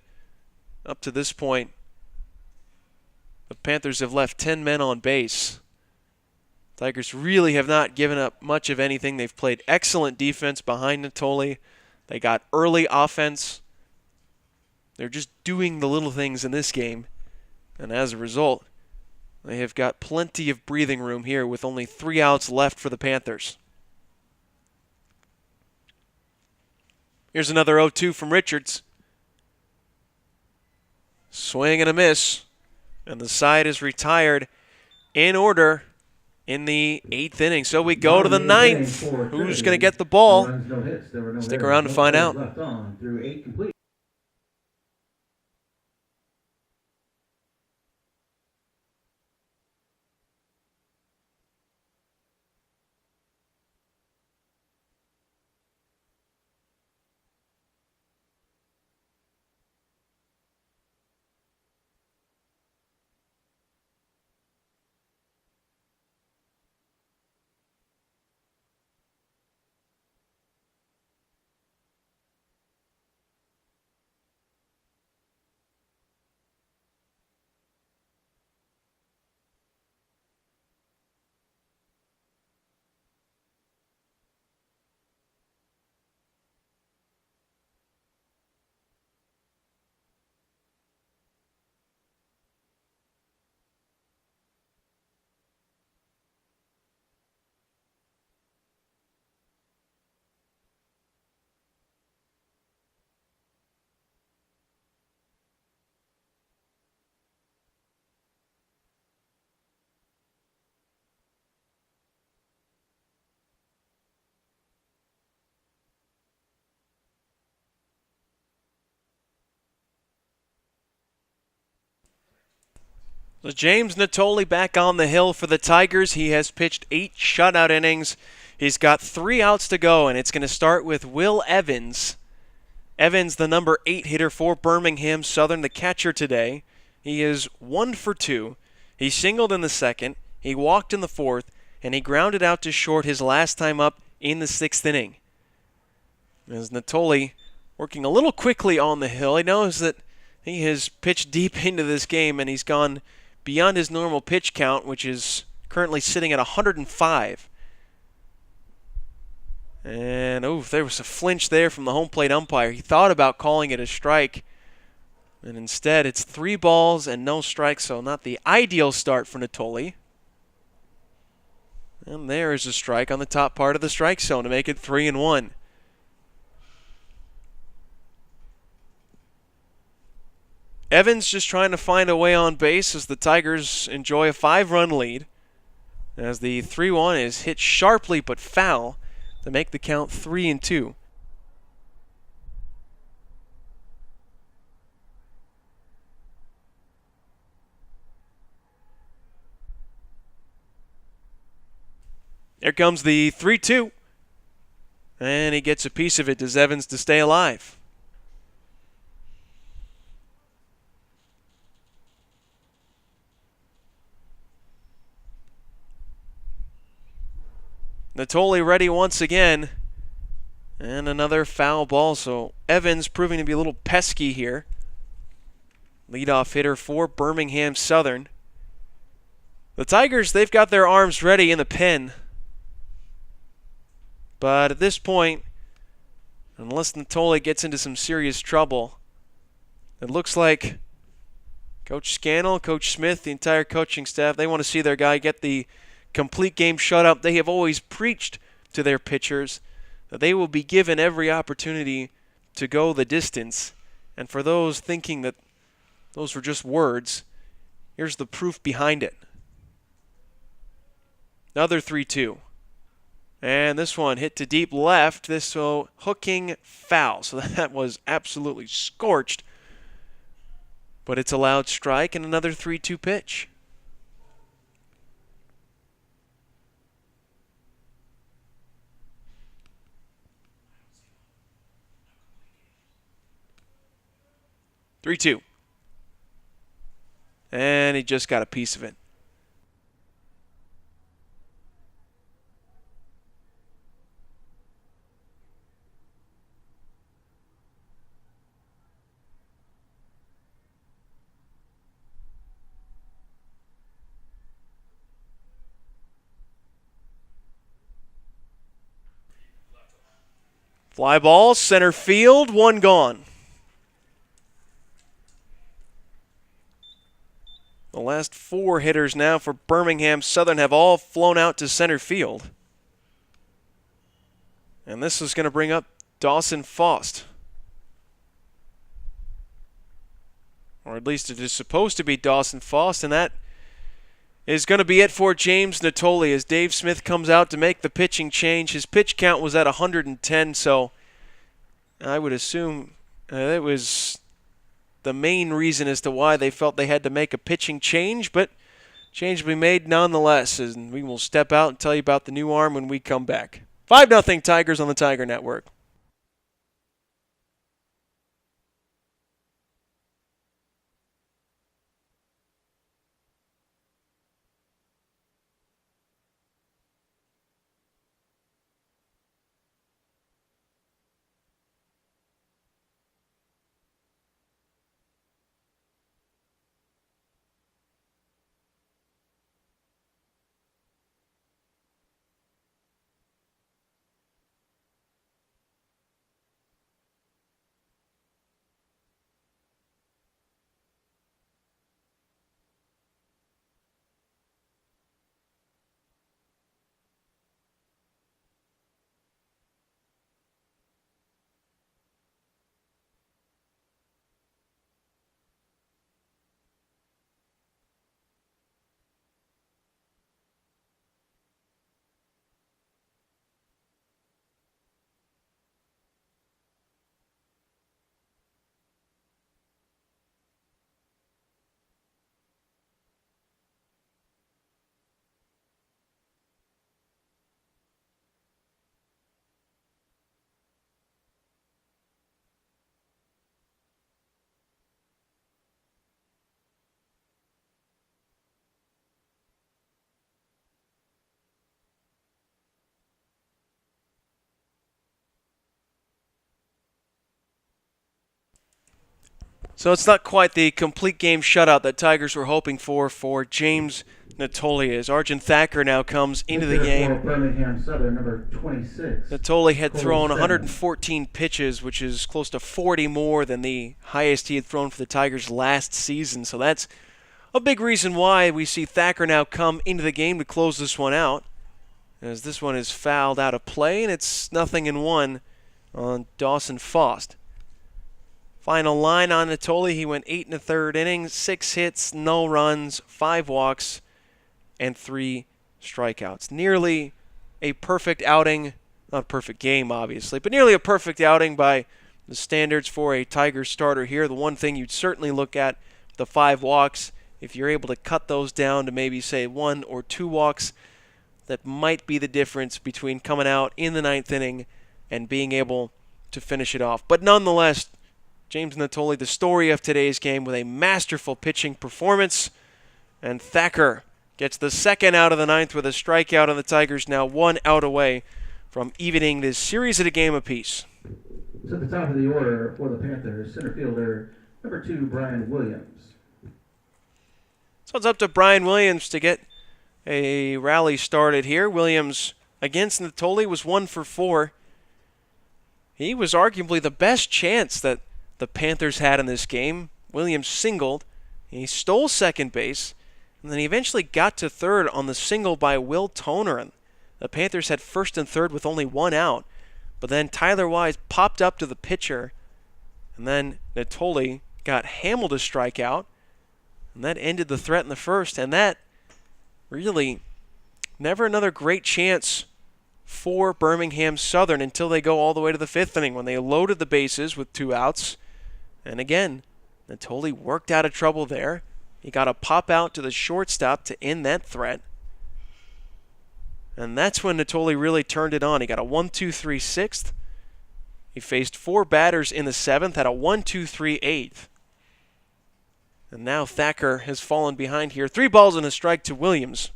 up to this point, the Panthers have left 10 men on base. Tigers really have not given up much of anything. They've played excellent defense behind Natoli. They got early offense. They're just doing the little things in this game. And as a result, they have got plenty of breathing room here with only 3 outs left for the Panthers. Here's another 0-2 from Richards. Swing and a miss. And the side is retired in order in the 8th inning. So we go to the 9th. Who's going to get the ball? Stick around to find out. So James Natoli back on the hill for the Tigers. He has pitched 8 shutout innings. He's got 3 outs to go, and it's going to start with Will Evans. Evans, the number 8 hitter for Birmingham Southern, the catcher today. He is 1 for 2. He singled in the second, he walked in the fourth, and he grounded out to short his last time up in the 6th inning. As Natoli working a little quickly on the hill, he knows that he has pitched deep into this game, and he's gone beyond his normal pitch count, which is currently sitting at 105. And, there was a flinch there from the home plate umpire. He thought about calling it a strike, and instead it's 3 balls and no strikes, so not the ideal start for Natoli. And there is a strike on the top part of the strike zone to make it 3-1. Evans just trying to find a way on base as the Tigers enjoy a 5-run lead. As the 3-1 is hit sharply but foul to make the count 3-2. There comes the 3-2. And he gets a piece of it. Does Evans to stay alive? Natoli ready once again. And another foul ball. So Evans proving to be a little pesky here. Leadoff hitter for Birmingham Southern. The Tigers, they've got their arms ready in the pen. But at this point, unless Natoli gets into some serious trouble, it looks like Coach Scannell, Coach Smith, the entire coaching staff, they want to see their guy get the complete game shutout. They have always preached to their pitchers that they will be given every opportunity to go the distance. And for those thinking that those were just words, here's the proof behind it. Another 3-2. And this one hit to deep left. This hooking foul. So that was absolutely scorched. But it's a loud strike and another 3-2 pitch. And he just got a piece of it. Fly ball, center field, one gone. The last 4 hitters now for Birmingham Southern have all flown out to center field. And this is going to bring up Dawson Faust. Or at least it is supposed to be Dawson Faust, and that is going to be it for James Natoli as Dave Smith comes out to make the pitching change. His pitch count was at 110, so I would assume it was the main reason as to why they felt they had to make a pitching change, but change will be made nonetheless, and we will step out and tell you about the new arm when we come back. 5-0 Tigers on the Tiger Network. So it's not quite the complete game shutout that Tigers were hoping for James Natoli, as Arjun Thacker now comes into the game. Birmingham Southern, number 26. Natoli had thrown 114 pitches, which is close to 40 more than the highest he had thrown for the Tigers last season. So that's a big reason why we see Thacker now come into the game to close this one out, as this one is fouled out of play, and it's 0-1 on Dawson Faust. Final line on Natoli, he went 8 1/3 innings, 6 hits, no runs, 5 walks, and 3 strikeouts. Nearly a perfect outing, not a perfect game obviously, but nearly a perfect outing by the standards for a Tigers starter here. The one thing you'd certainly look at, the 5 walks, if you're able to cut those down to maybe say 1 or 2 walks, that might be the difference between coming out in the 9th inning and being able to finish it off. But nonetheless, James Natoli, the story of today's game, with a masterful pitching performance. And Thacker gets the second out of the 9th with a strikeout, and the Tigers now 1 out away from evening this series at a game apiece. To the top of the order for the Panthers, center fielder, number 2, Brian Williams. So it's up to Brian Williams to get a rally started here. Williams against Natoli was 1 for 4. He was arguably the best chance that the Panthers had in this game. Williams singled, he stole second base, and then he eventually got to third on the single by Will Toner. And the Panthers had first and third with only 1 out, but then Tyler Wise popped up to the pitcher, and then Natoli got Hamill to strike out, and that ended the threat in the first. And that really never another great chance for Birmingham Southern until they go all the way to the 5th inning when they loaded the bases with 2 outs. And again, Natoli worked out of trouble there. He got a pop out to the shortstop to end that threat. And that's when Natoli really turned it on. He got a 1-2-3 6th. He faced 4 batters in the 7th, had a 1-2-3 8th. And now Thacker has fallen behind here. 3 balls and a strike to Williams.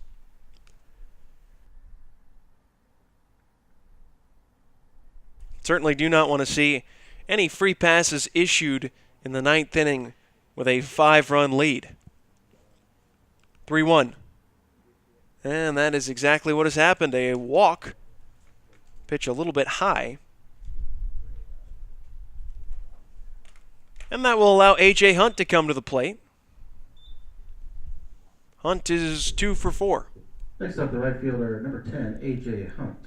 Certainly do not want to see any free passes issued in the 9th inning with a 5-run lead. 3-1. And that is exactly what has happened. A walk. Pitch a little bit high. And that will allow A.J. Hunt to come to the plate. Hunt is 2 for 4. Next up, the right fielder, number 10, A.J. Hunt.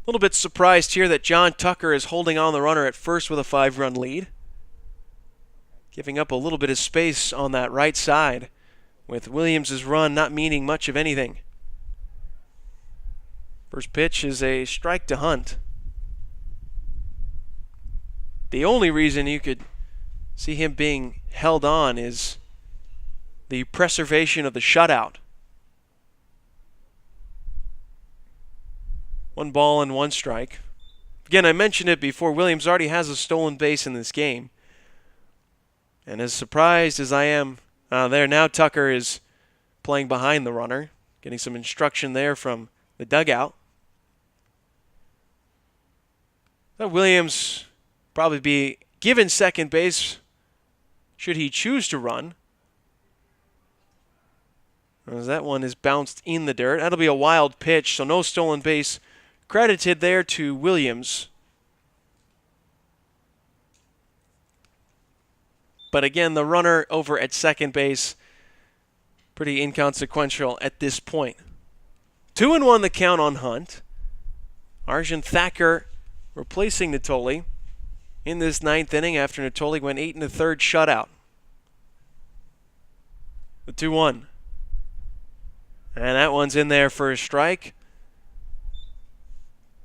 A little bit surprised here that John Tucker is holding on the runner at first with a 5-run lead. Giving up a little bit of space on that right side, with Williams' run not meaning much of anything. First pitch is a strike to Hunt. The only reason you could see him being held on is the preservation of the shutout. 1 ball and 1 strike. Again, I mentioned it before, Williams already has a stolen base in this game. And as surprised as I am there, now Tucker is playing behind the runner, getting some instruction there from the dugout. Williams probably be given second base should he choose to run. As that one is bounced in the dirt. That'll be a wild pitch, so no stolen base credited there to Williams. But again, the runner over at second base, pretty inconsequential at this point. 2-1 the count on Hunt. Arjun Thacker replacing Natoli in this 9th inning after Natoli went 8 1/3 shutout. The 2-1. And that one's in there for a strike.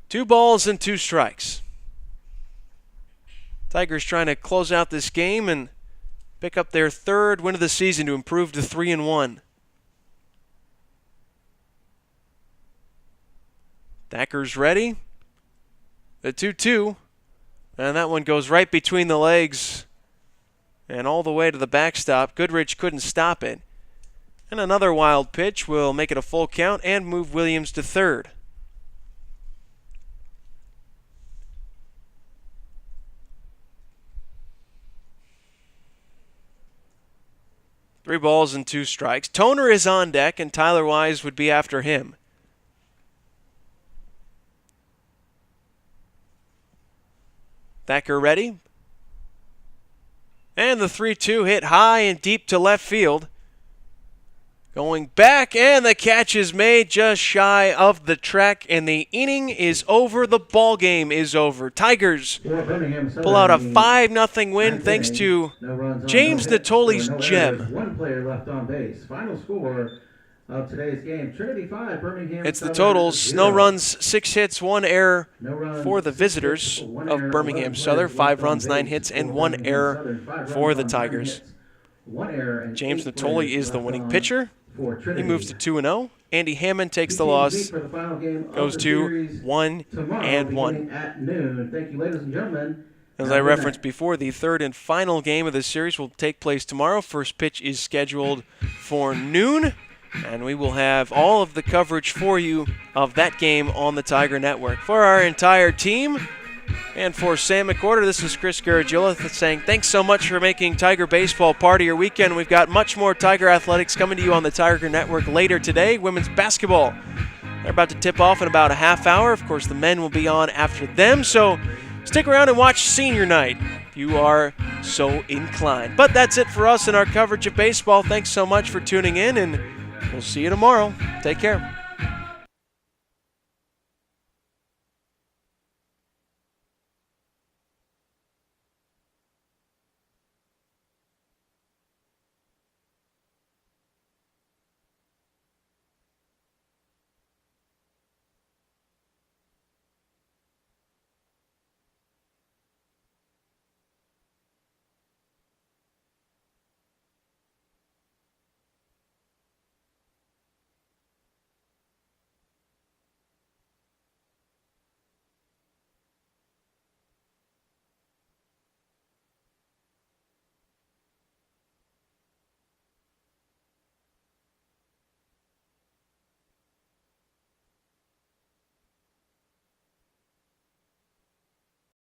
2 balls and 2 strikes. Tigers trying to close out this game and pick up their 3rd win of the season to improve to 3-1. Thacker's ready. The 2-2. And that one goes right between the legs and all the way to the backstop. Goodrich couldn't stop it. And another wild pitch will make it a full count and move Williams to 3rd. 3 balls and 2 strikes. Toner is on deck, and Tyler Wise would be after him. Thacker ready. And the 3-2 hit high and deep to left field. Going back, and the catch is made just shy of the track, and the inning is over. The ball game is over. Tigers pull out a 5-0 win thanks to James Natoli's gem. One player left on base. Final score of today's game: Trinity 5, Birmingham. It's the Southern totals: 0. no runs, 6 hits, 1 error No runs, for the 6 visitors hits, 1 of error, Birmingham 11 Southern. players 5 left on runs, 9 base hits, and for 1 Birmingham error Southern. 5 for runs the on 9 Tigers. hits, 1 error, and James 8 Natoli players is the left winning on pitcher. for Trinity. He moves to 2-0. Andy Hammond takes the Two teams loss, meet for the final game of goes the to series 1-1. tomorrow, at noon. Thank you, ladies and gentlemen. As Have I a good referenced night. before, the third and final game of the series will take place tomorrow. First pitch is scheduled for noon, and we will have all of the coverage for you of that game on the Tiger Network. For our entire team, and for Sam McWhorter, this is Chris Garagiola saying thanks so much for making Tiger Baseball part of your weekend. We've got much more Tiger athletics coming to you on the Tiger Network later today. Women's basketball, they're about to tip off in about a half hour. Of course, the men will be on after them, so stick around and watch Senior Night if you are so inclined. But that's it for us in our coverage of baseball. Thanks so much for tuning in, and we'll see you tomorrow. Take care.